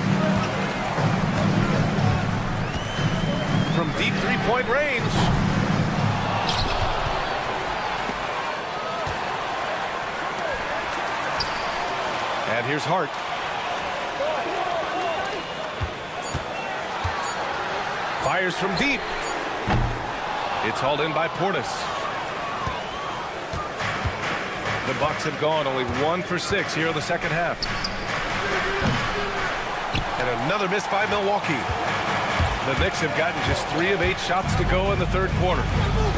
From deep three-point range. And here's Hart. Fires from deep. It's hauled in by Portis. The Bucks have gone only 1 for 6 here in the second half. And another miss by Milwaukee. The Knicks have gotten just 3 of 8 shots to go in the third quarter.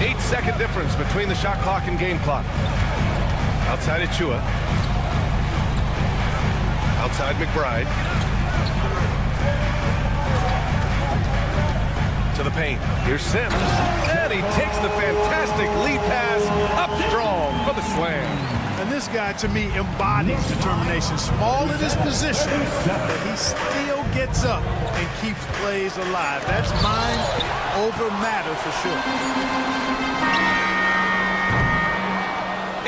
8-second difference between the shot clock and game clock. Outside Achua. Outside McBride. To the paint. Here's Sims. And he takes the fantastic lead pass up strong for the slam. And this guy, to me, embodies determination. Small in his position, but he still gets up and keeps plays alive. That's mind over matter for sure.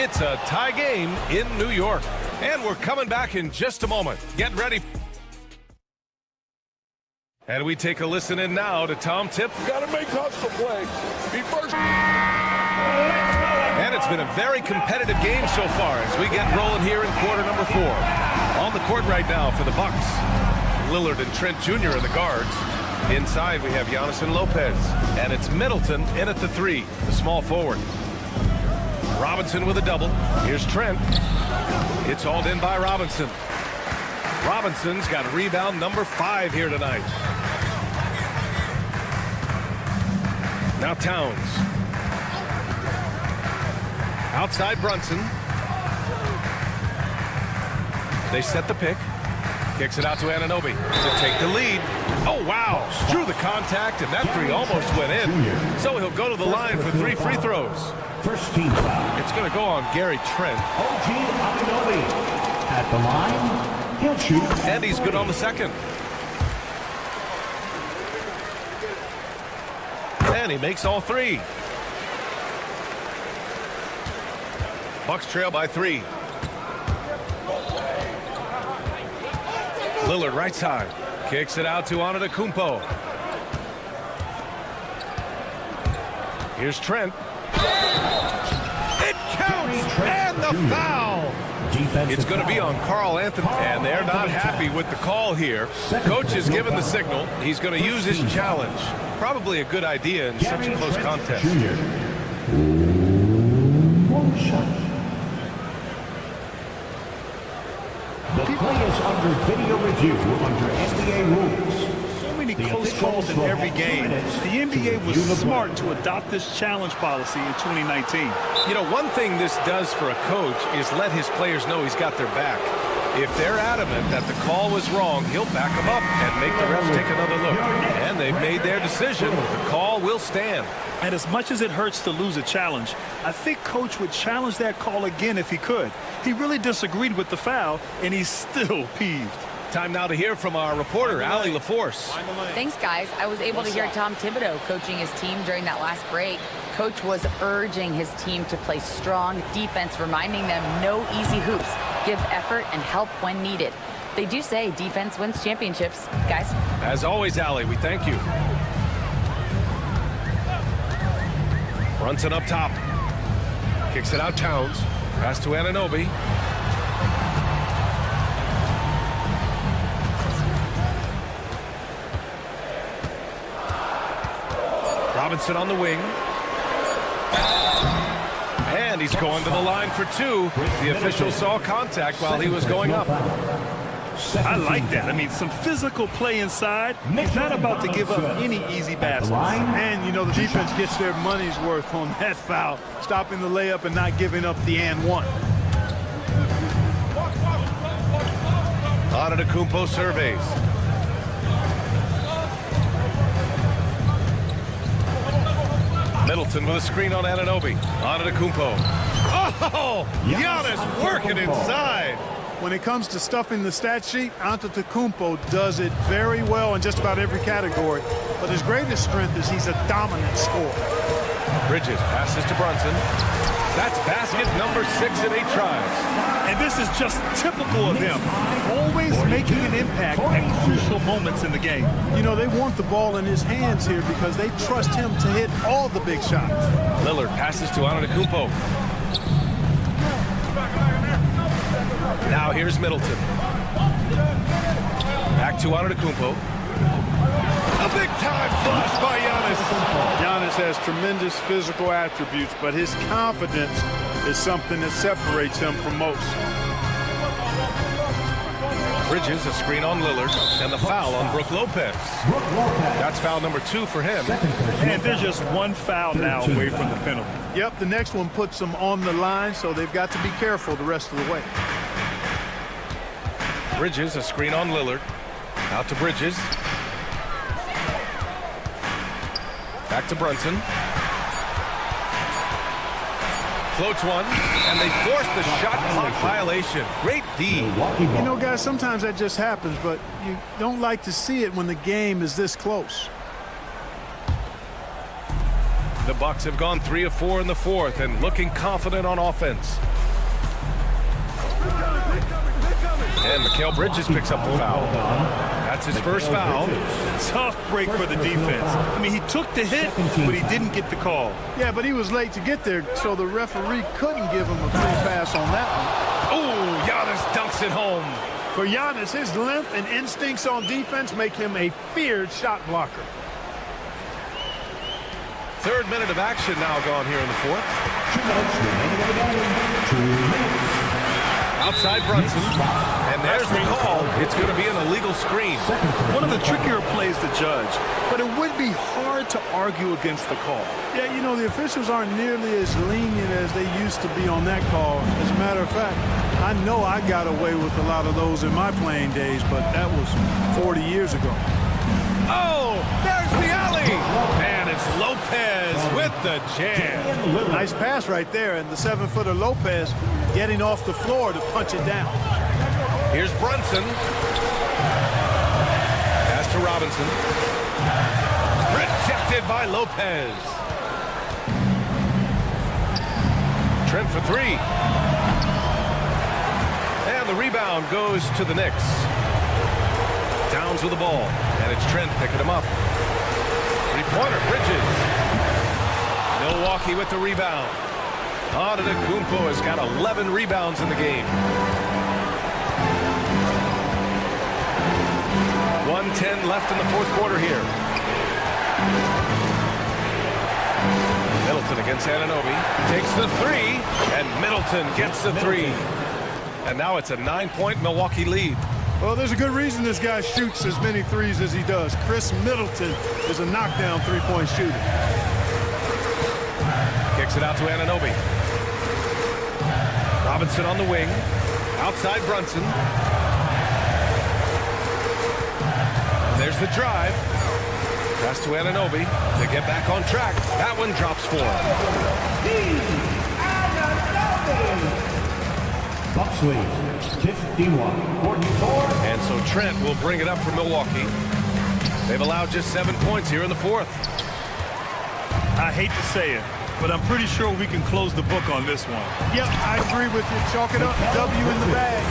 It's a tie game in New York. And we're coming back in just a moment. Get ready. And we take a listen in now to Tom Tip. Got to make hustle play. Be first. And it's been a very competitive game so far as we get rolling here in quarter number 4. On the court right now for the Bucks. Lillard and Trent Jr. are the guards. Inside we have Giannis and Lopez. And it's Middleton in at the 3, the small forward. Robinson with a double. Here's Trent. It's hauled in by Robinson. Robinson's got rebound number 5 here tonight. Now Towns. Outside Brunson. They set the pick. Kicks it out to Anunoby to take the lead. Oh, wow. Drew the contact, and that 3 almost went in. So he'll go to the line for 3 free throws. First team foul. It's going to go on Gary Trent. OG Anunoby at the line. He'll shoot. And he's good on the second. And he makes all 3. Bucks trail by 3. Lillard right side. Kicks it out to Antetokounmpo. Here's Trent. It counts! And the foul! It's going to be on Carl Anthony, and they're not happy with the call here. Coach has given the signal. He's going to use his challenge. Probably a good idea in such a close contest. One shot. The play is under video review under NBA rules. So many close calls in every game. The NBA was smart to adopt this challenge policy in 2019. You know, one thing this does for a coach is let his players know he's got their back. If they're adamant that the call was wrong, he'll back them up and make the refs take another look. And they've made their decision. The call will stand. And as much as it hurts to lose a challenge, I think Coach would challenge that call again if he could. He really disagreed with the foul, and he's still peeved. Time now to hear from our reporter, Allie LaForce. Thanks, guys. I was able to hear Tom Thibodeau coaching his team during that last break. Coach was urging his team to play strong defense, reminding them no easy hoops, give effort, and help when needed. They do say defense wins championships, guys. As always, Allie, we thank you. Brunson up top. Kicks it out Towns. Pass to Anunoby. Robinson on the wing. And he's going to the line for 2. The official saw contact while he was going up. I like that. I mean, some physical play inside. He's not about to give up any easy baskets. And, you know, the defense gets their money's worth on that foul, stopping the layup and not giving up the and one. Antetokounmpo surveys. Middleton with a screen on Anunoby. Antetokounmpo. Oh, Giannis working inside. When it comes to stuffing the stat sheet, Antetokounmpo does it very well in just about every category. But his greatest strength is he's a dominant scorer. Bridges passes to Brunson. That's basket number 6 in 8 tries. And this is just typical of him. Always making an impact at crucial moments in the game. You know, they want the ball in his hands here because they trust him to hit all the big shots. Lillard passes to Antetokounmpo. Now here's Middleton. Back to Antetokounmpo. A big-time flush by Giannis. Giannis has tremendous physical attributes, but his confidence is something that separates him from most. Bridges, a screen on Lillard, and the foul on Brook Lopez. That's foul number 2 for him. And they're just one foul now away from the penalty. Yep, the next one puts them on the line, so they've got to be careful the rest of the way. Bridges, a screen on Lillard. Out to Bridges. Back to Brunson. Floats one, and they force the shot clock violation. Great D. You know, guys, sometimes that just happens, but you don't like to see it when the game is this close. The Bucks have gone 3 of 4 in the 4th and looking confident on offense. And Mikal Bridges picks up the foul. That's his first foul. Tough break for the defense. I mean, he took the hit, but he didn't get the call. Yeah, but he was late to get there, so the referee couldn't give him a free pass on that one. Oh, Giannis dunks it home. For Giannis, his length and instincts on defense make him a feared shot blocker. 3rd minute of action now gone here in the 4th. Outside Brunson, and there's the call. It's going to be an illegal screen. One of the trickier plays to judge, but it would be hard to argue against the call. Yeah, you know, the officials aren't nearly as lenient as they used to be on that call. As a matter of fact, I know I got away with a lot of those in my playing days, but that was 40 years ago. Oh, there's the alley. And it's Lopez with the jam. Nice pass right there, and the 7-footer Lopez getting off the floor to punch it down. Here's Brunson. Pass to Robinson. Rejected by Lopez. Trent for 3. And the rebound goes to the Knicks. Towns with the ball, and it's Trent picking him up. 3-pointer, Bridges. Milwaukee with the rebound. Antetokounmpo has got 11 rebounds in the game. 1:10 left in the 4th quarter here. Middleton against Anunoby. Takes the 3, and Middleton gets the 3. And now it's a 9-point Milwaukee lead. Well, there's a good reason this guy shoots as many threes as he does. Chris Middleton is a knockdown three-point shooter. Kicks it out to Anunoby. Robinson on the wing. Outside Brunson. And there's the drive. Pass to Anunoby to get back on track. That one drops for him. Bucks lead 51-44. And so Trent will bring it up for Milwaukee. They've allowed just 7 points here in the 4th. I hate to say it, but I'm pretty sure we can close the book on this one. Yep, I agree with you. Chalk it up. W in the bag.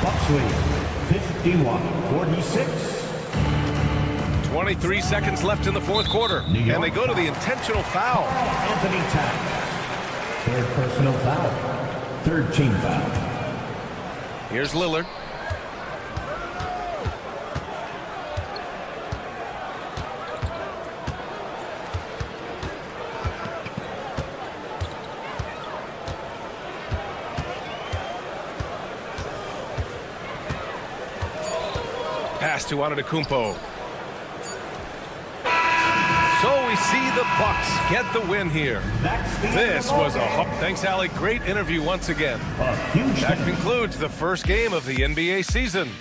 Bucks lead 51-46. 23 seconds left in the 4th quarter. And they go to the intentional foul. Anthony Towns. 3rd personal foul. 3rd team foul. Here's Lillard. Pass to Antetokounmpo. So we see the Bucks get the win here. This was thanks, Alec. Great interview once again. That concludes the first game of the NBA season.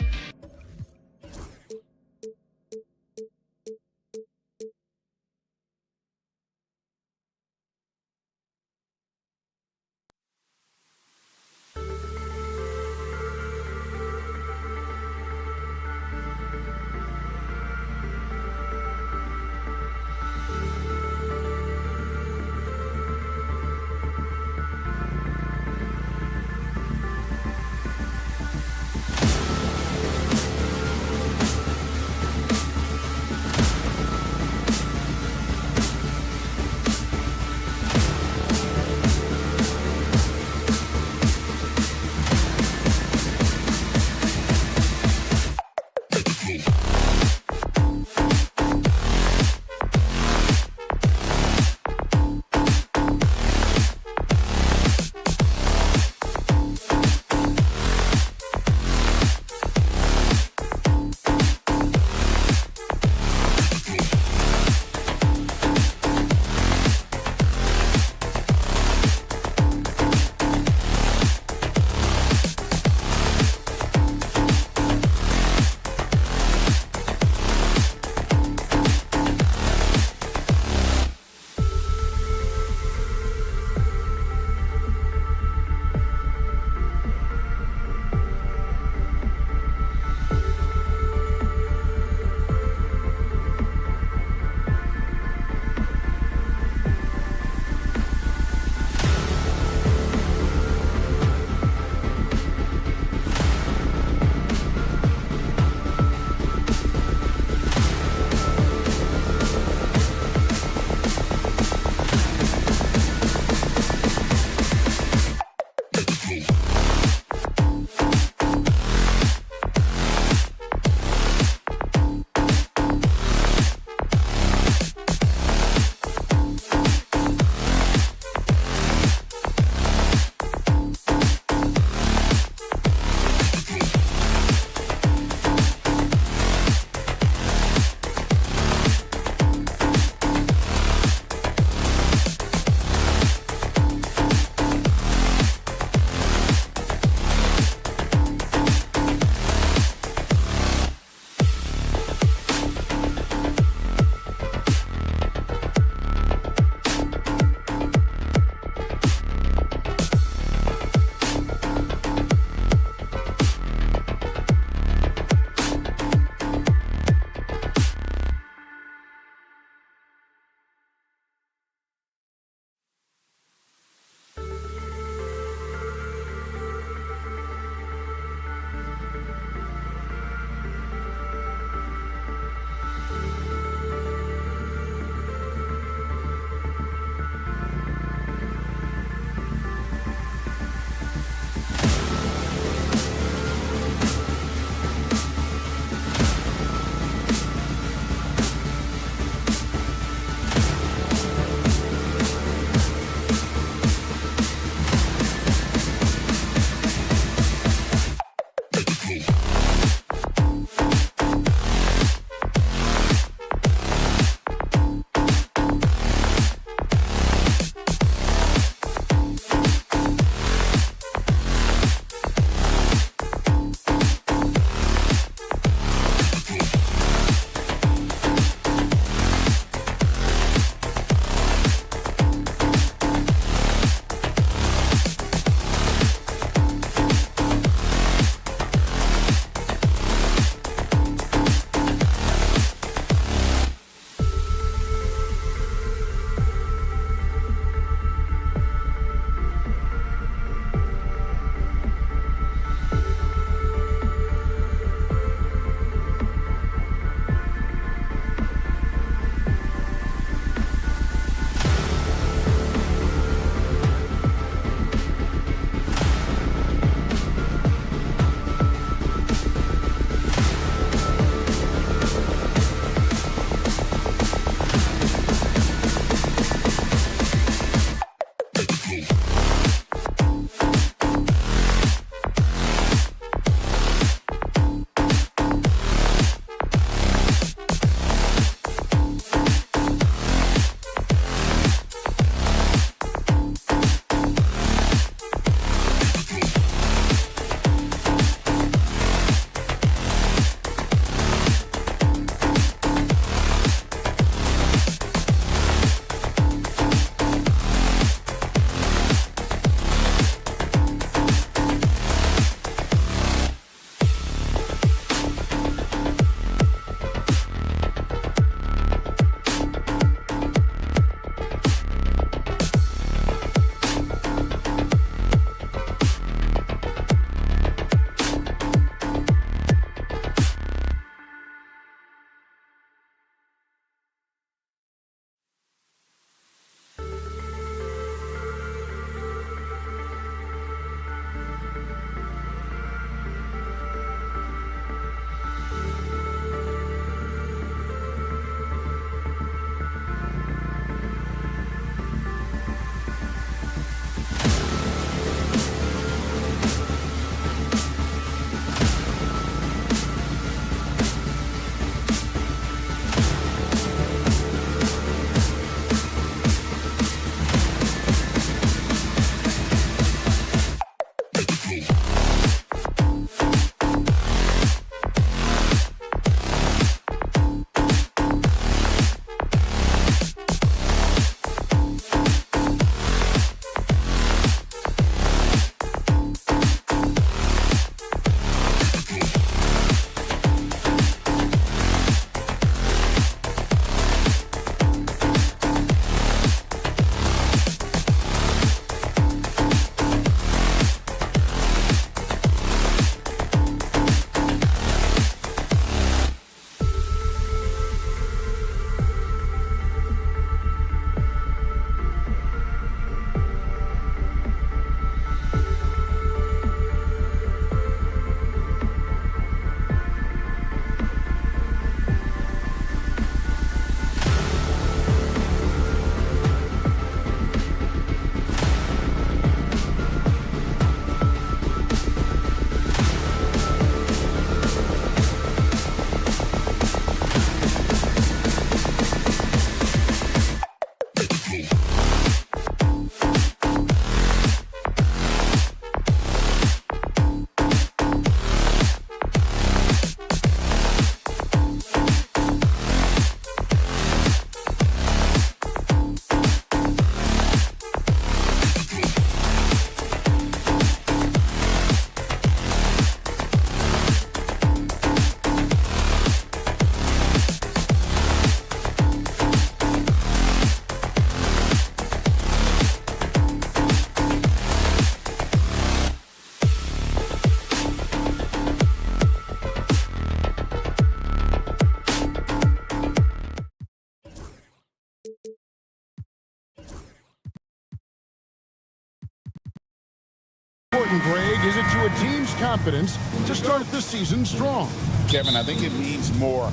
team's confidence to start the season strong? Kevin, I think it means more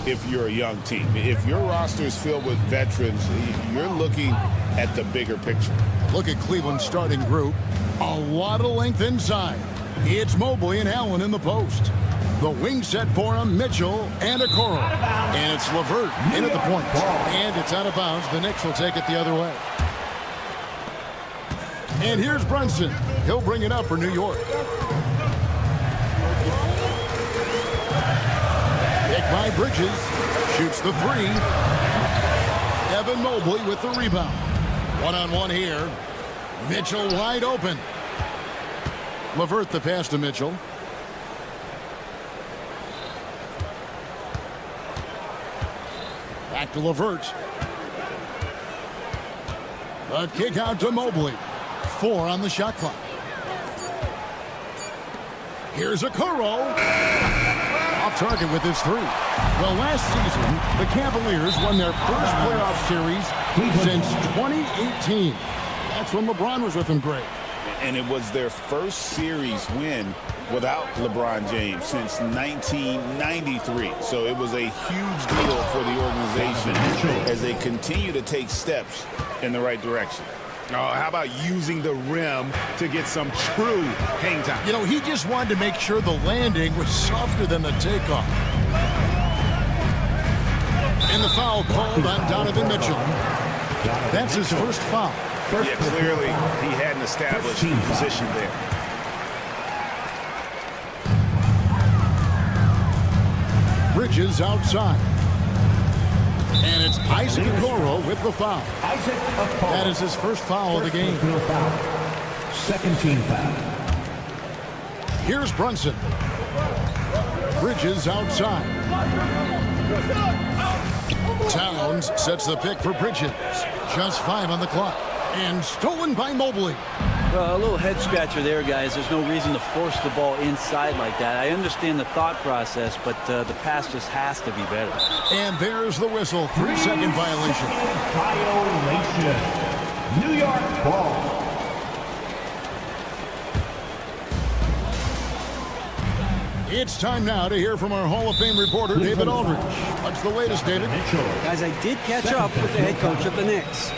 if you're a young team. If your roster is filled with veterans, you're looking at the bigger picture. Look at Cleveland's starting group. A lot of length inside. It's Mobley and Allen in the post. The wing set for him, Mitchell and Okoro. And it's LeVert in at the point. And it's out of bounds. The Knicks will take it the other way. And here's Brunson. He'll bring it up for New York. Pick by Bridges. Shoots the three. Evan Mobley with the rebound. One-on-one here. Mitchell wide open. LeVert the pass to Mitchell. Back to LeVert. The kick out to Mobley. 4 on the shot clock. Here's Okoro. Off target with his 3. Well, last season, the Cavaliers won their first playoff series since 2018. That's when LeBron was with them great. And it was their first series win without LeBron James since 1993. So it was a huge deal for the organization as they continue to take steps in the right direction. Oh, how about using the rim to get some true hang time? You know, he just wanted to make sure the landing was softer than the takeoff. And the foul called on Donovan Mitchell. That's his first foul. Yeah, clearly he hadn't established position there. Bridges outside. And it's Isaac Okoro with the foul. That is his first foul of the game. Second team foul. Here's Brunson. Bridges outside. Towns sets the pick for Bridges. Just 5 on the clock. And stolen by Mobley. Well, a little head scratcher there, guys. There's no reason to force the ball inside like that. I understand the thought process, but the pass just has to be better. And there's the whistle. 3-second violation. New York ball. It's time now to hear from our Hall of Fame reporter, David Aldridge. What's the latest, David? Guys, I did catch up with the head coach of the Knicks.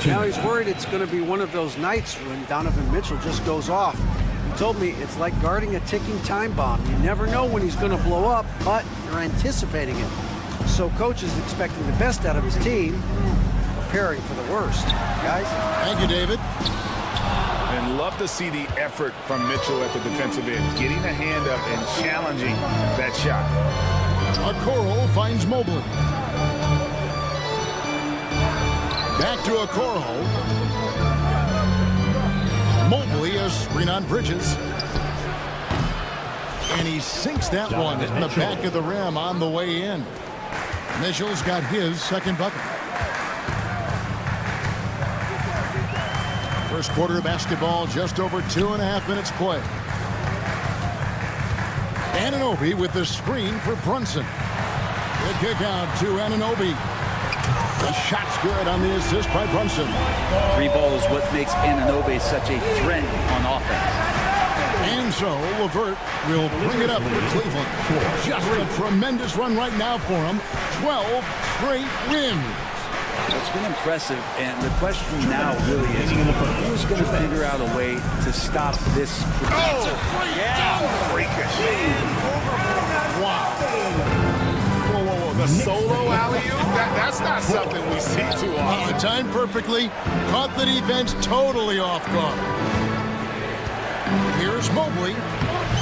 Now he's worried it's going to be one of those nights when Donovan Mitchell just goes off. He told me it's like guarding a ticking time bomb. You never know when he's going to blow up, but you're anticipating it. So coach is expecting the best out of his team, preparing for the worst. Guys? Thank you, David. And love to see the effort from Mitchell at the defensive end, getting a hand up and challenging that shot. Okoro finds Mobley. Back to Okoro. Mobley, a screen on Bridges. And he sinks that one in the back of the rim on the way in. Mitchell's got his second bucket. First quarter of basketball, just over 2.5 minutes play. Anunoby with the screen for Brunson. Good kick out to Anunoby. The shot's good on the assist by Brunson. 3 ball is what makes Anunoby such a threat on offense. And so LeVert will bring it up for Cleveland. Just a tremendous run right now for him. 12 straight wins. It's been impressive, and the question now really is who's going to figure out a way to stop this? Oh, yeah, freakish. Wow. Whoa. The solo alley-oop? That's not something we see too often. Timed perfectly, caught the defense totally off guard. Here's Mobley.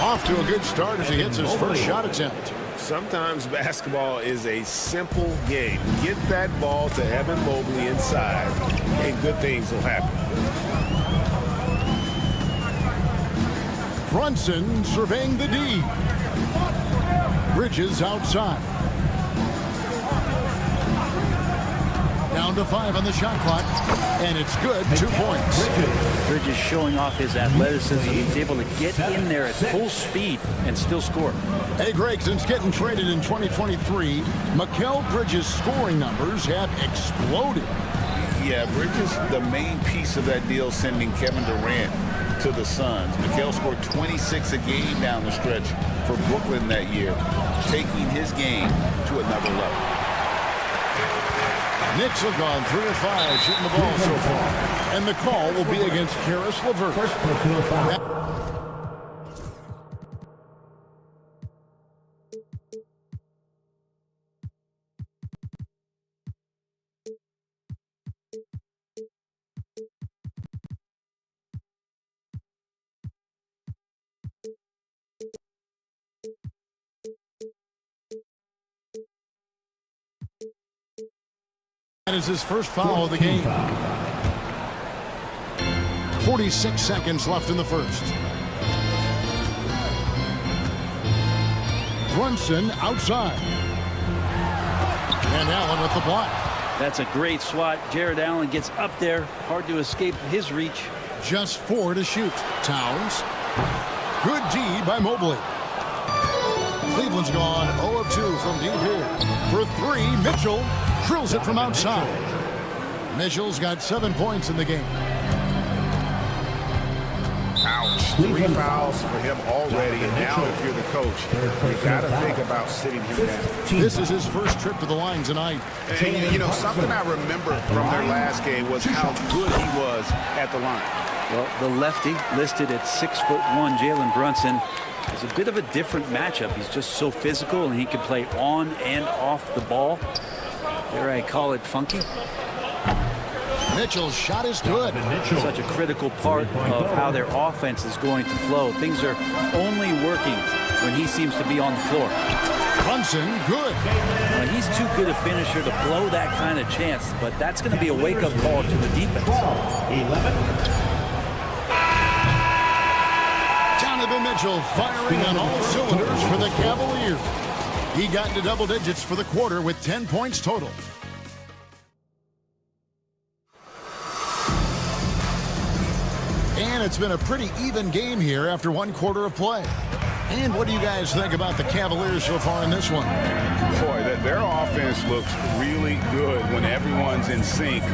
Off to a good start as he hits his first shot attempt. Sometimes basketball is a simple game. Get that ball to Evan Mobley inside, and good things will happen. Brunson surveying the D. Bridges outside. Down to 5 on the shot clock, and it's good. 2 points. Bridges showing off his athleticism. He's able to get in there at full speed and still score. Hey, Greg, since getting traded in 2023, Mikal Bridges' scoring numbers have exploded. Yeah, Bridges, the main piece of that deal, sending Kevin Durant to the Suns. Mikal scored 26 a game down the stretch for Brooklyn that year, taking his game to another level. Knicks have gone 3 of 5 shooting the ball so far. And the call will be against Caris LeVert. First personal foul. That is his first foul of the game. 46 seconds left in the first. Brunson outside. And Allen with the block. That's a great swat. Jared Allen gets up there. Hard to escape his reach. Just 4 to shoot. Towns. Good D by Mobley. Cleveland's gone 0 of 2 from deep here. For 3, Mitchell drills it from outside. Mitchell's got 7 points in the game. Ouch. 3 fouls for him already, and now if you're the coach, you got to think about sitting him down. This is his first trip to the line tonight. And, you know, something I remember from their last game was how good he was at the line. Well, the lefty listed at 6'1", Jalen Brunson, is a bit of a different matchup. He's just so physical, and he can play on and off the ball. There I call it funky. Mitchell's shot is good. Such a critical part of how their offense is going to flow. Things are only working when he seems to be on the floor. Brunson, good. He's too good a finisher to blow that kind of chance, but that's going to be a wake-up call to the defense. 11. Donovan Mitchell firing on all cylinders for the Cavaliers. He got into double digits for the quarter with 10 points total. And it's been a pretty even game here after 1 quarter of play. And what do you guys think about the Cavaliers so far in this one? Boy, their offense looks really good when everyone's in sync.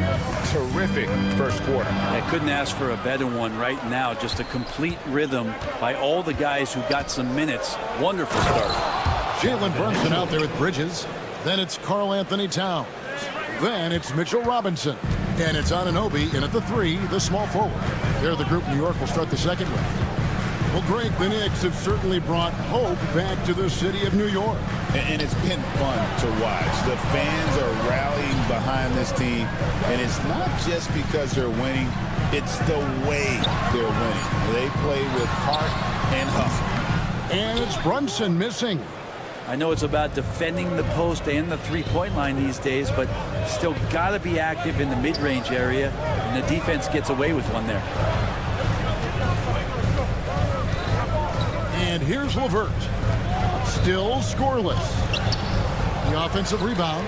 Terrific first quarter. I couldn't ask for a better one right now. Just a complete rhythm by all the guys who got some minutes. Wonderful start. Jalen Brunson out there with Bridges. Then it's Karl Anthony Towns. Then it's Mitchell Robinson. And it's Anunoby in at the 3, the small forward. They're the group New York will start the second with. Well, Greg, the Knicks have certainly brought hope back to the city of New York. And it's been fun to watch. The fans are rallying behind this team. And it's not just because they're winning. It's the way they're winning. They play with heart and hustle. And it's Brunson missing. I know it's about defending the post and the three-point line these days, but still got to be active in the mid-range area, and the defense gets away with one there. And here's LeVert. Still scoreless. The offensive rebound.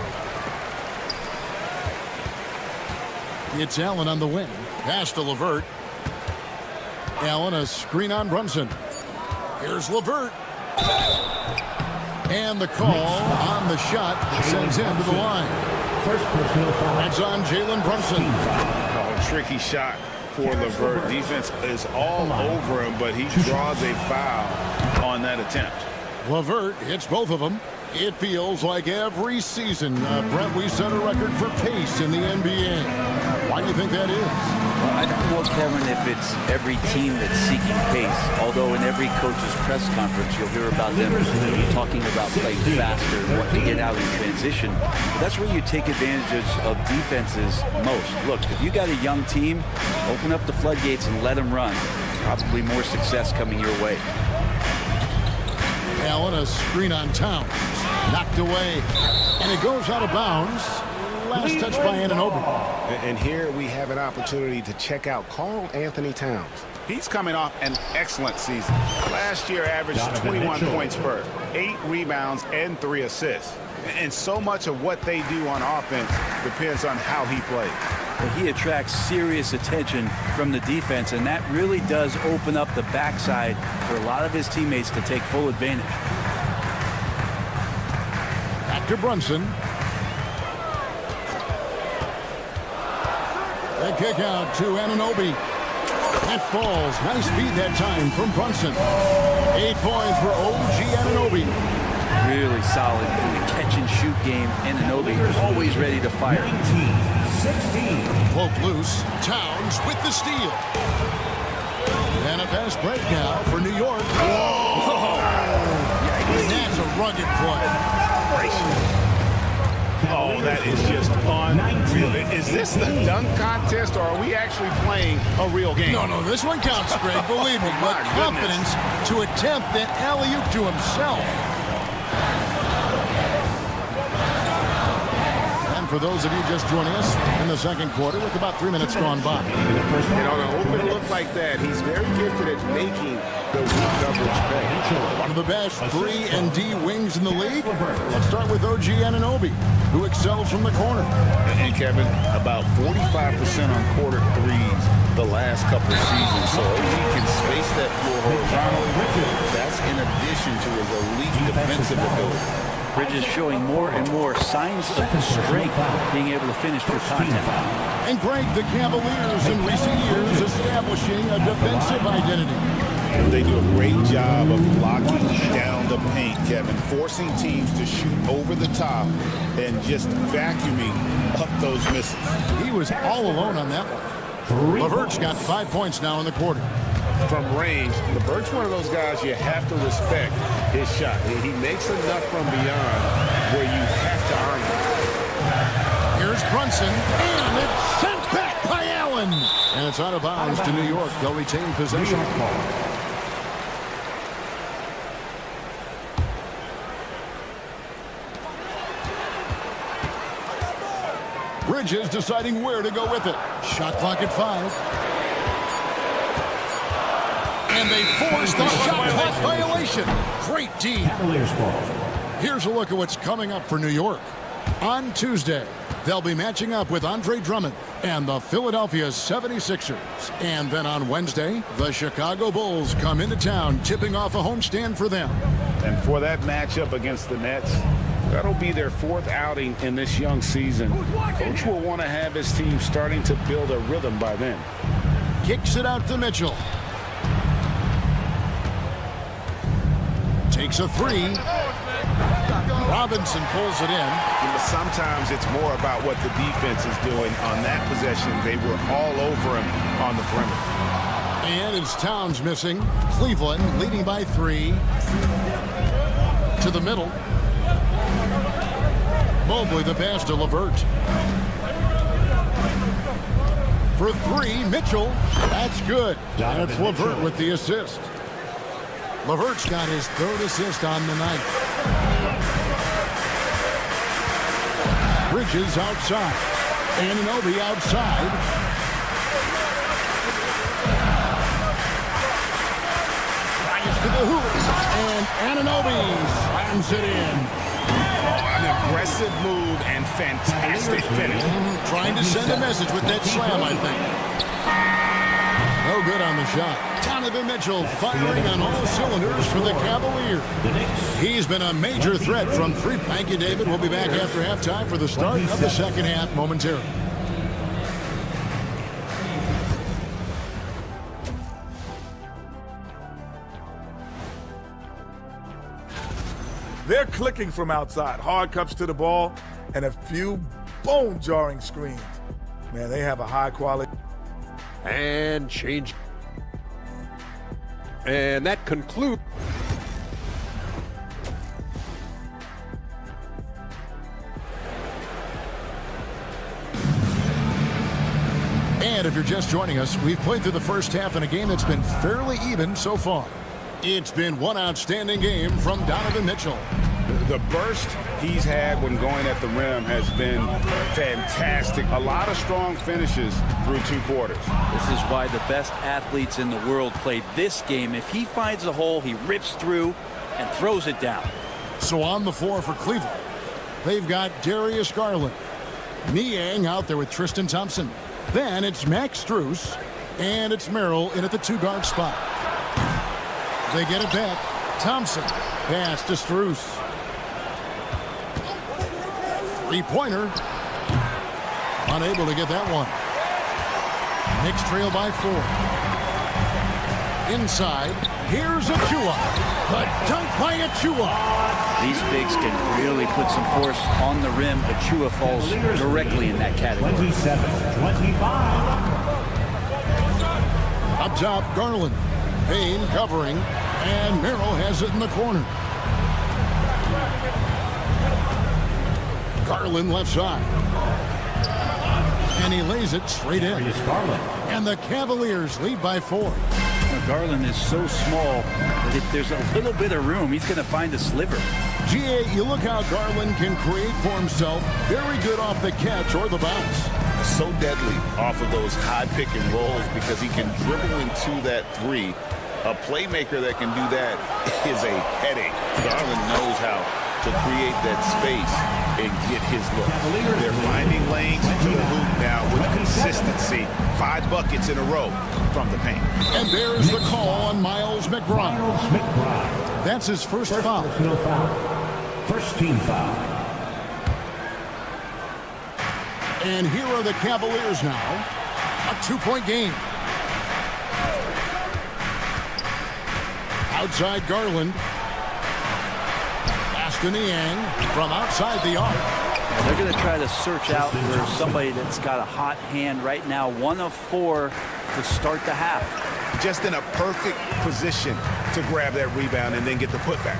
It's Allen on the wing. Pass to LeVert. Allen, a screen on Brunson. Here's LeVert. And the call on the shot sends him to the line. First personal foul. That's on Jalen Brunson. Oh, tricky shot for LeVert. Defense is all over him, but he draws a foul on that attempt. LeVert hits both of them. It feels like every season, Brent, we set a record for pace in the NBA. Why do you think that is? Well, I don't know, Kevin, if it's every team that's seeking pace, although in every coach's press conference you'll hear about them talking about playing faster, what to get out in transition. That's where you take advantage of defenses most. Look, if you got a young team, open up the floodgates and let them run. Probably more success coming your way. Allen, a screen on Towns. Knocked away. And it goes out of bounds. Last touch by Anunoby. And here we have an opportunity to check out Karl Anthony Towns. He's coming off an excellent season. Last year averaged 21 points per, 8 rebounds, and 3 assists. And so much of what they do on offense depends on how he plays. Well, he attracts serious attention from the defense, and that really does open up the backside for a lot of his teammates to take full advantage. Back to Brunson. The kick out to Anunoby. That falls. Nice feed that time from Brunson. 8 points for OG Anunoby. Really solid in the catch-and-shoot game. Anunoby always ready to fire. 16. Poke loose. Towns with the steal. And a fast break now for New York. Whoa! And that's a rugged play. Oh, that is just unreal. Is this the dunk contest, or are we actually playing a real game? No, this one counts, Greg. Believe me. With confidence to attempt that alley-oop to himself. For those of you just joining us in the second quarter with about 3 minutes gone by. And on an open look like that, he's very gifted at making the weak coverage pay. One of the best 3 and D wings in the league. Let's start with OG Anunoby, who excels from the corner. And Kevin, about 45% on quarter threes the last couple of seasons. So OG can space that floor horizontally. That's in addition to his elite defensive ability. Bridges showing more and more signs of strength, being able to finish through contact. And Greg, the Cavaliers in recent years establishing a defensive identity. They do a great job of locking down the paint, Kevin, forcing teams to shoot over the top and just vacuuming up those misses. He was all alone on that one. LeVert's got 5 points now in the quarter. From range, LeVert's one of those guys you have to respect his shot. He makes enough from beyond where you have to earn it. Here's Brunson, and it's sent back by Allen. And it's out of bounds to New York. They'll retain possession. Bridges deciding where to go with it. Shot clock at 5. And they force the shot clock violation. Great D. Here's a look at what's coming up for New York. On Tuesday, they'll be matching up with Andre Drummond and the Philadelphia 76ers. And then on Wednesday, the Chicago Bulls come into town, tipping off a homestand for them. And for that matchup against the Nets, that'll be their 4th outing in this young season. Coach will want to have his team starting to build a rhythm by then. Kicks it out to Mitchell. Takes a 3. Robinson pulls it in. Sometimes it's more about what the defense is doing. On that possession, they were all over him on the perimeter. And it's Towns missing. Cleveland leading by 3. To the middle. Mobley the pass to LeVert. For 3, Mitchell. That's good. And it's LeVert with the assist. LeVert's got his 3rd assist on the night. Bridges outside. Anunoby outside. Drives to the hoop. And Anunoby slams it in. An aggressive move and fantastic finish. Trying to send a message with that slam, I think. No good on the shot. Donovan Mitchell firing on all cylinders for the Cavaliers. He's been a major threat from 3. Thank you, David. We'll be back after halftime for the start of the second half momentarily. They're clicking from outside. Hard cuts to the ball and a few bone-jarring screens. Man, they have a high quality. And change. And that concludes. And if you're just joining us, we've played through the first half in a game that's been fairly even so far. It's been one outstanding game from Donovan Mitchell. The burst he's had when going at the rim has been fantastic. A lot of strong finishes through 2 quarters. This is why the best athletes in the world play this game. If he finds a hole, he rips through and throws it down. So on the floor for Cleveland, they've got Darius Garland. Niang out there with Tristan Thompson. Then it's Max Strus, and it's Merrill in at the 2-guard spot. They get it back. Thompson, pass to Strus. 3-pointer. Unable to get that one. Knicks trail by 4. inside. Here's Achua. The dunk by Achua. These bigs can really put some force on the rim. Achua falls directly in that category. 27-25. Up top, Garland. Payne covering, and Merrill has it in the corner. Garland left side. And he lays it straight in. And the Cavaliers lead by 4. Garland is so small that if there's a little bit of room, he's going to find a sliver. GA, you look how Garland can create for himself. Very good off the catch or the bounce. So deadly off of those high pick and rolls because he can dribble into that three. A playmaker that can do that is a headache. Garland knows how to create that space and get his look. They're finding lanes to the hoop now with consistency. 5 buckets in a row from the paint. And there's the call on Miles McBride. That's his first foul. First team foul. And here are the Cavaliers now. A 2-point game. Outside Garland. Niang from outside the arc. They're going to try to search out for somebody that's got a hot hand right now. 1 of 4 to start the half. Just in a perfect position to grab that rebound and then get the putback.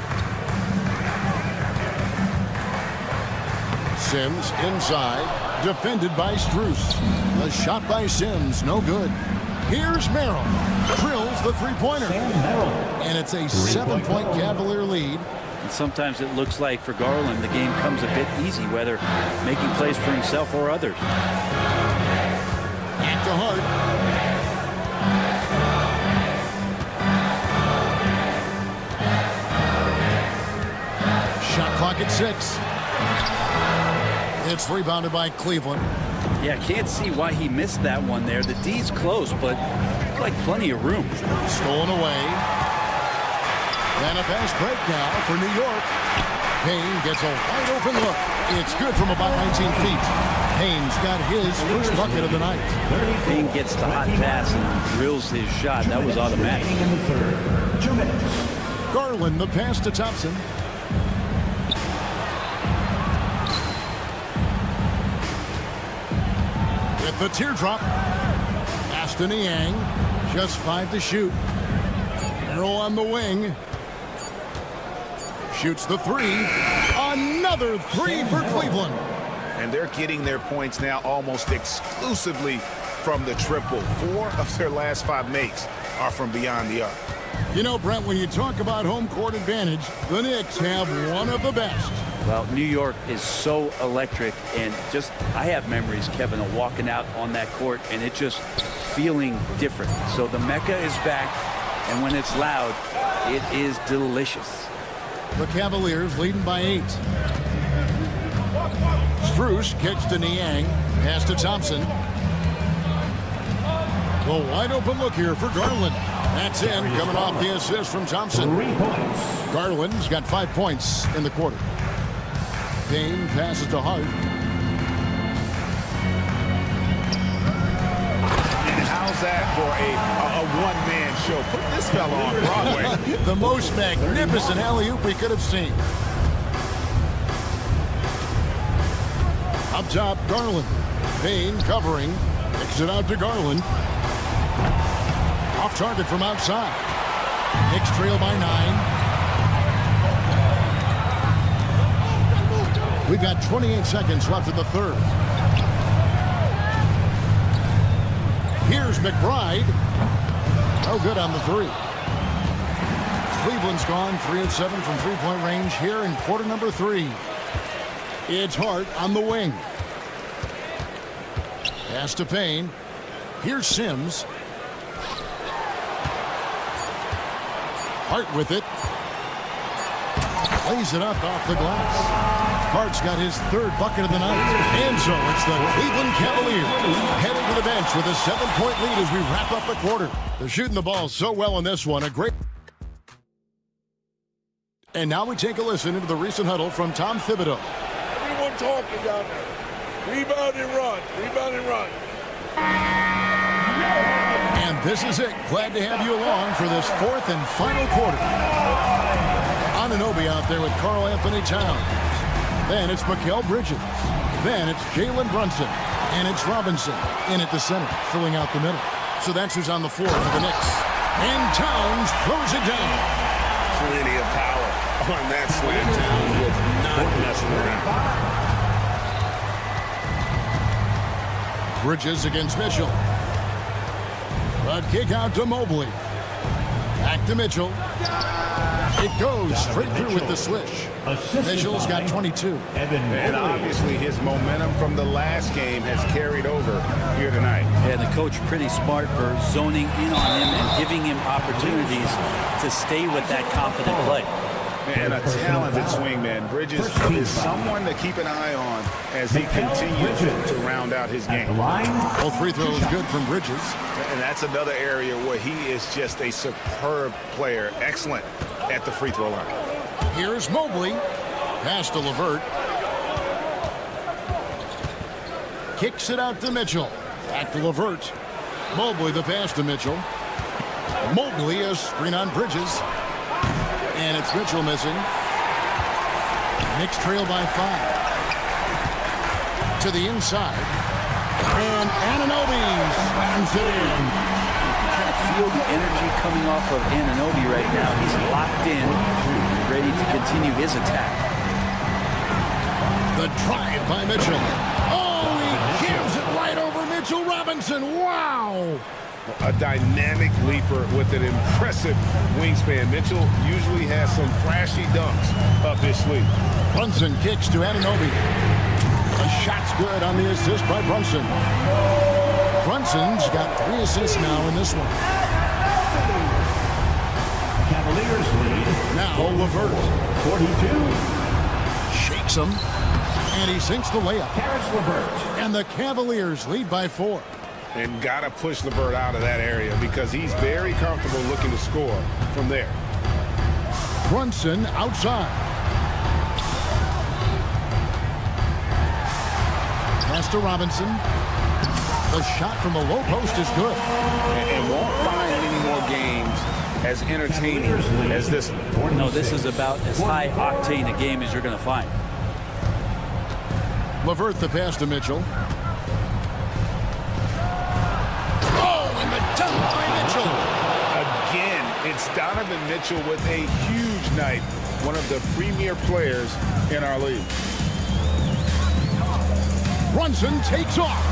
Sims inside, defended by Strus. The shot by Sims, no good. Here's Merrill. Drills the three-pointer. And it's a 7-point Cavalier lead. And sometimes it looks like for Garland the game comes a bit easy, whether making plays for himself or others. Back to Hart. Shot clock at 6. It's rebounded by Cleveland. Yeah, can't see why he missed that one there. The D's close, but looked like plenty of room. Stolen away. And a fast break now for New York. Payne gets a wide open look. It's good from about 19 feet. Payne's got his first bucket of the night. Payne gets the hot pass and drills his shot. That was automatic. 2 minutes. Garland, the pass to Thompson. With the teardrop. Niang, just 5 to shoot. Merrill on the wing. Shoots the 3. Another 3 for Cleveland. And they're getting their points now almost exclusively from the triple. 4 of their last 5 makes are from beyond the arc. You know, Brent, when you talk about home court advantage, the Knicks have one of the best. Well, New York is so electric, and just, I have memories, Kevin, of walking out on that court and it just feeling different. So the Mecca is back, and when it's loud, it is delicious. The Cavaliers leading by 8. Strus kicks to Niang. Pass to Thompson. The wide open look here for Garland. That's in, coming off the assist from Thompson. 3 points. Garland's got 5 points in the quarter. Payne passes to Hart. And how's that for a one-man show? Put this fella on Broadway. The most magnificent alley-oop we could have seen. Up top, Garland. Payne covering. Kicks it out to Garland. Off target from outside. Knicks trail by 9. We've got 28 seconds left in the third. Here's McBride. No good on the 3. Cleveland's gone 3 of 7 from three-point range here in quarter number 3. It's Hart on the wing. Pass to Payne. Here's Sims. Hart with it. Lays it up off the glass. Hart's got his 3rd bucket of the night. And so it's the Cleveland Cavaliers heading to the bench with a 7-point lead as we wrap up the quarter. They're shooting the ball so well in this one. A great. And now we take a listen into the recent huddle from Tom Thibodeau. Everyone talking down there. Rebound and run. Rebound and run. And This is it. Glad to have you along for this fourth and final quarter. Anunoby out there with Karl Anthony Towns. Then it's Mikal Bridges. Then it's Jalen Brunson. And it's Robinson in at the center, filling out the middle. So that's who's on the floor for the Knicks. And Towns throws it down. Plenty of power on that slam. Towns was not messing around. Bridges against Mitchell. A kick out to Mobley. Back to Mitchell. It goes straight through with the swish. Mitchell's got 22. And obviously his momentum from the last game has carried over here tonight. Yeah, the coach pretty smart for zoning in on him and giving him opportunities to stay with that confident play. And a talented swingman. Bridges is someone to keep an eye on as he continues to round out his game. Both free throws good from Bridges. And that's another area where he is just a superb player. Excellent at the free throw line. Here's Mobley. Pass to LeVert. Kicks it out to Mitchell. Back to LeVert. Mobley the pass to Mitchell. Mobley a screen on Bridges. And it's Mitchell missing. Knicks trail by 5. To the inside. And Anunoby slams it in. You kind of feel the energy coming off of Anunoby right now. He's locked in, ready to continue his attack. The drive by Mitchell. Oh, he gives it right over Mitchell Robinson. Wow. A dynamic leaper with an impressive wingspan. Mitchell usually has some flashy dunks up his sleeve. Brunson kicks to Anunoby. A shot's good on the assist by Brunson. Brunson's got 3 assists now in this one. Cavaliers lead. Now LeVert. 42. Shakes him. And he sinks the layup. Karis LeVert. And the Cavaliers lead by 4. And got to push LeVert out of that area because he's very comfortable looking to score from there. Brunson outside. Pass to Robinson. The shot from the low post is good. And won't find any more games as entertaining as this one. No, this is about as high octane a game as you're going to find. LeVert the pass to Mitchell. Again, it's Donovan Mitchell with a huge night. One of the premier players in our league. Brunson takes off.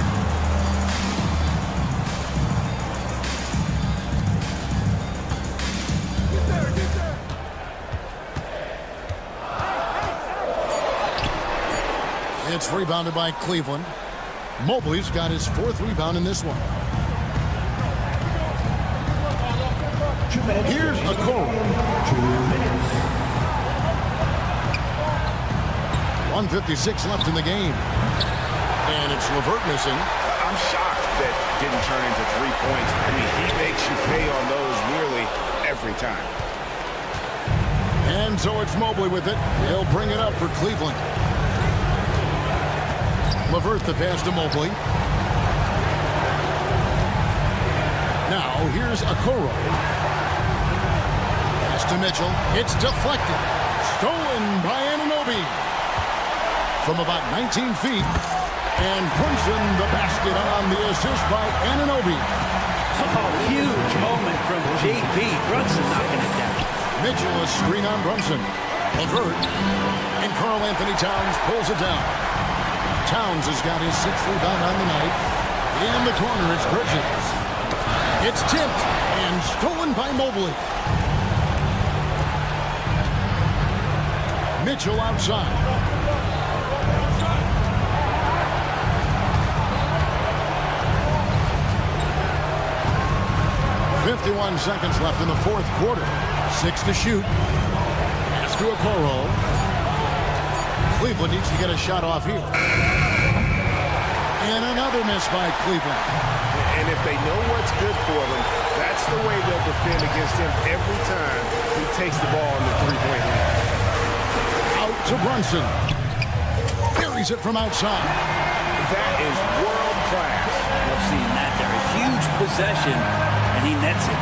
Get there. It's rebounded by Cleveland. Mobley's got his 4th rebound in this one. Here's a call. 1:56 left in the game. And it's LeVert missing. I'm shocked that didn't turn into 3 points. I mean, he makes you pay on those nearly every time. And so it's Mobley with it. He'll bring it up for Cleveland. LeVert the pass to Mobley. Now here's Okoro. Pass to Mitchell. It's deflected. Stolen by Anunoby. From about 19 feet. And Brunson the basket on the assist by Anunoby. Oh, huge moment from JB. Brunson knocking it down. Mitchell a screen on Brunson. LeVert. And Karl Anthony Towns pulls it down. Towns has got his 6th rebound on the night. In the corner, it's Bridges. It's tipped and stolen by Mobley. Mitchell outside. .51 seconds left in the 4th quarter. 6 to shoot. Pass to Okoro. Cleveland needs to get a shot off here. And another miss by Cleveland. And if they know what's good for them, that's the way they'll defend against him every time he takes the ball in the 3-point line. Out to Brunson. Buries it from outside. That is world class. We've seen that there. A huge possession and he nets it.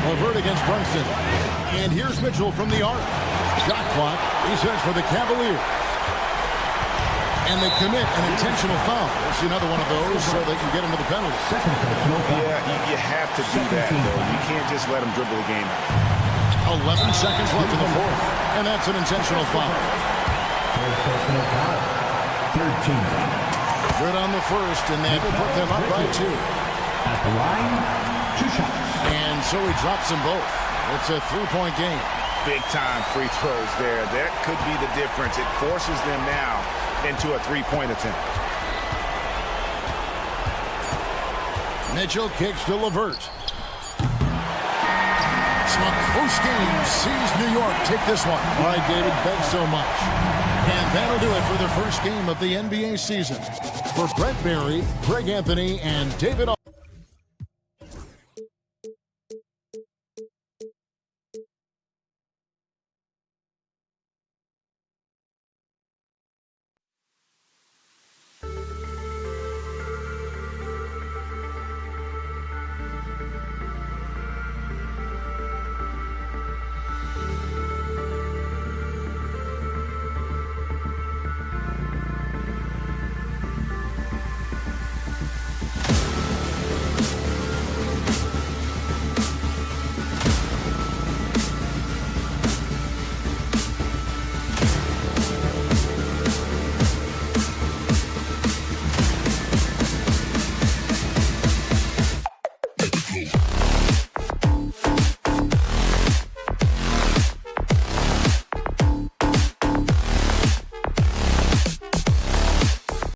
LeVert against Brunson. And here's Mitchell from the arc. Shot clock. He says for the Cavaliers. And they commit an intentional foul. We'll see another one of those so they can get into the penalty. Yeah, you have to do that, though. You can't just let them dribble the game out. 11 seconds left in the fourth. And that's an intentional foul. Good on the first, and that will put them up by 2. At the line, 2 shots. And so he drops them both. It's a 3-point game. Big-time free throws there. That could be the difference. It forces them now into a 3-point attempt. Mitchell kicks to LeVert. So a close game sees New York take this one. All right, David, thanks so much. And that'll do it for the first game of the NBA season. For Brett Barry, Greg Anthony, and David